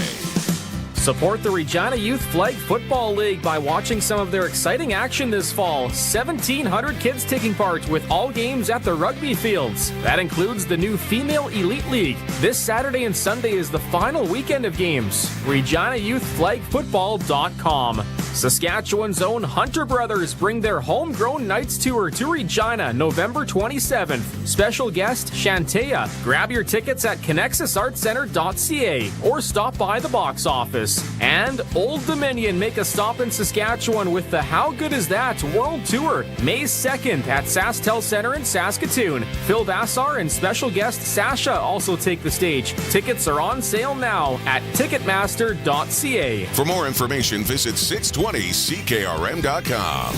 Support the Regina Youth Flag Football League by watching some of their exciting action this fall. 1,700 kids taking part with all games at the rugby fields. That includes the new Female Elite League. This Saturday and Sunday is the final weekend of games. ReginaYouthFlagFootball.com. Saskatchewan's own Hunter Brothers bring their homegrown Nights Tour to Regina November 27th. Special guest Shantea. Grab your tickets at ConnexusArtCenter.ca or stop by the box office. And Old Dominion make a stop in Saskatchewan with the How Good Is That World Tour, May 2nd at SaskTel Center in Saskatoon. Phil Vassar and special guest Sasha also take the stage. Tickets are on sale now at Ticketmaster.ca. For more information, visit 620ckrm.com.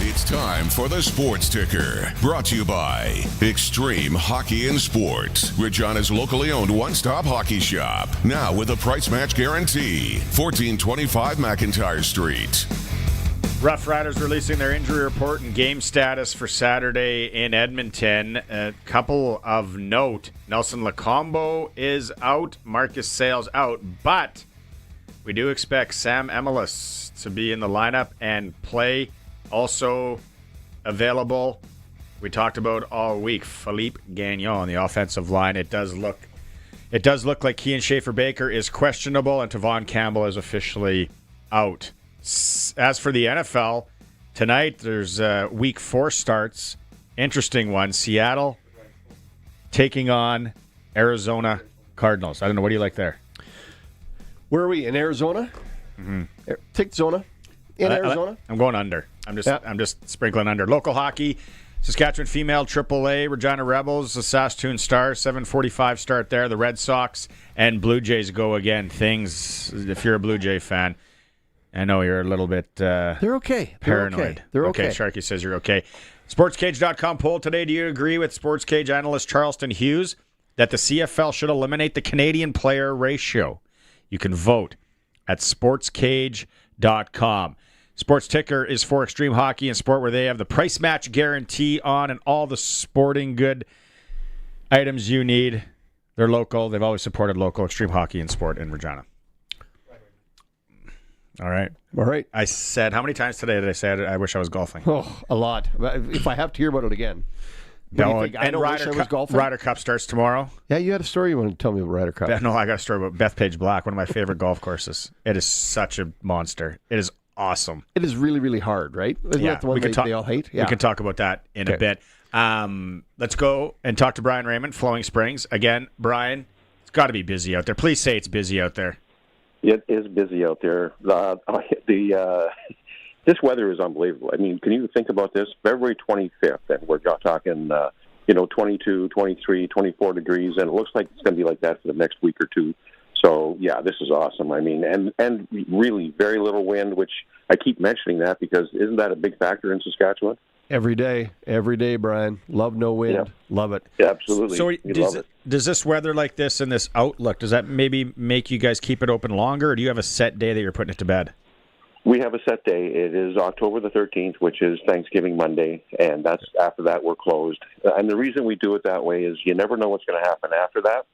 It's time for the Sports Ticker, brought to you by Extreme Hockey and Sport, Regina's locally owned one-stop hockey shop. Now with a price match guarantee. 1425 McIntyre Street. Roughriders releasing their injury report and game status for Saturday in Edmonton. A couple of note. Nelson Lacombo is out. Marcus Sales out. But we do expect Sam Emelis to be in the lineup and play. Also available, we talked about all week, Philippe Gagnon on the offensive line. It does look like Kean Schaefer-Baker is questionable and Tavon Campbell is officially out. As for the NFL, tonight there's week 4 starts. Interesting one. Seattle taking on Arizona Cardinals. I don't know. What do you like there? Where are we? In Arizona? Mm-hmm. Take Zona. In Arizona? I'm going under. I'm just sprinkling under. Local hockey. Saskatchewan Female AAA, Regina Rebels, the Saskatoon Stars, 7:45 start there. The Red Sox and Blue Jays go again. Things, if you're a Blue Jay fan, I know you're a little bit they're okay. Paranoid. They're okay. Sharky says you're okay. Sportscage.com poll today. Do you agree with Sportscage analyst Charleston Hughes that the CFL should eliminate the Canadian player ratio? You can vote at sportscage.com. Sports Ticker is for Extreme Hockey and Sport, where they have the price match guarantee on and all the sporting good items you need. They're local. They've always supported local Extreme Hockey and Sport in Regina. All right. I said, how many times today did I say I wish I was golfing? Oh, a lot. If I have to hear about it again. No, I don't wish I was golfing. Ryder Cup starts tomorrow. Yeah, you had a story you wanted to tell me about Ryder Cup. No, I got a story about Bethpage Black, one of my favorite golf courses. It is such a monster. It is awesome. It is really, really hard, right? Isn't that the one they all hate? Yeah. We can talk about that in a bit. Let's go and talk to Brian Raymond, Flowing Springs. Again, Brian, it's got to be busy out there. Please say it's busy out there. It is busy out there. This weather is unbelievable. I mean, can you think about this? February 25th, and we're talking, 22, 23, 24 degrees, and it looks like it's going to be like that for the next week or two. So, yeah, this is awesome. I mean, and really very little wind, which I keep mentioning that because isn't that a big factor in Saskatchewan? Every day, Brian. Love no wind. Yeah. Love it. Yeah, absolutely. So does this weather like this and this outlook, does that maybe make you guys keep it open longer, or do you have a set day that you're putting it to bed? We have a set day. It is October the 13th, which is Thanksgiving Monday, and that's after that we're closed. And the reason we do it that way is you never know what's going to happen after that,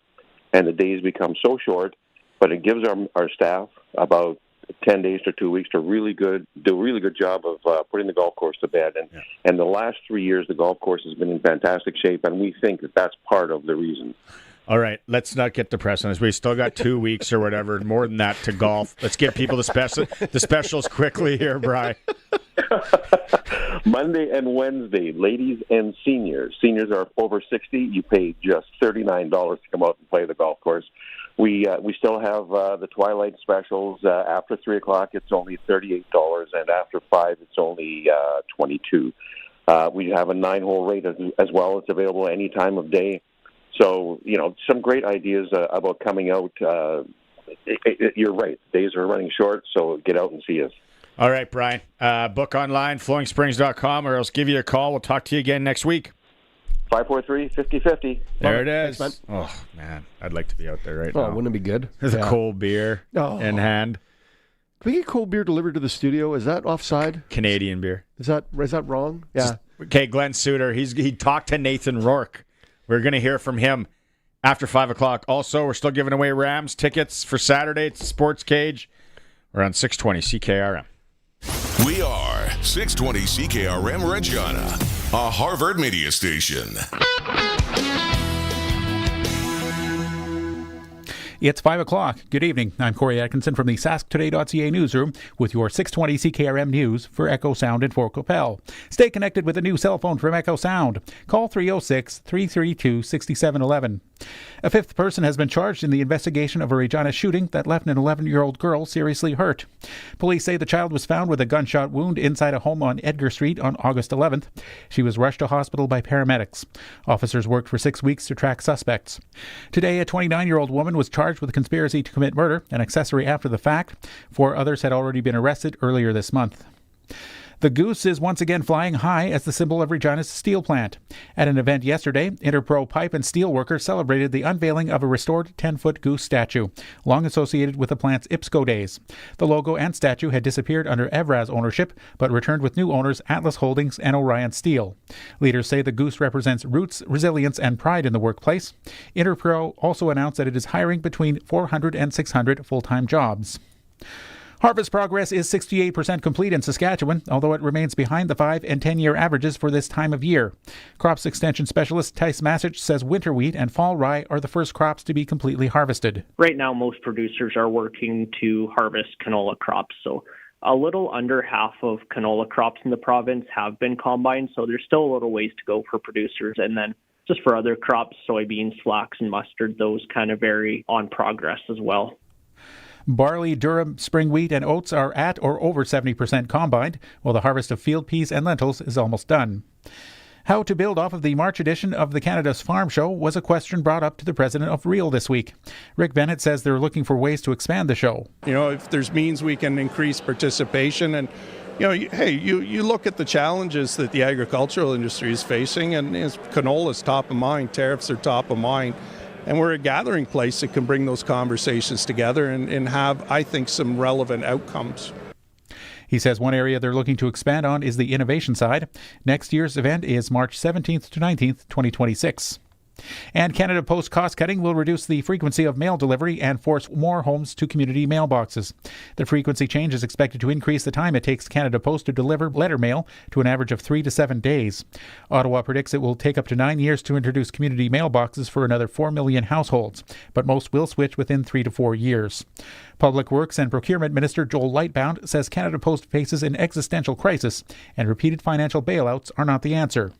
and the days become so short, but it gives our staff about 10 days to 2 weeks to do a really good job of putting the golf course to bed. And the last 3 years, the golf course has been in fantastic shape, and we think that that's part of the reason. All right, let's not get depressed on this. We still got 2 weeks or whatever, more than that, to golf. Let's get people the specials quickly here, Brian. Monday and Wednesday, ladies and seniors. Seniors are over 60. You pay just $39 to come out and play the golf course. We still have the Twilight specials. After 3 o'clock, it's only $38, and after 5, it's only $22. We have a 9-hole rate as well. It's available any time of day. So, some great ideas about coming out. You're right. Days are running short, so get out and see us. All right, Brian. Book online, flowingsprings.com, or else give you a call. We'll talk to you again next week. 543-5050. There it is. Thanks, oh, man. I'd like to be out there right now. Oh, wouldn't it be good? There's a cold beer in hand. Can we get cold beer delivered to the studio? Is that offside? Canadian beer. Is that wrong? Yeah. Okay, Glen Suitor. He talked to Nathan Rourke. We're going to hear from him after 5 o'clock. Also, we're still giving away Rams tickets for Saturday. It's Sportscage. We're on 620 CKRM. We are 620 CKRM Regina, a Harvard media station. It's 5 o'clock. Good evening. I'm Corey Atkinson from the SaskToday.ca newsroom with your 620 CKRM news for Echo Sound in Fort Qu'Appelle. Stay connected with a new cell phone from Echo Sound. Call 306-332-6711. A fifth person has been charged in the investigation of a Regina shooting that left an 11-year-old girl seriously hurt. Police say the child was found with a gunshot wound inside a home on Edgar Street on August 11th. She was rushed to hospital by paramedics. Officers worked for 6 weeks to track suspects. Today, a 29-year-old woman was charged with a conspiracy to commit murder, an accessory after the fact. 4 others had already been arrested earlier this month. The goose is once again flying high as the symbol of Regina's steel plant. At an event yesterday, Interpro pipe and steel workers celebrated the unveiling of a restored 10-foot goose statue, long associated with the plant's IPSCO days. The logo and statue had disappeared under Evraz ownership, but returned with new owners Atlas Holdings and Orion Steel. Leaders say the goose represents roots, resilience, and pride in the workplace. Interpro also announced that it is hiring between 400 and 600 full-time jobs. Harvest progress is 68% complete in Saskatchewan, although it remains behind the 5- and 10-year averages for this time of year. Crops Extension Specialist Tice Massich says winter wheat and fall rye are the first crops to be completely harvested. Right now, most producers are working to harvest canola crops, so a little under half of canola crops in the province have been combined, so there's still a little ways to go for producers. And then just for other crops, soybeans, flax, and mustard, those kind of vary on progress as well. Barley, durum, spring wheat, and oats are at or over 70% combined, while the harvest of field peas and lentils is almost done. How to build off of the March edition of the Canada's Farm Show was a question brought up to the president of Reel this week. Rick Bennett says they're looking for ways to expand the show. If there's means we can increase participation and you look at the challenges that the agricultural industry is facing, and canola is top of mind, tariffs are top of mind. And we're a gathering place that can bring those conversations together and have, I think, some relevant outcomes. He says one area they're looking to expand on is the innovation side. Next year's event is March 17th to 19th, 2026. And Canada Post cost-cutting will reduce the frequency of mail delivery and force more homes to community mailboxes. The frequency change is expected to increase the time it takes Canada Post to deliver letter mail to an average of 3 to 7 days. Ottawa predicts it will take up to 9 years to introduce community mailboxes for another 4 million households, but most will switch within 3 to 4 years. Public Works and Procurement Minister Joel Lightbound says Canada Post faces an existential crisis, and repeated financial bailouts are not the answer.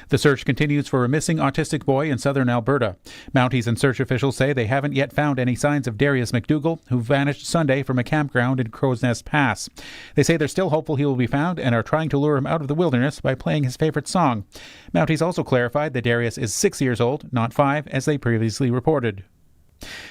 The search continues for a missing autistic boy in southern Alberta. Mounties and search officials say they haven't yet found any signs of Darius McDougall, who vanished Sunday from a campground in Crow's Nest Pass. They say they're still hopeful he will be found and are trying to lure him out of the wilderness by playing his favorite song. Mounties also clarified that Darius is 6 years old, not 5, as they previously reported.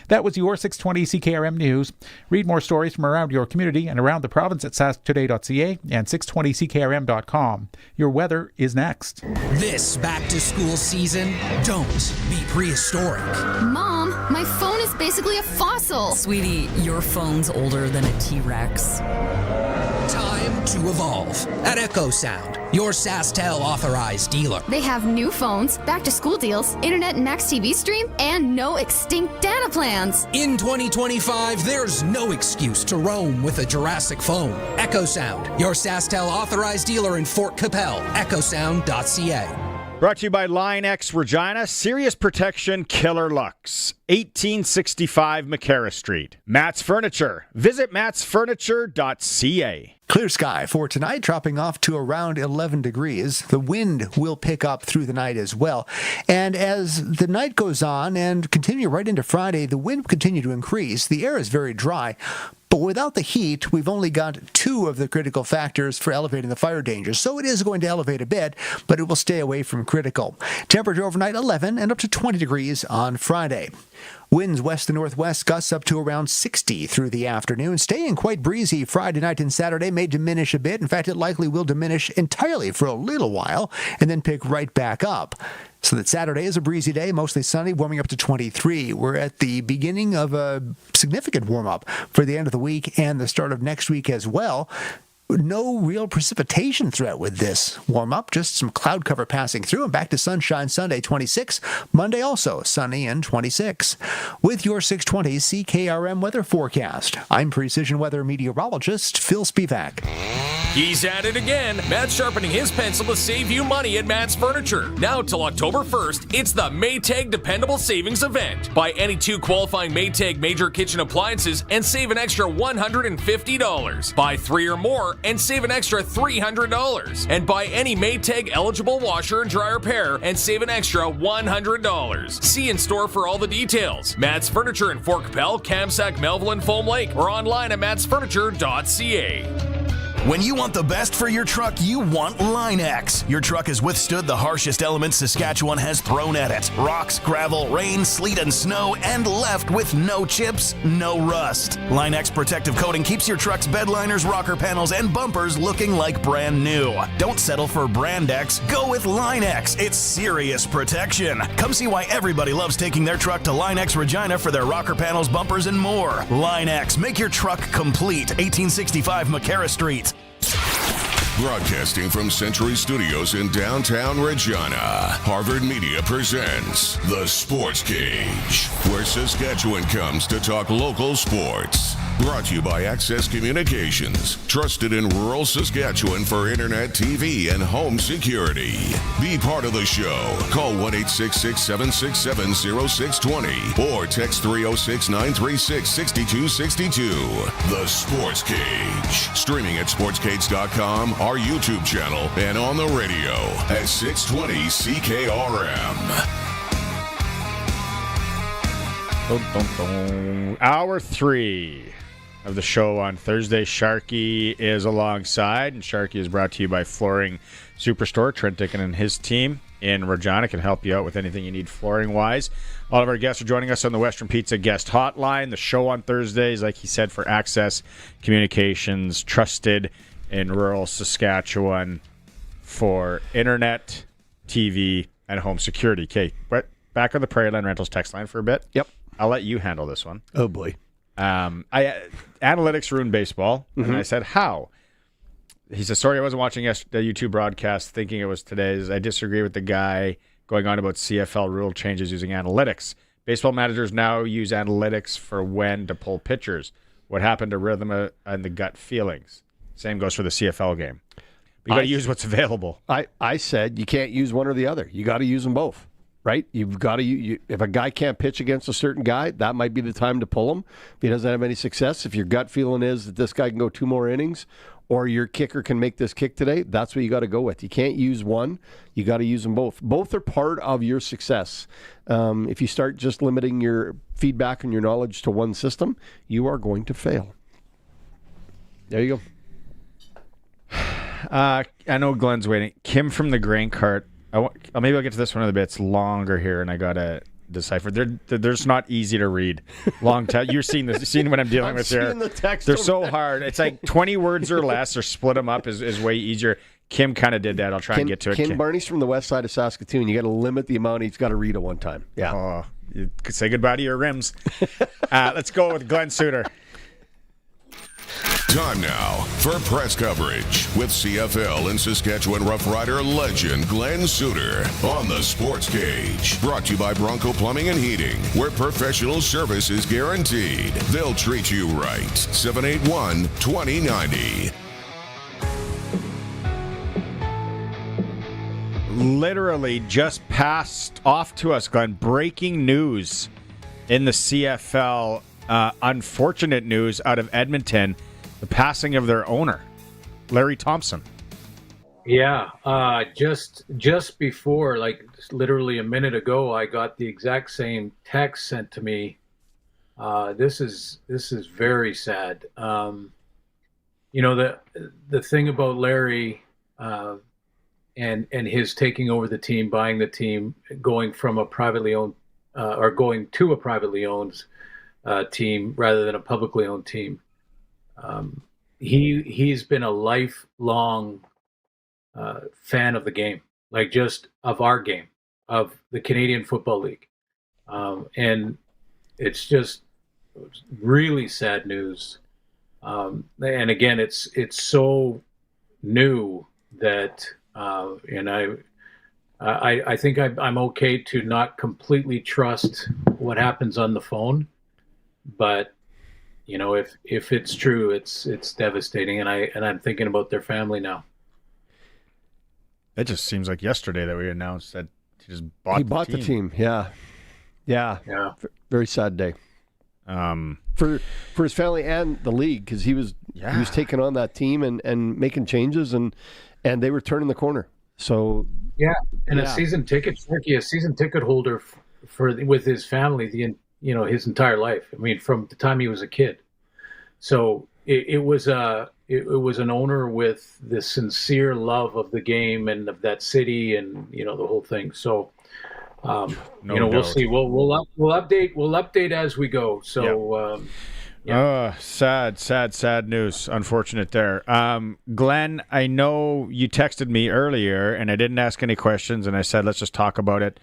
That was your 620 CKRM News. Read more stories from around your community and around the province at sasktoday.ca and 620ckrm.com. Your weather is next. This back-to-school season, don't be prehistoric. Mom, my phone is basically a fossil. Sweetie, your phone's older than a T-Rex. Time to evolve at Echo Sound, your SaskTel authorized dealer. They have new phones, back-to-school deals, internet and Max TV stream, and no extinct data plans. In 2025, there's no excuse to roam with a Jurassic phone. Echo Sound, your SaskTel authorized dealer in Fort Qu'Appelle. EchoSound.ca. Brought to you by Line X Regina, Serious Protection Killer Lux, 1865 McCarra Street. Matt's Furniture. Visit mattsfurniture.ca. Clear sky for tonight, dropping off to around 11 degrees. The wind will pick up through the night as well. And as the night goes on and continue right into Friday, the wind will continue to increase. The air is very dry. But without the heat, we've only got 2 of the critical factors for elevating the fire danger. So it is going to elevate a bit, but it will stay away from critical. Temperature overnight 11 and up to 20 degrees on Friday. Winds west to northwest, gusts up to around 60 through the afternoon. Staying quite breezy Friday night and Saturday, may diminish a bit. In fact, it likely will diminish entirely for a little while and then pick right back up. So that Saturday is a breezy day, mostly sunny, warming up to 23. We're at the beginning of a significant warm-up for the end of the week and the start of next week as well. No real precipitation threat with this warm-up, just some cloud cover passing through, and back to sunshine Sunday, 26. Monday also sunny and 26. With your 620 CKRM weather forecast, I'm Precision Weather meteorologist Phil Spivak. He's at it again. Matt's sharpening his pencil to save you money at Matt's Furniture. Now till October 1st, it's the Maytag Dependable Savings Event. Buy any 2 qualifying Maytag major kitchen appliances and save an extra $150. Buy 3 or more and save an extra $300. And buy any Maytag eligible washer and dryer pair and save an extra $100. See in store for all the details. Matt's Furniture in Fort Capel, Kamsack, Melville, and Foam Lake, or online at mattsfurniture.ca. When you want the best for your truck, you want Line-X. Your truck has withstood the harshest elements Saskatchewan has thrown at it. Rocks, gravel, rain, sleet, and snow, and left with no chips, no rust. Line-X protective coating keeps your truck's bed liners, rocker panels, and bumpers looking like brand new. Don't settle for Brand X. Go with Line-X. It's serious protection. Come see why everybody loves taking their truck to Line-X Regina for their rocker panels, bumpers, and more. Line-X. Make your truck complete. 1865 McCarra Street. Broadcasting from Century Studios in downtown Regina, Harvard Media presents The Sports Cage, where Saskatchewan comes to talk local sports. Brought to you by Access Communications, trusted in rural Saskatchewan for internet, TV, and home security. Be part of the show. Call 1-866-767-0620 or text 306-936-6262. The Sports Cage. Streaming at sportscage.com, our YouTube channel, and on the radio at 620 CKRM. Hour 3 of the show on Thursday. Sharky is alongside, and Sharky is brought to you by Flooring Superstore. Trent Dickin and his team in Regina can help you out with anything you need flooring-wise. All of our guests are joining us on the Western Pizza Guest Hotline. The show on Thursdays, like he said, for Access Communications, trusted in rural Saskatchewan for internet, TV, and home security. Okay, back on the Prairie Land Rentals text line for a bit. Yep. I'll let you handle this one. Oh, boy. Analytics ruined baseball. And I said, how? He said, sorry, I wasn't watching the YouTube broadcast thinking it was today's. I disagree with the guy going on about CFL rule changes using analytics. Baseball managers now use analytics for when to pull pitchers. What happened to rhythm and the gut feelings? Same goes for the CFL game. But you got to use what's available. I said you can't use one or the other. You got to use them both. Right? You've got to. If a guy can't pitch against a certain guy, that might be the time to pull him. If he doesn't have any success, if your gut feeling is that this guy can go 2 more innings, or your kicker can make this kick today, that's what you got to go with. You can't use one. You got to use them both. Both are part of your success. If you start just limiting your feedback and your knowledge to one system, you are going to fail. There you go. I know Glen's waiting. Kim from the grain cart. Maybe I'll get to this one a bit. It's longer here, and I got to decipher. They're just not easy to read. Long text. You're seeing this. You're seeing what I'm dealing with here. The text They're so hard. It's like 20 words or less, or split them up is way easier. Kim kind of did that. I'll try and get to it. Ken Barney's from the west side of Saskatoon. You got to limit the amount he's got to read at one time. Yeah. Oh, you could say goodbye to your rims. Let's go with Glen Suitor. Time now for press coverage with CFL and Saskatchewan Roughrider legend Glen Suitor on the Sports Cage. Brought to you by Bronco Plumbing and Heating, where professional service is guaranteed. They'll treat you right. 781-2090. Literally just passed off to us, Glenn. Breaking news in the CFL. Unfortunate news out of Edmonton. The passing of their owner, Larry Thompson. Yeah, just before, like literally a minute ago, I got the exact same text sent to me This is very sad. The thing about Larry and his taking over the team, buying the team, going from a privately owned or going to a privately owned team rather than a publicly owned team. He's been a lifelong fan of the game, like just of our game, of the Canadian Football League, and it's just really sad news. And again, it's so new that and I think I'm okay to not completely trust what happens on the phone, but if it's true, it's devastating, and I'm thinking about their family now. It just seems like yesterday that we announced that he bought the team. Yeah. Very sad day. For his family and the league, because he was taking on that team and making changes, and they were turning the corner. So a season ticket, Sharky, a season ticket holder with his family his entire life. I mean, from the time he was a kid. So it was an owner with the sincere love of the game and of that city and the whole thing. So. We'll see. We'll update as we go. So, sad news. Unfortunate there. Glenn, I know you texted me earlier, and I didn't ask any questions, and I said let's just talk about it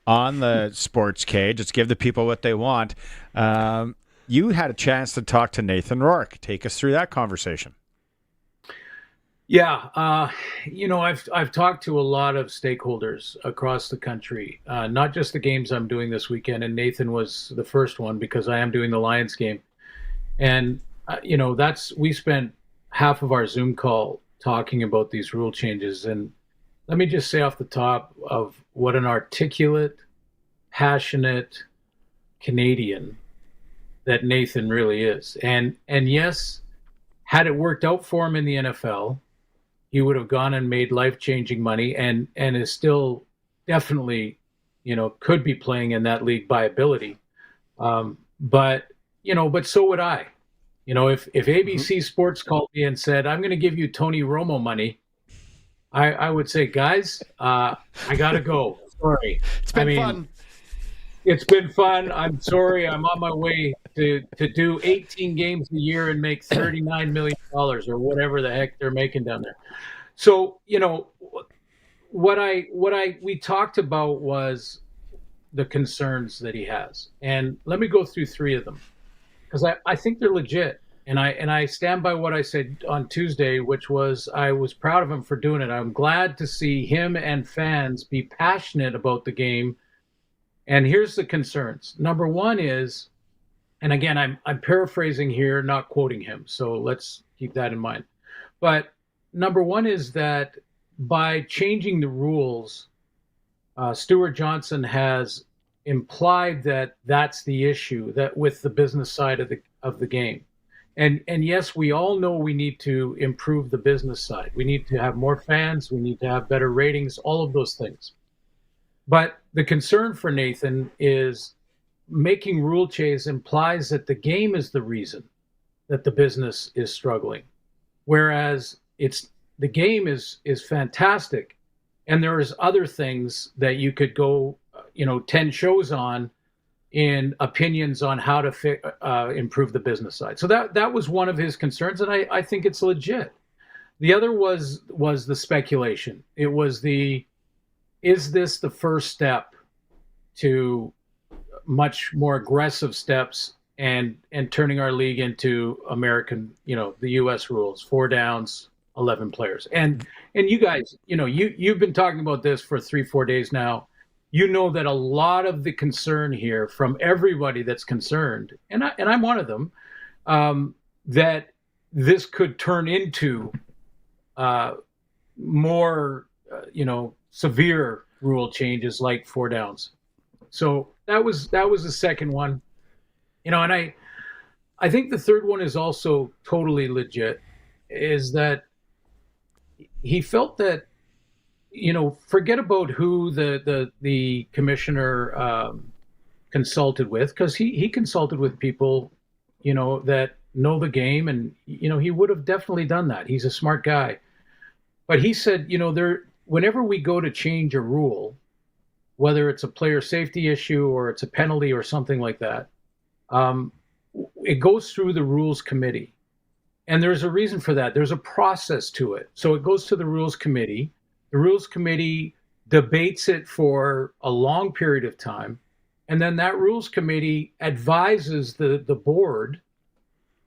on the Sports Cage. Let's give the people what they want. You had a chance to talk to Nathan Rourke. Take us through that conversation. Yeah, I've talked to a lot of stakeholders across the country, not just the games I'm doing this weekend, and Nathan was the first one because I am doing the Lions game. And, we spent half of our Zoom call talking about these rule changes. And let me just say off the top of what an articulate, passionate Canadian that Nathan really is. And yes, had it worked out for him in the NFL, he would have gone and made life-changing money and is still definitely, could be playing in that league by ability. But so would I. If ABC Sports called me and said, I'm going to give you Tony Romo money, I would say, guys, I got to go. Sorry. It's been fun. It's been fun. I'm sorry. I'm on my way to do 18 games a year and make $39 million or whatever the heck they're making down there. So, what we talked about was the concerns that he has. And let me go through three of them because I think they're legit. And I stand by what I said on Tuesday, which was I was proud of him for doing it. I'm glad to see him and fans be passionate about the game. And here's the concerns. Number one is, and again, I'm paraphrasing here, not quoting him, so let's keep that in mind. But number one is that by changing the rules, Stuart Johnson has implied that that's the issue, that with the business side of the game. And yes, we all know we need to improve the business side. We need to have more fans. We need to have better ratings, all of those things. But the concern for Nathan is making rule changes implies that the game is the reason that the business is struggling, whereas the game is fantastic, and there is other things that you could go 10 shows on in opinions on how to improve the business side. So that was one of his concerns, and I think it's legit. The other was the speculation. It was is this the first step to much more aggressive steps and turning our league into American, the U.S. rules, 4 downs, 11 players. And you guys, you've been talking about this for 3-4 days now. You know that a lot of the concern here from everybody that's concerned, and I'm one of them, that this could turn into more, severe rule changes like 4 downs. So that was the second one, and I think the third one is also totally legit, is that he felt that, forget about who the commissioner consulted with, because he consulted with people, that know the game, and he would have definitely done that. He's a smart guy. But he said, whenever we go to change a rule, whether it's a player safety issue or it's a penalty or something like that, it goes through the rules committee. And there's a reason for that. There's a process to it. So it goes to the rules committee. The rules committee debates it for a long period of time. And then that rules committee advises the board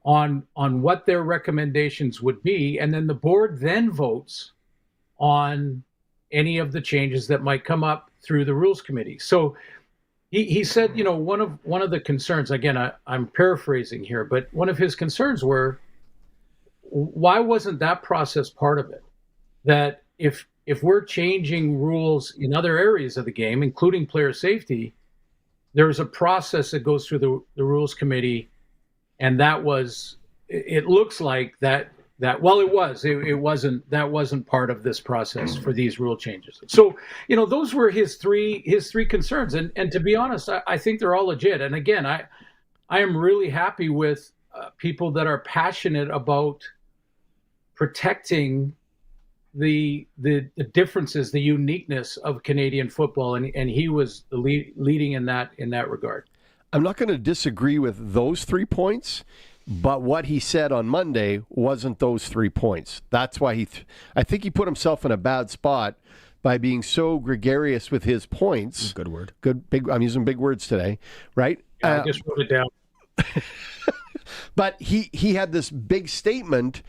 on what their recommendations would be. And then the board then votes on any of the changes that might come up through the rules committee. So he said, one of the concerns, again, I'm paraphrasing here, but one of his concerns were, why wasn't that process part of it? That if we're changing rules in other areas of the game, including player safety, there's a process that goes through the rules committee, and it looks like that it wasn't part of this process for these rule changes. So, those were his three concerns. And to be honest, I think they're all legit. And again, I am really happy with people that are passionate about protecting the differences, the uniqueness of Canadian football. And he was the leading in that regard. I'm not going to disagree with those 3 points. But what he said on Monday wasn't those 3 points. That's why I think he put himself in a bad spot by being so gregarious with his points. Good word. I'm using big words today, right? Yeah, I just wrote it down. But he had this big statement,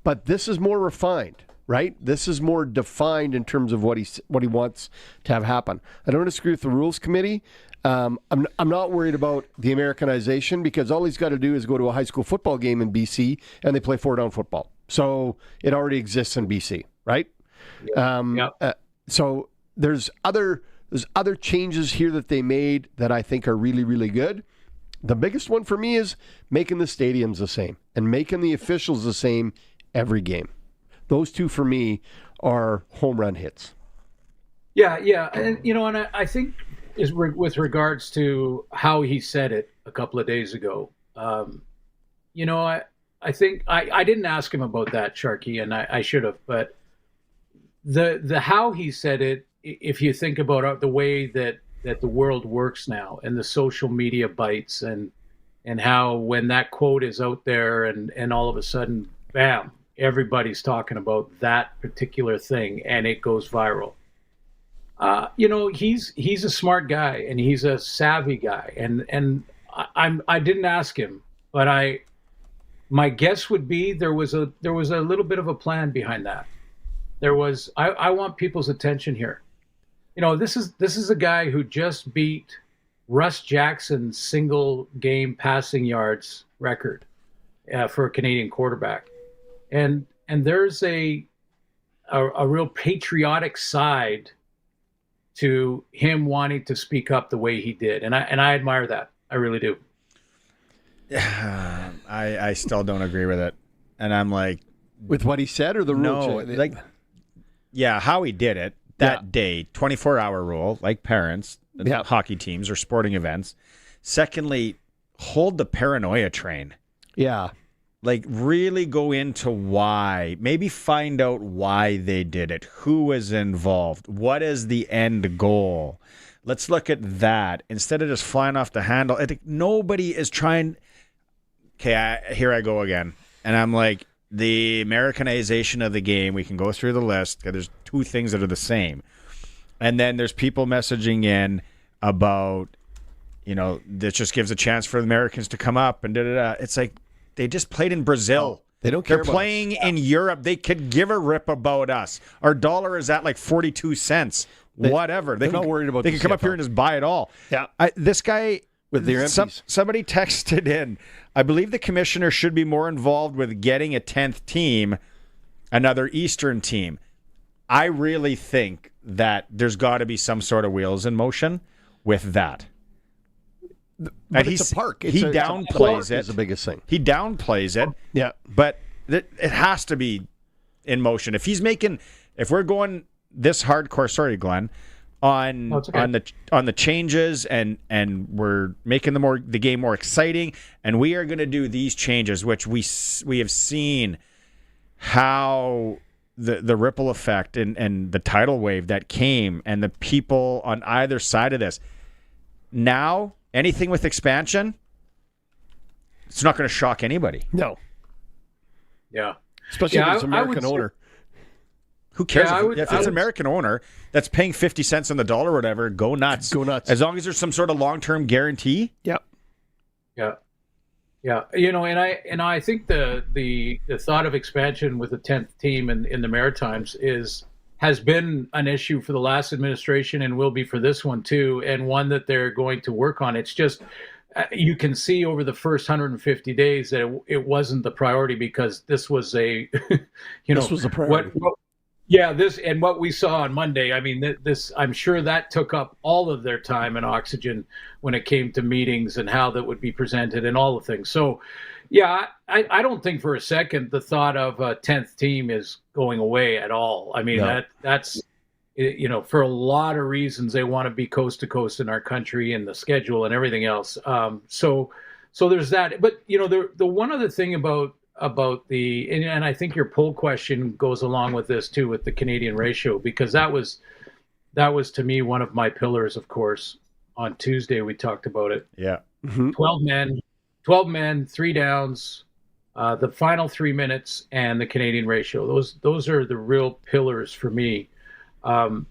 but this is more refined, right? This is more defined in terms of what he wants to have happen. I don't disagree with the rules committee. I'm not worried about the Americanization, because all he's got to do is go to a high school football game in BC and they play 4-down football. So it already exists in BC, right? So there's other changes here that they made that I think are really, really good. The biggest one for me is making the stadiums the same and making the officials the same every game. Those two for me are home run hits. Yeah. And, and I think is with regards to how he said it a couple of days ago. I think I didn't ask him about that, Sharky, and I should have, but the how he said it, if you think about the way that the world works now and the social media bites and how when that quote is out there and all of a sudden, bam, everybody's talking about that particular thing and it goes viral. He's a smart guy and he's a savvy guy, and I didn't ask him, but my guess would be there was a little bit of a plan behind that. There was I want people's attention here. This is a guy who just beat Russ Jackson's single game passing yards record for a Canadian quarterback, and there's a real patriotic side to him wanting to speak up the way he did. And I admire that. I really do. I still don't agree with it. And I'm like... With what he said or the rule? No, how he did it that day, 24-hour rule, like parents, hockey teams or sporting events. Secondly, hold the paranoia train. Yeah. Like, really go into why. Maybe find out why they did it. Who was involved? What is the end goal? Let's look at that. Instead of just flying off the handle. I think nobody is trying... Okay, here I go again. And I'm like, the Americanization of the game, we can go through the list. There's 2 things that are the same. And then there's people messaging in about, this just gives a chance for Americans to come up and da-da-da. It's like, they just played in Brazil. They don't care. They're playing in Europe. They could give a rip about us. Our dollar is at like 42 cents. Whatever. They're not worried about. They can come up here and just buy it all. Yeah. This guy with their MPs. Somebody texted in. I believe the commissioner should be more involved with getting a 10th team, another Eastern team. I really think that there's got to be some sort of wheels in motion with that. But it's a park. He downplays it. Is the biggest thing. He downplays it. Yeah. But it has to be in motion. If we're going this hardcore, sorry, Glenn, on the changes, and we're making the game more exciting, and we are going to do these changes, which we have seen how the ripple effect and the tidal wave that came, and the people on either side of this. Now, anything with expansion, it's not going to shock anybody. No. Yeah. Especially if it's an American owner. Who cares if it's an American owner that's paying 50 cents on the dollar or whatever? Go nuts. Go nuts. As long as there's some sort of long-term guarantee. Yep. Yeah. Yeah. And I think the thought of expansion with the 10th team in the Maritimes has been an issue for the last administration and will be for this one too, and one that they're going to work on. It's just you can see over the first 150 days that it wasn't the priority, because this was a this was a priority. This and what we saw on Monday. I mean, this I'm sure that took up all of their time and oxygen when it came to meetings and how that would be presented and all the things. So, yeah, I don't think for a second the thought of a 10th team is going away at all. I mean, that's for a lot of reasons they want to be coast to coast in our country and the schedule and everything else. So there's that. But the one other thing about and I think your poll question goes along with this too, with the Canadian ratio, because that was to me one of my pillars. Of course, on Tuesday we talked about it. Yeah. Mm-hmm. 12 men, 3 downs, the final 3 minutes, and the Canadian ratio. Those are the real pillars for me. And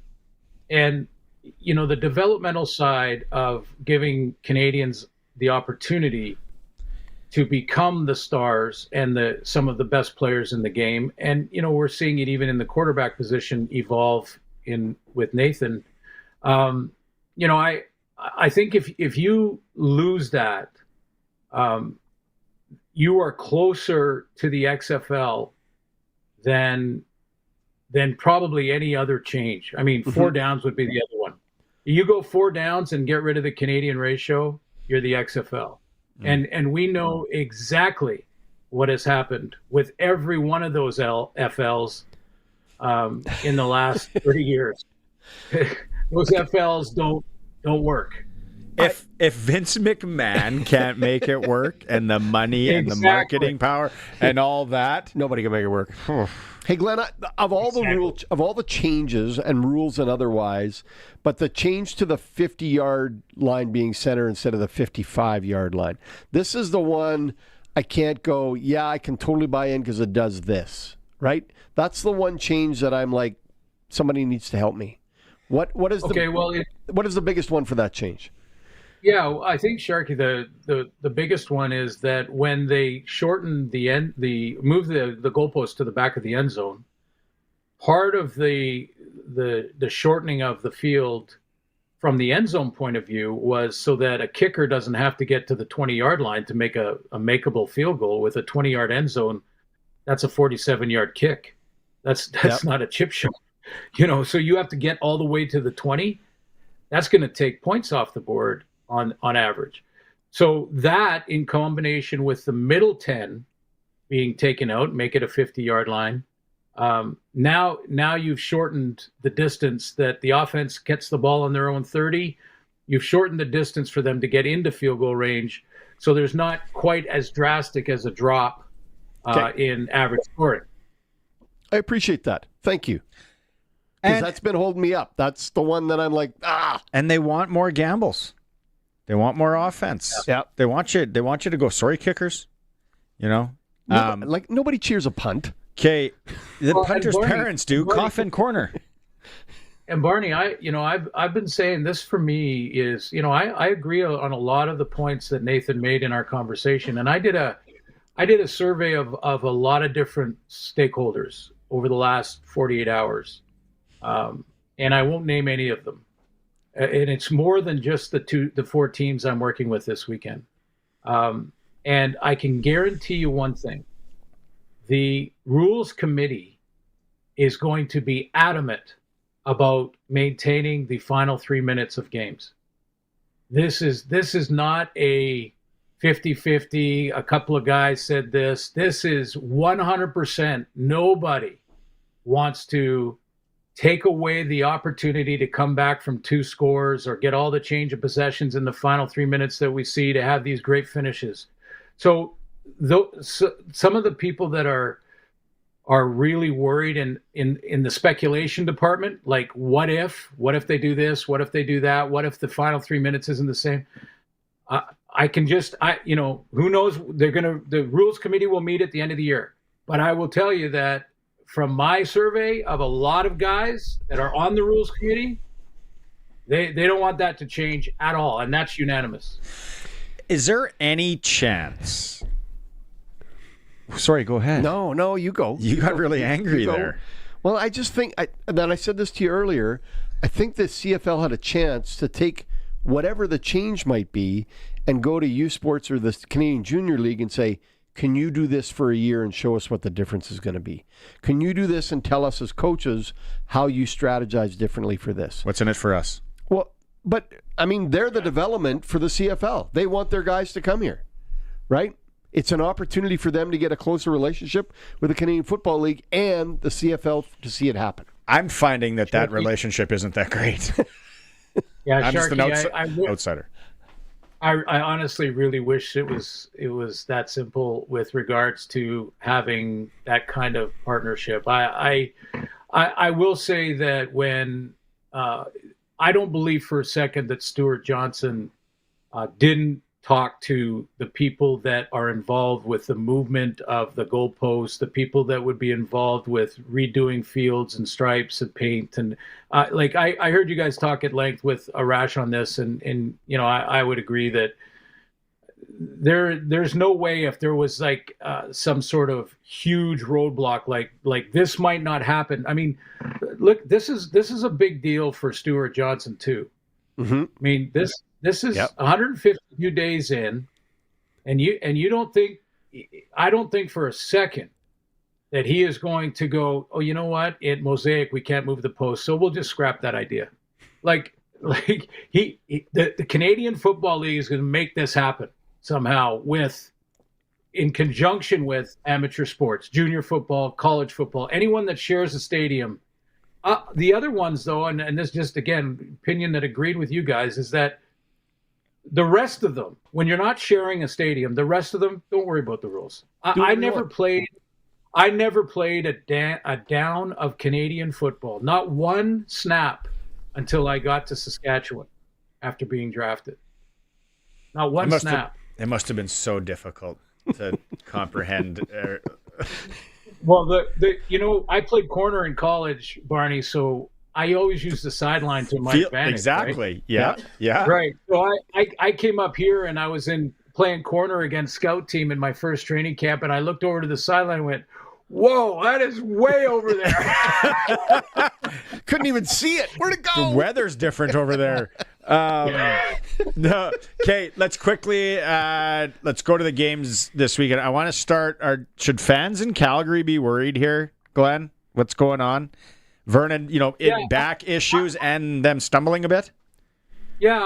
the developmental side of giving Canadians the opportunity to become the stars and some of the best players in the game. And, we're seeing it even in the quarterback position evolve with Nathan. I think if you lose that, you are closer to the XFL than probably any other change. I mean, 4 downs would be the other one. You go 4 downs and get rid of the Canadian ratio, you're the XFL. And we know exactly what has happened with every one of those FLs in the last 30 years. Those FLs don't work. If Vince McMahon can't make it work, and the money and the marketing power and all that, nobody can make it work. Hey, Glenn, of all the changes and rules and otherwise, but the change to the 50-yard line being center instead of the 55-yard line, this is the one I can't go, yeah, I can totally buy in because it does this, right? That's the one change that I'm like, somebody needs to help me. What is the biggest one for that change? Yeah, I think, Sharky, the biggest one is that when they shortened move the goalpost to the back of the end zone, part of the shortening of the field from the end zone point of view was so that a kicker doesn't have to get to the 20-yard line to make a makeable field goal. With a 20-yard end zone, that's a 47-yard kick. That's not a chip shot. So you have to get all the way to the 20. That's going to take points off the board on average. So that, in combination with the middle 10 being taken out, make it a 50-yard line. Now you've shortened the distance that the offense gets the ball on their own 30. You've shortened the distance for them to get into field goal range. So there's not quite as drastic as a drop in average scoring. I appreciate that. Thank you. Because that's been holding me up. That's the one that I'm like, And they want more gambles. They want more offense. Yeah. They want you to go, sorry, kickers. Nobody cheers a punt. Okay, the punters' Barney, parents do. Coffin corner. And Barney, I've been saying this for me is, I agree on a lot of the points that Nathan made in our conversation. And I did a survey of a lot of different stakeholders over the last 48 hours. And I won't name any of them. And it's more than just the 4 teams I'm working with this weekend. And I can guarantee you one thing. The Rules Committee is going to be adamant about maintaining the final 3 minutes of games. This is not a 50-50, a couple of guys said this. This is 100%. Nobody wants to take away the opportunity to come back from 2 scores or get all the change of possessions in the final 3 minutes that we see to have these great finishes. So some of the people that are really worried in the speculation department, like what if they do this, what if they do that, what if the final 3 minutes isn't the same? Who knows? The rules committee will meet at the end of the year, but I will tell you that from my survey of a lot of guys that are on the rules committee, they don't want that to change at all, and that's unanimous. Is there any chance? Sorry, go ahead. No, you go. You got really angry there. Well, I just think, I said this to you earlier, I think the CFL had a chance to take whatever the change might be and go to U Sports or the Canadian Junior League and say, can you do this for a year and show us what the difference is going to be? Can you do this and tell us as coaches how you strategize differently for this? What's in it for us? Well, but, I mean, they're the development for the CFL. They want their guys to come here, right? It's an opportunity for them to get a closer relationship with the Canadian Football League and the CFL to see it happen. I'm finding that relationship isn't that great. Yeah, I'm just Sharky, an outsider. I honestly really wish it was that simple with regards to having that kind of partnership. I will say that when I don't believe for a second that Stuart Johnson didn't talk to the people that are involved with the movement of the goalposts, the people that would be involved with redoing fields and stripes and paint. And I heard you guys talk at length with Arash on this, and I would agree that there's no way, if there was some sort of huge roadblock like this might not happen. I mean, look, this is a big deal for Stuart Johnson too. Mm-hmm. I mean, this is 152 days in, and you don't think, I don't think for a second that he is going to go, oh, you know what? At Mosaic we can't move the post, so we'll just scrap that idea. The Canadian Football League is going to make this happen somehow in conjunction with amateur sports, junior football, college football, anyone that shares a stadium. The other ones, though, and this just, again, opinion that agreed with you guys, is that the rest of them, when you're not sharing a stadium, the rest of them, don't worry about the rules. I never played a down of Canadian football, not one snap, until I got to Saskatchewan after being drafted. Not one snap. It must have been so difficult to comprehend. Well, I played corner in college, Barney, so I always use the sideline to my advantage. Exactly. Right? Yeah. Right. So I came up here and I was playing corner against scout team in my first training camp, and I looked over to the sideline and went, whoa, that is way over there. Couldn't even see it. Where'd it go? The weather's different over there. No. Okay, let's quickly let's go to the games this weekend. I want to start. Should fans in Calgary be worried here, Glenn? What's going on? Vernon, back issues and them stumbling a bit? Yeah,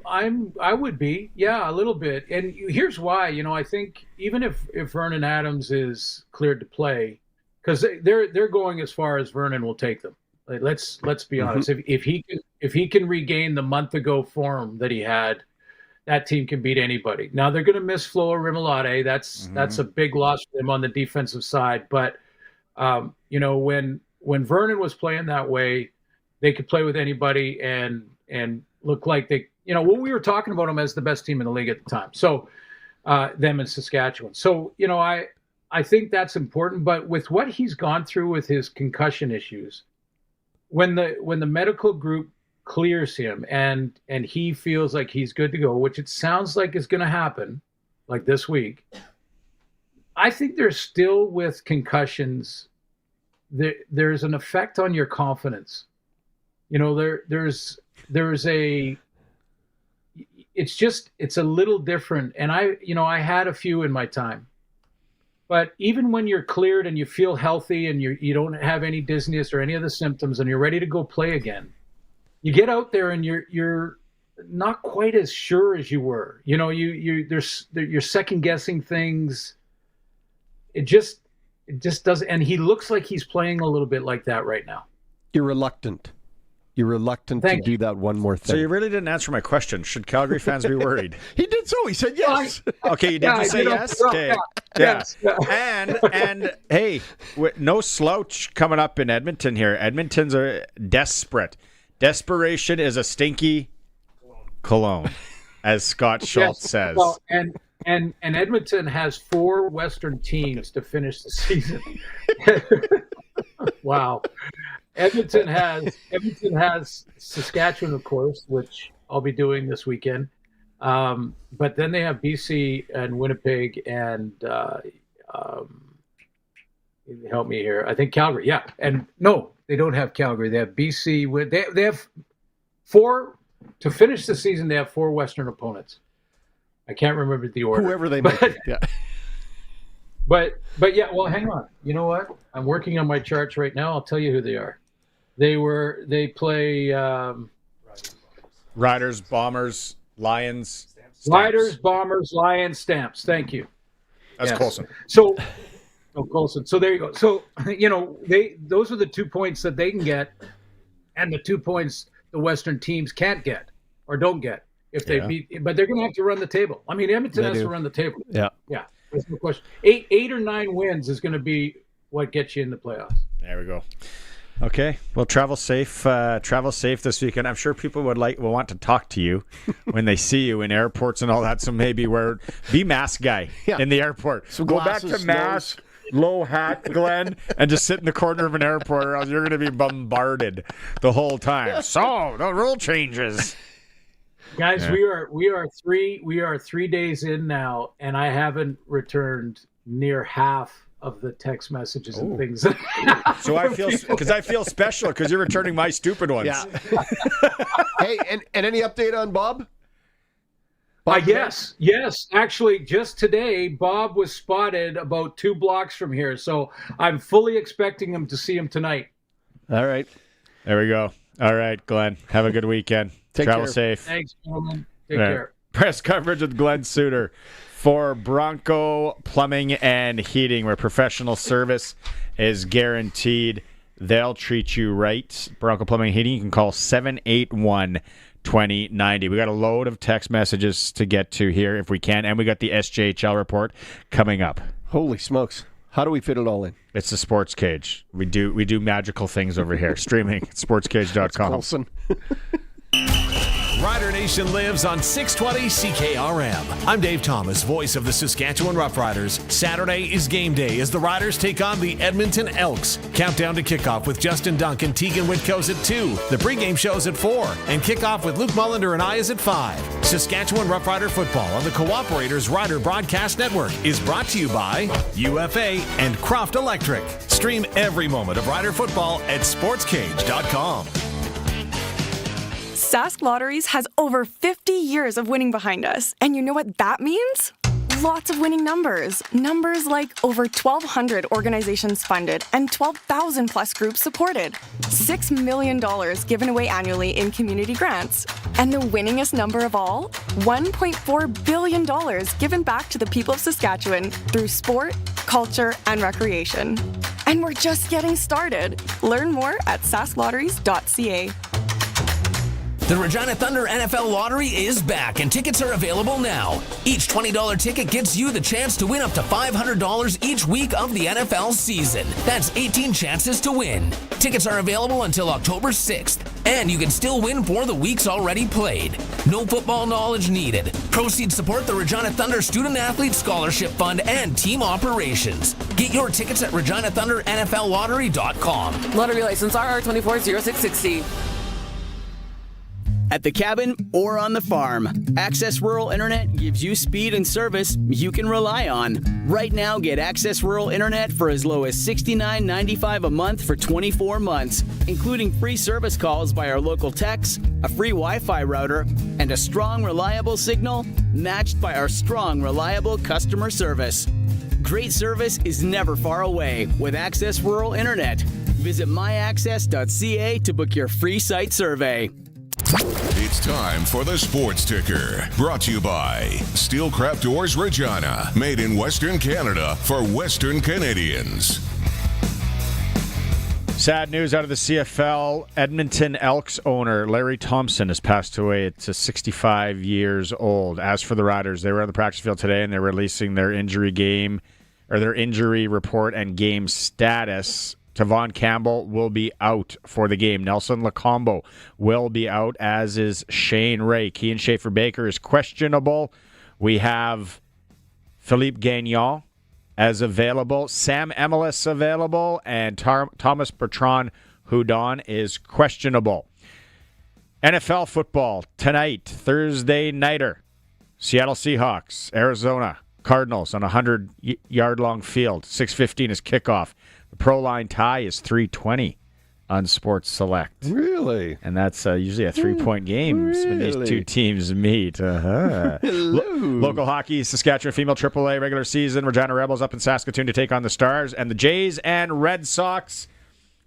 I would be. Yeah, a little bit. And here's why. I think even if Vernon Adams is cleared to play, because they're going as far as Vernon will take them. Let's be honest. If he can regain the month ago form that he had, that team can beat anybody. Now they're going to miss Flo Rimolade. That's a big loss for them on the defensive side. But when Vernon was playing that way, they could play with anybody and look like they, we were talking about them as the best team in the league at the time. So them in Saskatchewan. So, I think that's important. But with what he's gone through with his concussion issues, when the medical group clears him and he feels like he's good to go, which it sounds like is going to happen, like this week, I think there's still, with concussions, there's an effect on your confidence. There's it's a little different. And I had a few in my time, but even when you're cleared and you feel healthy and you don't have any dizziness or any of the symptoms and you're ready to go play again, you get out there and you're not quite as sure as you were. You're second guessing things. It just doesn't. And he looks like he's playing a little bit like that right now. You're reluctant. You're reluctant to do that one more thing. So you really didn't answer my question. Should Calgary fans be worried? He did so. He said yes. Okay, you did just say yes? Okay. Yeah. And hey, no slouch coming up in Edmonton here. Edmonton's are desperate. Desperation is a stinky cologne, as Scott Schultz says. Well, and Edmonton has 4 Western teams to finish the season. Wow. Edmonton has Saskatchewan, of course, which I'll be doing this weekend. But then they have BC and Winnipeg and help me here. I think Calgary. Yeah. And no, they don't have Calgary. They have BC. They have 4 to finish the season. They have 4 Western opponents. I can't remember the order. Whoever they might be. Yeah. But yeah, well, hang on. You know what? I'm working on my charts right now. I'll tell you who they are. They play Riders, Bombers, Lions. Stamps. Riders, Bombers, Lions, Stamps. Thank you. That's Coulson. So Coulson. So there you go. So those are the 2 points that they can get, and the 2 points the Western teams can't get or don't get if they beat. But they're going to have to run the table. I mean, Edmonton has to run the table. Yeah. There's no question. 8 or 9 wins is going to be what gets you in the playoffs. There we go. Okay. Well, travel safe. Travel safe this weekend. I'm sure people will want to talk to you when they see you in airports and all that. So maybe be mask guy in the airport. Some go back to mask, low hat, Glenn, and just sit in the corner of an airport, or else you're going to be bombarded the whole time. So the rule changes. Guys, we are 3 days in now, and I haven't returned near half of the text messages and things. So I feel special because you're returning my stupid ones. Yeah. Hey, and any update on Bob? Yes. Actually, just today, Bob was spotted about 2 blocks from here, so I'm fully expecting him to see him tonight. All right. There we go. All right, Glenn. Have a good weekend. Travel safe. Thanks, gentlemen. Take care. Press coverage with Glen Suitor for Bronco Plumbing and Heating, where professional service is guaranteed. They'll treat you right. Bronco Plumbing and Heating, you can call 781-2090. We got a load of text messages to get to here if we can, and we got the SJHL report coming up. Holy smokes. How do we fit it all in? It's the Sports Cage. We do magical things over here. Streaming at sportscage.com. Rider Nation lives on 620 CKRM. I'm Dave Thomas, voice of the Saskatchewan Roughriders. Saturday is game day as the Riders take on the Edmonton Elks. Countdown to kickoff with Justin Dunk and Tegan Whitco's at 2. The pregame show's at 4. And kickoff with Luke Mullender and I is at 5. Saskatchewan Roughrider football on the Cooperators Rider Broadcast Network is brought to you by UFA and Croft Electric. Stream every moment of Rider football at sportscage.com. Sask Lotteries has over 50 years of winning behind us. And you know what that means? Lots of winning numbers. Numbers like over 1,200 organizations funded and 12,000 plus groups supported. $6 million given away annually in community grants. And the winningest number of all? $1.4 billion given back to the people of Saskatchewan through sport, culture, and recreation. And we're just getting started. Learn more at sasklotteries.ca. The Regina Thunder NFL Lottery is back, and tickets are available now. Each $20 ticket gets you the chance to win up to $500 each week of the NFL season. That's 18 chances to win. Tickets are available until October 6th, and you can still win for the weeks already played. No football knowledge needed. Proceeds support the Regina Thunder Student Athlete Scholarship Fund and team operations. Get your tickets at ReginaThunderNFLLottery.com. Lottery license RR240660. At the cabin or on the farm, Access Rural Internet gives you speed and service you can rely on. Right now, get Access Rural Internet for as low as $69.95 a month for 24 months, including free service calls by our local techs, a free Wi-Fi router, and a strong, reliable signal matched by our strong, reliable customer service. Great service is never far away with Access Rural Internet. Visit myaccess.ca to book your free site survey. It's time for the Sports Ticker, brought to you by Steelcraft Doors Regina, made in Western Canada for Western Canadians. Sad news out of the CFL. Edmonton Elks owner Larry Thompson has passed away at 65 years old. As for the Riders, they were on the practice field today and they're releasing their injury report and game status. Tavon Campbell will be out for the game. Nelson Lacombo will be out, as is Shane Ray. Kean Schaefer-Baker is questionable. We have Philippe Gagnon as available, Sam Emelis available, and Thomas Bertrand Houdon is questionable. NFL football tonight, Thursday nighter. Seattle Seahawks, Arizona Cardinals on a 100-yard-long field. 6:15 is kickoff. The Pro Line tie is 3:20 on Sports Select. Really? And that's usually a 3-point game when these two teams meet. Hello. Local hockey, Saskatchewan female AAA regular season. Regina Rebels up in Saskatoon to take on the Stars. And the Jays and Red Sox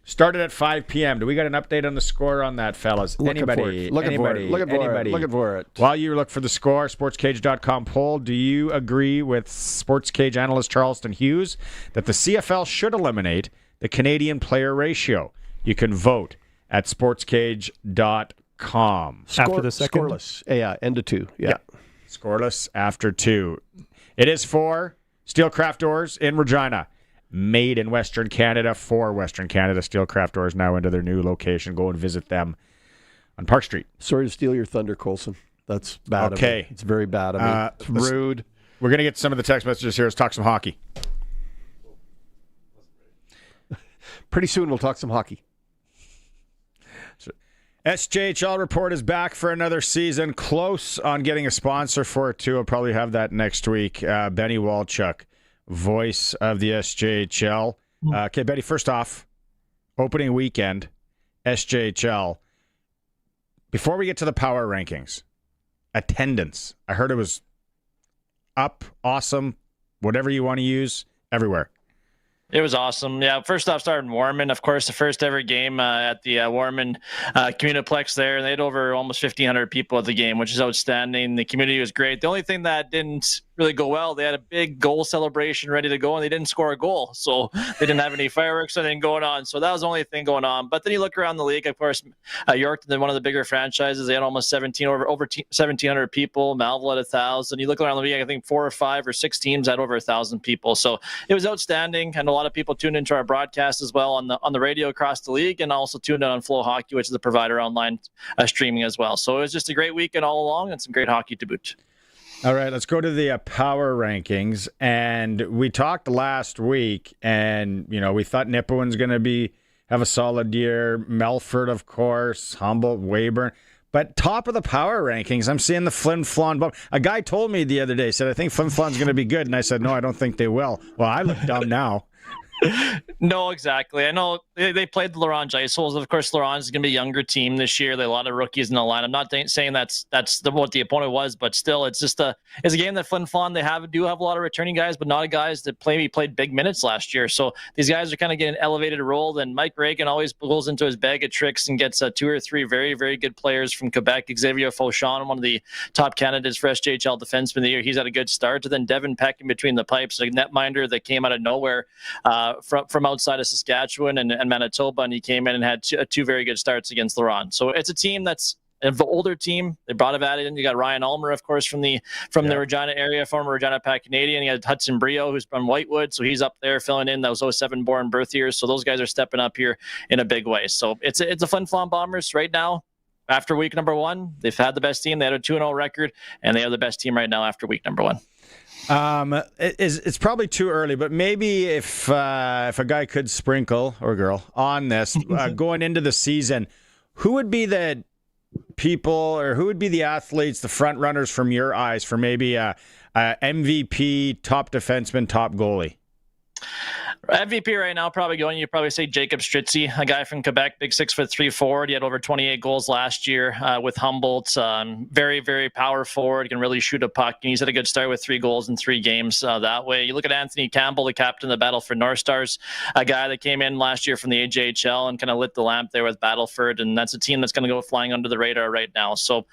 started at 5 p.m. Do we got an update on the score on that, fellas? Anybody? Looking for it. While you look for the score, sportscage.com poll, do you agree with Sportscage analyst Charleston Hughes that the CFL should eliminate the Canadian player ratio? You can vote at sportscage.com. After the second? Scoreless. Yeah, end of 2. Yeah. Scoreless after 2. It is for Steelcraft Doors in Regina. Made in Western Canada for Western Canada. Steelcraft Doors now into their new location. Go and visit them on Park Street. Sorry to steal your thunder, Colson. That's bad of me. It's very bad of me. It's rude. We're going to get some of the text messages here. Let's talk some hockey. Pretty soon we'll talk some hockey. SJHL report is back for another season. Close on getting a sponsor for it, too. I'll probably have that next week. Benny Walchuk, voice of the SJHL. Okay, Betty, first off, opening weekend, SJHL. Before we get to the power rankings, attendance. I heard it was up, awesome, whatever you want to use, everywhere. It was awesome. Yeah, first off, started in Warman. Of course, the first ever game at the Warman Communiplex there. And they had over almost 1,500 people at the game, which is outstanding. The community was great. The only thing that didn't really go well, they had a big goal celebration ready to go, and they didn't score a goal. So they didn't have any fireworks or anything going on. So that was the only thing going on. But then you look around the league, of course, Yorkton, one of the bigger franchises, they had almost over 1,700 people. Malville had 1,000. You look around the league, I think 4 or 5 or 6 teams had over 1,000 people. So it was outstanding. And a lot of people tuned into our broadcast as well on the radio across the league, and also tuned in on Flow Hockey, which is the provider online streaming as well. So it was just a great weekend all along and some great hockey to boot. All right, let's go to the power rankings. And we talked last week, and we thought Nipawin's going to have a solid year. Melford, of course, Humboldt, Weyburn. But top of the power rankings, I'm seeing the Flin Flon bump. A guy told me the other day, said, I think Flin Flon's going to be good. And I said, no, I don't think they will. Well, I look dumb now. No, exactly. I know they played the Laurent Geisels. Of course, Laurent is going to be a younger team this year. There are a lot of rookies in the line. I'm not saying that's what the opponent was, but still, it's a game that Flin Flon do have a lot of returning guys, but not guys that played big minutes last year. So these guys are kind of getting elevated role. And Mike Reagan always pulls into his bag of tricks and gets 2 or 3 very, very good players from Quebec. Xavier Fauchon, one of the top candidates for SJHL Defenseman of the Year. He's had a good start. And then Devin Peck in between the pipes, a netminder that came out of nowhere from outside of Saskatchewan and Manitoba, and he came in and had 2 very good starts against Laurent. So it's a team that's an older team. They brought it in. You got Ryan Ulmer, of course, from the Regina area, former Regina Pat Canadian. You got Hudson Brio, who's from Whitewood, so he's up there filling in those 07 born birth years. So those guys are stepping up here in a big way. So it's a Flin Flon Bombers right now. After week number 1, they've had the best team. They had a 2-0 record, and they are the best team right now after week number 1. It's probably too early, but maybe if a guy could sprinkle, or girl, on this, going into the season, who would be the people, or who would be the athletes, the front runners from your eyes for maybe a MVP, top defenseman, top goalie? MVP right now, you probably say Jacob Stritzy, a guy from Quebec, big 6'3" forward. He had over 28 goals last year with Humboldt. Very, very power forward, can really shoot a puck. And he's had a good start with 3 goals in 3 games that way. You look at Anthony Campbell, the captain of the Battleford North Stars, a guy that came in last year from the AJHL and kind of lit the lamp there with Battleford. And that's a team that's going to go flying under the radar right now. So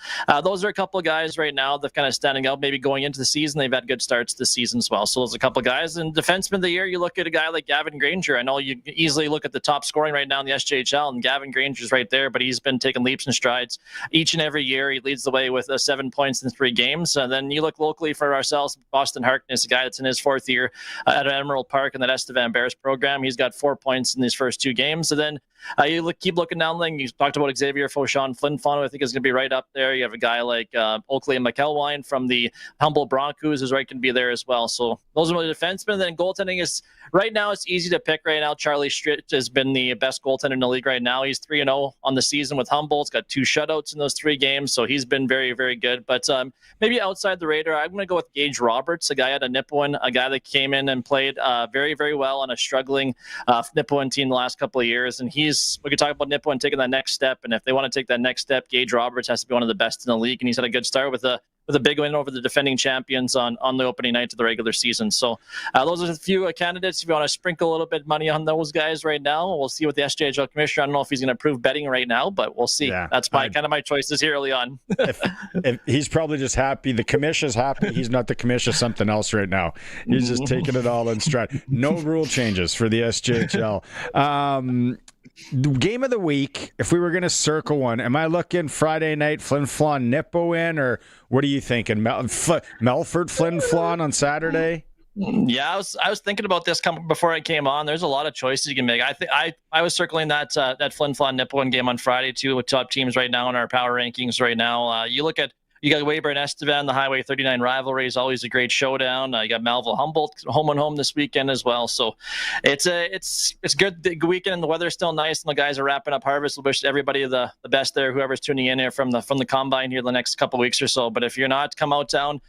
those are a couple of guys right now that kind of standing out. Maybe going into the season, they've had good starts this season as well. So those are a couple of guys. And defenseman of the year, you look at a guy like Gavin Granger. I know you can easily look at the top scoring right now in the SJHL, and Gavin Granger's right there, but he's been taking leaps and strides each and every year. He leads the way with 7 points in 3 games. And then you look locally for ourselves, Boston Harkness, a guy that's in his 4th year at Emerald Park in that Estevan Bears program. He's got 4 points in his first 2 games. And then keep looking down the you talked about Xavier Fauchon Flin-Flon, I think is going to be right up there. You have a guy like Oakley and McElwine from the Humboldt Broncos is right, can be there as well. So those are the defensemen. And then goaltending is right now, it's easy to pick right now. Charlie Stritt has been the best goaltender in the league right now. He's 3-0 on the season with Humboldt. He's got 2 shutouts in those 3 games, so he's been very, very good. But maybe outside the radar, I'm going to go with Gage Roberts, a guy out of Nipawin, a guy that came in and played very, very well on a struggling Nipawin team the last couple of years. And we could talk about Nipawin taking that next step. And if they want to take that next step, Gage Roberts has to be one of the best in the league. And he's had a good start with a big win over the defending champions on the opening night of the regular season. So those are a few candidates. If you want to sprinkle a little bit of money on those guys right now, we'll see what the SJHL commissioner, I don't know if he's going to approve betting right now, but we'll see. Yeah, that's kind of my choices here early on. if he's probably just happy. The commissioner's happy. He's not the commissioner, something else right now. He's just taking it all in stride. No rule changes for the SJHL. Game of the week, if we were going to circle one, am I looking Friday night Flin-Flon Nipawin, or what are you thinking? Melfort Flin-Flon on Saturday? Yeah, I was thinking about this before I came on. There's a lot of choices you can make. I was circling that Flin-Flon Nipawin game on Friday too, with top teams right now in our power rankings right now. You got Weyburn Estevan, the Highway 39 rivalry is always a great showdown. You got Malville Humboldt home and home this weekend as well. So it's good the weekend, and the weather's still nice, and the guys are wrapping up harvest. We'll wish everybody the best there, whoever's tuning in here from the combine here the next couple weeks or so. But if you're not, come out down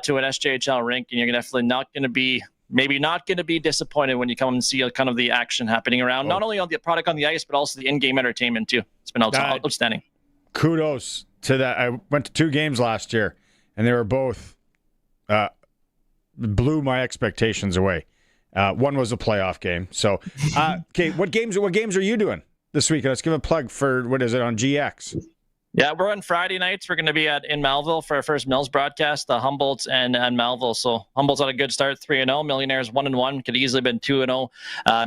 to an SJHL rink, and you're definitely not going to be disappointed when you come and see kind of the action happening around, not only on the product on the ice, but also the in-game entertainment too. It's been outstanding. Kudos to that. I went to 2 games last year, and they were both blew my expectations away. One was a playoff game. So, okay, what games are you doing this week? Let's give a plug for, what is it, on GX? Yeah, we're on Friday nights. We're going to be in Malville for our first Mills broadcast, the Humboldt and Malville. So Humboldt's had a good start, 3-0. Millionaires 1-1. Could easily have been 2-0.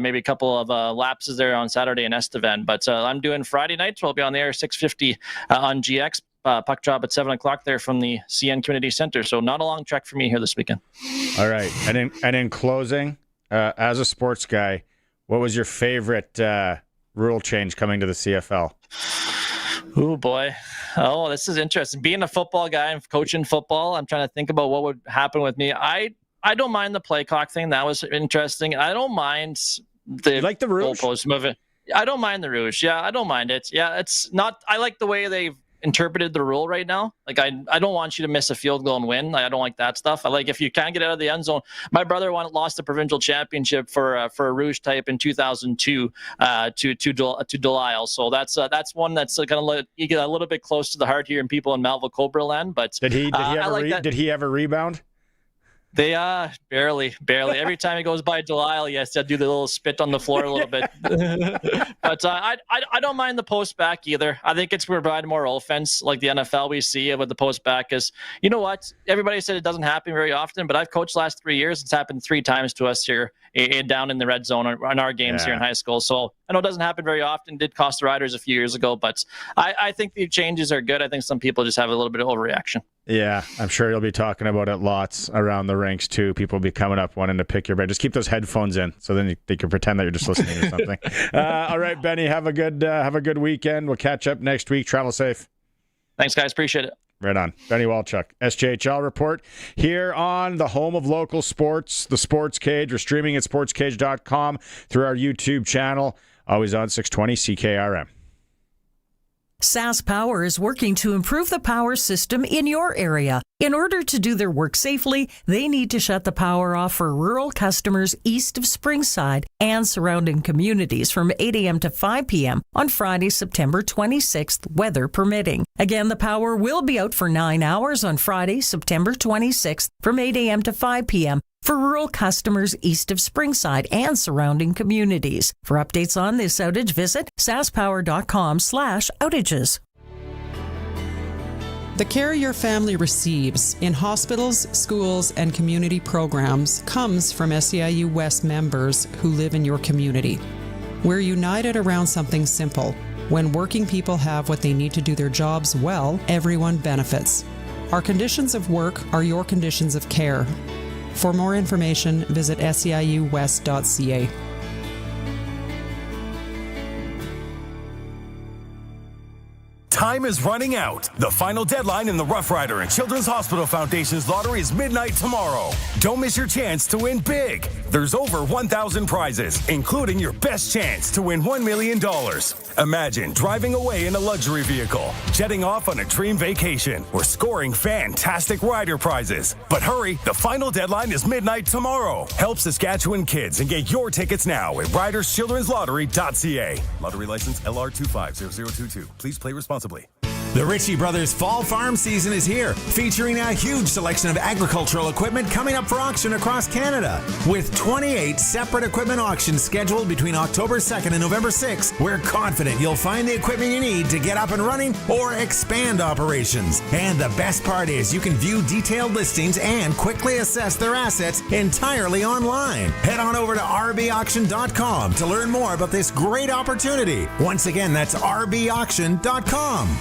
Maybe a couple of lapses there on Saturday in Estevan. But I'm doing Friday nights. We'll be on the air 6:50 on GX. Puck drop at 7 o'clock there from the CN Community Center. So not a long trek for me here this weekend. All right. And in closing, as a sports guy, what was your favorite rule change coming to the CFL? Oh, boy. Oh, this is interesting. Being a football guy and coaching football, I'm trying to think about what would happen with me. I don't mind the play clock thing. That was interesting. I don't mind the goalpost moving. I don't mind the rouge. Yeah, I don't mind it. Yeah, it's not. I like the way they've interpreted the rule right now. Like I don't want you to miss a field goal and win. I don't like that stuff. I like if you can't get out of the end zone. My brother lost the provincial championship for a rouge type in 2002 to Delisle. So that's one that's kind of you get a little bit close to the heart here in people in Malville Cobra land. But did he ever rebound? They barely. Every time he goes by Delisle, he has to do the little spit on the floor a little bit. But I don't mind the post back either. I think it's providing more offense, like the NFL we see with the post back. Is you know what? Everybody said it doesn't happen very often, but I've coached the last 3 years. It's happened 3 times to us here down in the red zone on our games here in high school. So I know it doesn't happen very often. It did cost the Riders a few years ago, but I think the changes are good. I think some people just have a little bit of overreaction. Yeah, I'm sure you'll be talking about it lots around the rinks too. People will be coming up wanting to pick your brain. Just keep those headphones in, so then they can pretend that you're just listening or something. All right, Benny, have a good weekend. We'll catch up next week. Travel safe. Thanks, guys. Appreciate it. Right on. Benny Walchuk, SJHL Report here on the home of local sports, the Sports Cage. We're streaming at sportscage.com through our YouTube channel. Always on 620 CKRM. Sass Power is working to improve the power system in your area. In order to do their work safely, they need to shut the power off for rural customers east of Springside and surrounding communities from 8 a.m. to 5 p.m. on Friday, September 26th, weather permitting. Again, the power will be out for 9 hours on Friday, September 26th from 8 a.m. to 5 p.m. for rural customers east of Springside and surrounding communities. For updates on this outage, visit sasspower.com/outages. The care your family receives in hospitals, schools, and community programs comes from SEIU West members who live in your community. We're united around something simple. When working people have what they need to do their jobs well, everyone benefits. Our conditions of work are your conditions of care. For more information, visit seiuwest.ca. Time is running out. The final deadline in the Rough Rider and Children's Hospital Foundation's lottery is midnight tomorrow. Don't miss your chance to win big. There's over 1,000 prizes, including your best chance to win $1 million. Imagine driving away in a luxury vehicle, jetting off on a dream vacation, or scoring fantastic rider prizes. But hurry, the final deadline is midnight tomorrow. Help Saskatchewan kids and get your tickets now at riderschildrenslottery.ca. Lottery license LR250022. Please play responsibly. The Ritchie Brothers Fall Farm season is here, featuring a huge selection of agricultural equipment coming up for auction across Canada. With 28 separate equipment auctions scheduled between October 2nd and November 6th, we're confident you'll find the equipment you need to get up and running or expand operations. And the best part is you can view detailed listings and quickly assess their assets entirely online. Head on over to rbauction.com to learn more about this great opportunity. Once again, that's rbauction.com.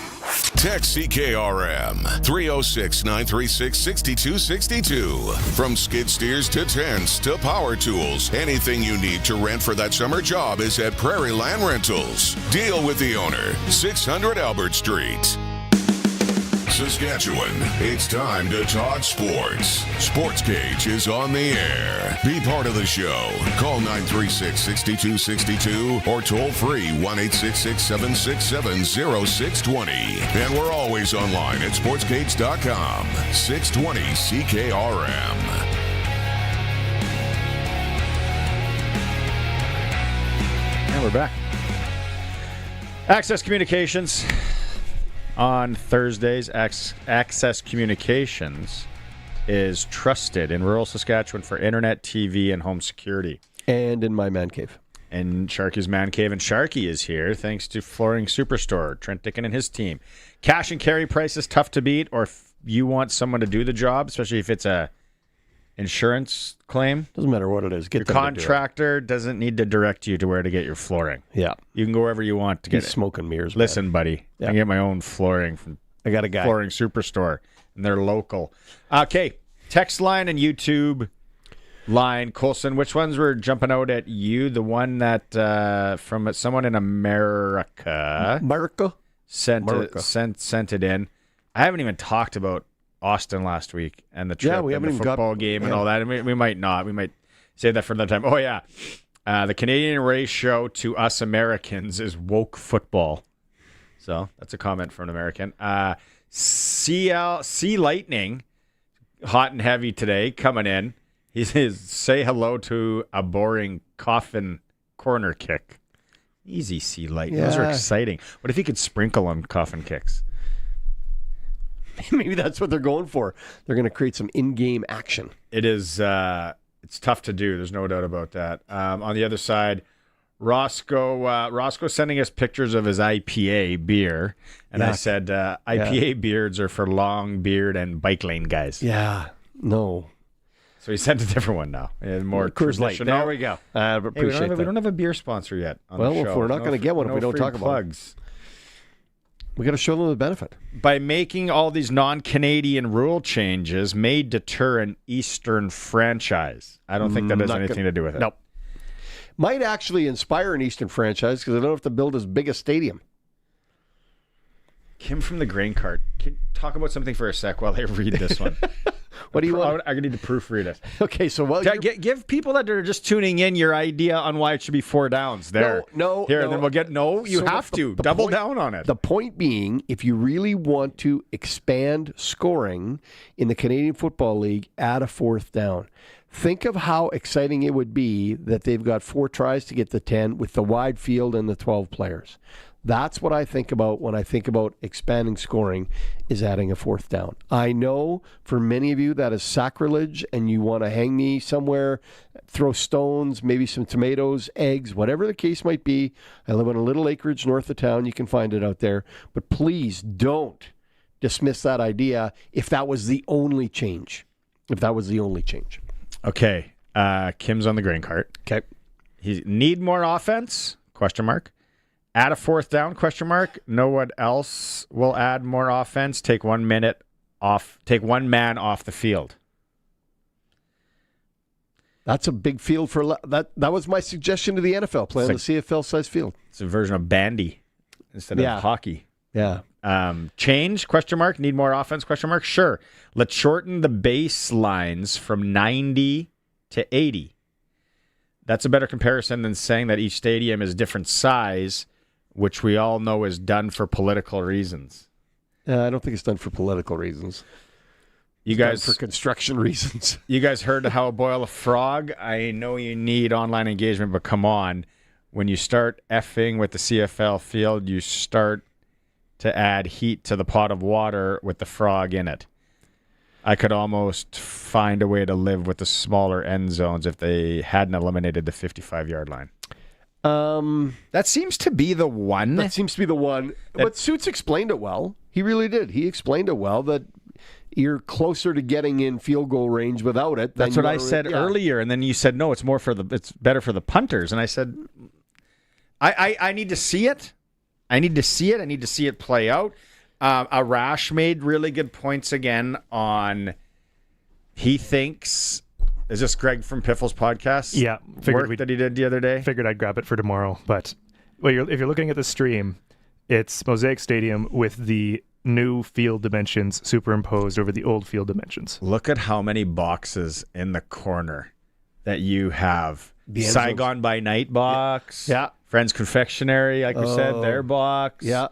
Text CKRM 306-936-6262. From skid steers to tents to power tools, anything you need to rent for that summer job is at Prairie Land Rentals. Deal with the owner. 600 Albert Street. Saskatchewan, it's time to talk sports. Sportscage is on the air. Be part of the show. Call 936-6262 or toll free 1-866-767-0620. And we're always online at sportscage.com. 620 CKRM. And we're back. Access Communications. On Thursdays, Access Communications is trusted in rural Saskatchewan for internet, TV, and home security. And in my man cave. And Sharky's man cave. And Sharky is here thanks to Flooring Superstore, Trent Dickin and his team. Cash and carry price is tough to beat, or if you want someone to do the job, especially if it's a insurance claim. Doesn't matter what it is. Your contractor doesn't need to direct you to where to get your flooring. Yeah. You can go wherever you want to get it. Smoke and mirrors. Listen, buddy. Yeah. I get my own flooring from I got a guy. Flooring Superstore, and they're local. Okay. Text line and YouTube line. Colson, which ones were jumping out at you? The one that from someone in America. Sent it in. I haven't even talked about Austin last week and the trip and the football game and all that. And we might not. We might save that for another time. Oh, yeah. The Canadian ratio to us Americans is woke football. So that's a comment from an American. Sea Lightning, hot and heavy today, coming in. He says, say hello to a boring coffin corner kick. Easy, Sea Lightning. Yeah. Those are exciting. What if he could sprinkle on coffin kicks? Maybe that's what they're going for. They're going to create some in-game action. It is. It's tough to do. There's no doubt about that. On the other side, Roscoe sending us pictures of his IPA beer, and I said IPA beards are for long beard and bike lane guys. Yeah. No. So he sent a different one now. More Coors Light. There we go. I appreciate that. We don't have a beer sponsor yet on the show. If we're not going to get one if we don't talk about plugs. We got to show them the benefit. By making all these non-Canadian rule changes may deter an Eastern franchise. I don't think that has anything to do with it. Nope. Might actually inspire an Eastern franchise because they don't have to build as big a stadium. Kim from the Grain Cart. Can you talk about something for a sec while I read this one? What do you want? I need to proofread it. Okay, so give people that are just tuning in your idea on why it should be 4 downs. There, no. Here, then we'll get You so have to double down on it. The point being, if you really want to expand scoring in the Canadian Football League, add a 4th down. Think of how exciting it would be that they've got 4 tries to get the 10 with the wide field and the 12 players. That's what I think about when I think about expanding scoring, is adding a 4th down. I know for many of you that is sacrilege and you want to hang me somewhere, throw stones, maybe some tomatoes, eggs, whatever the case might be. I live on a little acreage north of town. You can find it out there. But please don't dismiss that idea if that was the only change. Okay. Kim's on the grain cart. Okay. He need more offense? ? Add a fourth down? ? Know what else will add more offense? Take 1 minute off. Take one man off the field. That's a big field for that. That was my suggestion to the NFL. Play on the CFL size field. It's a version of bandy instead of hockey. Yeah. Change? ? Need more offense? ? Sure. Let's shorten the baselines from 90 to 80. That's a better comparison than saying that each stadium is different size, which we all know is done for political reasons. I don't think it's done for political reasons. You guys, for construction reasons. You guys heard how to boil a frog? I know you need online engagement, but come on. When you start effing with the CFL field, you start to add heat to the pot of water with the frog in it. I could almost find a way to live with the smaller end zones if they hadn't eliminated the 55-yard line. That seems to be the one. But Suits explained it well. He really did. He explained it well, that you're closer to getting in field goal range without it. That's what I said earlier, and then you said no. It's better for the punters, and I said, I need to see it. I need to see it play out. Arash made really good points again on. He thinks. Is this Greg from Piffle's podcast? Yeah, work that he did the other day. Figured I'd grab it for tomorrow. But if you're looking at the stream, it's Mosaic Stadium with the new field dimensions superimposed over the old field dimensions. Look at how many boxes in the corner that you have. Saigon by Night box. Yeah. Friends Confectionery, like we said, their box. Yeah.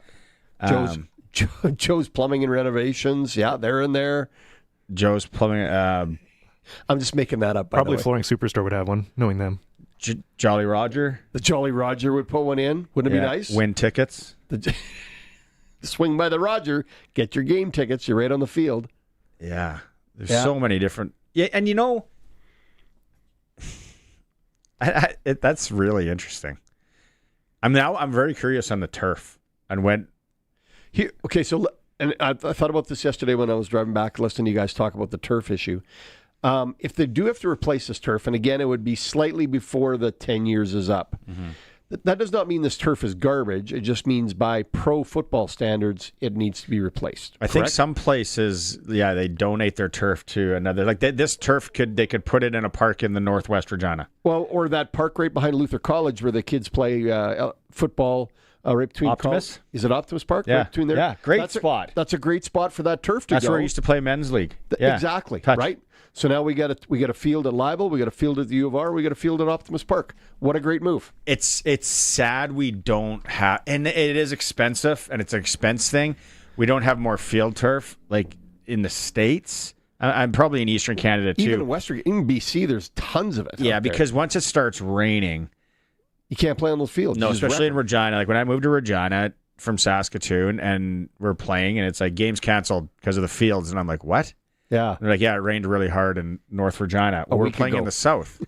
Joe's Plumbing and Renovations. Yeah, they're in there. Joe's Plumbing. I'm just making that up. Probably Flooring Superstore would have one, knowing them. Jolly Roger. The Jolly Roger would put one in. Wouldn't it be nice? Win tickets. Swing by the Roger, get your game tickets. You're right on the field. Yeah. There's so many different. Yeah, and you know, that's really interesting. I'm very curious on the turf and when. Here, okay, so and I thought about this yesterday when I was driving back, listening to you guys talk about the turf issue. If they do have to replace this turf, and again, it would be slightly before the 10 years is up. Mm-hmm. That does not mean this turf is garbage. It just means by pro football standards, it needs to be replaced. I think some places, they donate their turf to another. Like this turf, they could put it in a park in the Northwest Regina. Well, or that park right behind Luther College where the kids play football. Right between Optimus? Is it Optimus Park? Yeah, right between there? Yeah, great spot. That's a great spot for that turf to That's go. where I used to play men's league. Exactly. Touch. Right. So now we got a field at Libel, we got a field at the U of R, we got a field at Optimus Park. What a great move! It's sad we don't have, and it is expensive, and it's an expense thing. We don't have more field turf like in the States. I'm probably in Eastern Canada too. Even in BC, there's tons of it. Yeah, because once it starts raining, you can't play on those fields. No, especially in Regina. Like when I moved to Regina from Saskatoon, and we're playing, and it's like games canceled because of the fields, and I'm like, what? Yeah. They're like, it rained really hard in North Regina. Well, we're playing in the South.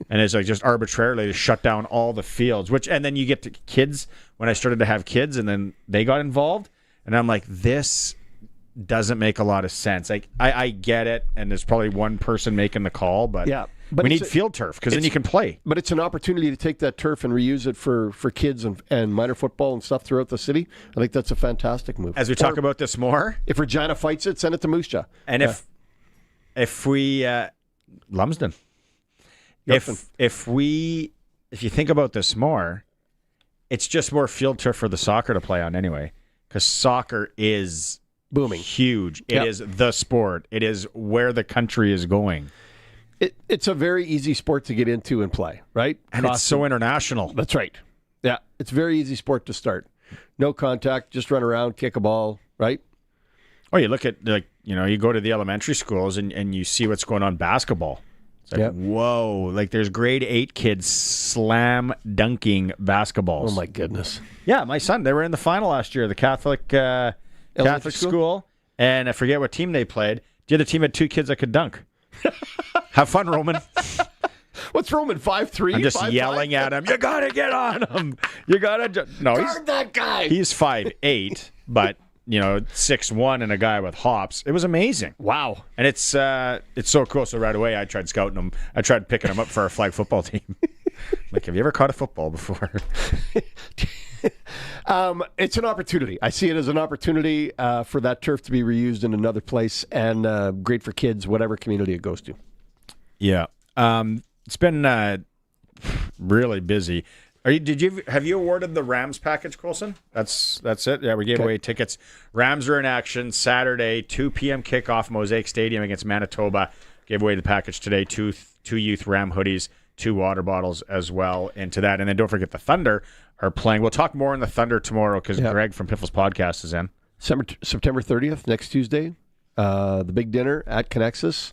And it's like just arbitrarily to shut down all the fields, and then you get to kids when I started to have kids and then they got involved. And I'm like, this doesn't make a lot of sense. Like I get it. And there's probably one person making the call, but we need field turf because then you can play. But it's an opportunity to take that turf and reuse it for kids and minor football and stuff throughout the city. I think that's a fantastic move. As we talk about this more, if Regina fights it, send it to Moose Jaw. And if we Lumsden, if you think about this more, it's just more field turf for the soccer to play on anyway, because soccer is booming, huge. It is the sport. It is where the country is going. It's a very easy sport to get into and play, right? And it's so international. That's right. Yeah, it's a very easy sport to start. No contact, just run around, kick a ball, right? Oh, you look at, you go to the elementary schools and you see what's going on basketball. It's like, whoa, like there's grade 8 kids slam dunking basketballs. Oh, my goodness. Yeah, my son, they were in the final last year, the Catholic school, and I forget what team they played. The other team had 2 kids that could dunk. Have fun, Roman. What's Roman, 5'3"? I'm just yelling at him. You got to get on him. You got to... No, guard that guy. He's 5'8", but... 6'1" and a guy with hops. It was amazing. Wow. And it's so cool. So right away I tried scouting him. I tried picking him up for our flag football team. Like, have you ever caught a football before? It's an opportunity. I see it as an opportunity for that turf to be reused in another place, and great for kids, whatever community it goes to. Yeah. It's been really busy. Have you awarded the Rams package, Colson? That's it. Yeah, we gave away tickets. Rams are in action Saturday, 2 p.m. kickoff, Mosaic Stadium against Manitoba. Gave away the package today. Two youth Ram hoodies, 2 water bottles as well into that. And then don't forget the Thunder are playing. We'll talk more on the Thunder tomorrow because Greg from Piffles Podcast is in. September 30th, next Tuesday, the big dinner at Connexus.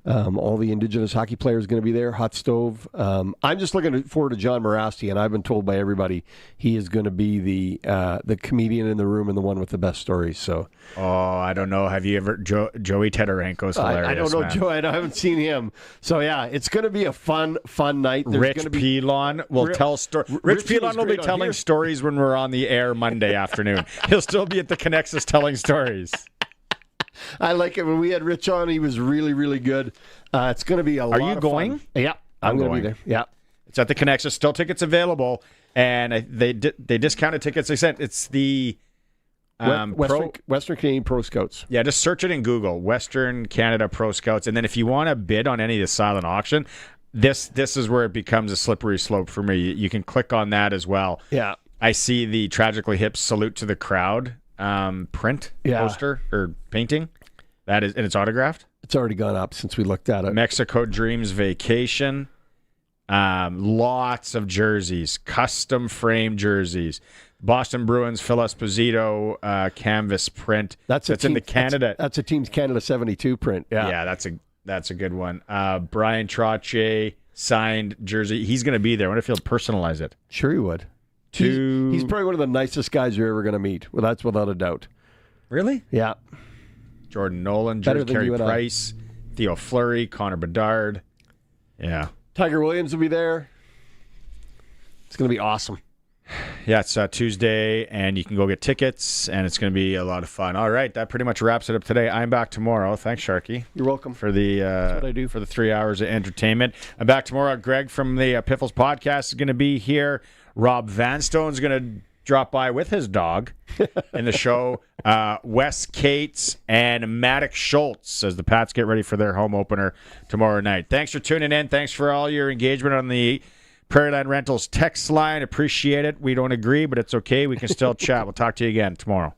All the Indigenous hockey players going to be there. Hot stove. I'm just looking forward to John Morasti, and I've been told by everybody he is going to be the comedian in the room and the one with the best stories. So, I don't know. Have you ever Joey Tedorenko's hilarious? I don't know Joey. I haven't seen him. So yeah, it's going to be a fun night. There's Rich Pilon will tell stories. Rich Pilon will be telling stories when we're on the air Monday afternoon. He'll still be at the Connexus telling stories. I like it. When we had Rich on, he was really, really good. It's going to be a lot of fun. Are you going? Yeah, I'm going to be there. Yeah. It's at the Connexus. Still tickets available. And they discounted tickets they sent. It's the Western Canadian Pro Scouts. Yeah, just search it in Google, Western Canada Pro Scouts. And then if you want to bid on any of the silent auction, this is where it becomes a slippery slope for me. You can click on that as well. Yeah. I see the Tragically Hip Salute to the Crowd poster or painting. That is, and it's autographed. It's already gone up since we looked at it. Mexico Dreams Vacation. Lots of jerseys, custom frame jerseys. Boston Bruins Phil Esposito canvas print. That's in the Canada. That's a Teams Canada 72 print. Yeah, that's a good one. Brian Trottier signed jersey. He's going to be there. I wonder if he'll personalize it. Sure, he would. He's probably one of the nicest guys you're ever going to meet. Well, that's without a doubt. Really? Yeah. Jordan Nolan, Carey Price, Theo Fleury, Connor Bedard. Yeah. Tiger Williams will be there. It's going to be awesome. Yeah, it's Tuesday, and you can go get tickets, and it's going to be a lot of fun. All right, that pretty much wraps it up today. I'm back tomorrow. Thanks, Sharky. You're welcome. For the That's what I do. For the 3 hours of entertainment. I'm back tomorrow. Greg from the Piffles Podcast is going to be here. Rob Vanstone's going to drop by with his dog in the show. Wes Cates and Maddox Schultz as the Pats get ready for their home opener tomorrow night. Thanks for tuning in. Thanks for all your engagement on the Prairieland Rentals text line. Appreciate it. We don't agree, but it's okay. We can still chat. We'll talk to you again tomorrow.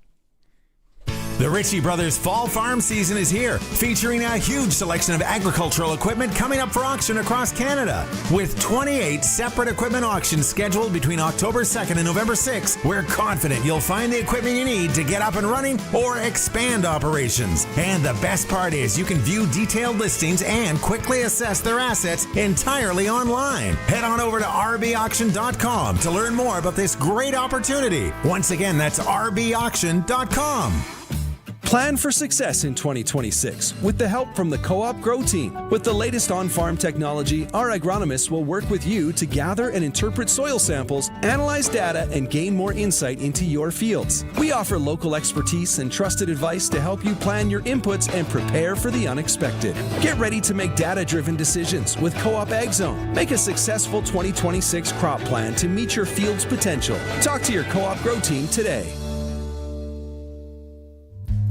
The Ritchie Brothers Fall Farm season is here, featuring a huge selection of agricultural equipment coming up for auction across Canada. With 28 separate equipment auctions scheduled between October 2nd and November 6th, we're confident you'll find the equipment you need to get up and running or expand operations. And the best part is you can view detailed listings and quickly assess their assets entirely online. Head on over to rbauction.com to learn more about this great opportunity. Once again, that's rbauction.com. Plan for success in 2026 with the help from the Co-op Grow Team. With the latest on-farm technology, our agronomists will work with you to gather and interpret soil samples, analyze data, and gain more insight into your fields. We offer local expertise and trusted advice to help you plan your inputs and prepare for the unexpected. Get ready to make data-driven decisions with Co-op Ag Zone. Make a successful 2026 crop plan to meet your field's potential. Talk to your Co-op Grow Team today.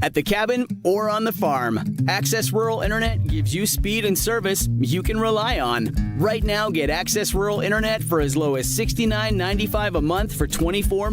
At the cabin or on the farm, Access Rural Internet gives you speed and service you can rely on. Right now, get Access Rural Internet for as low as $69.95 a month for 24 months.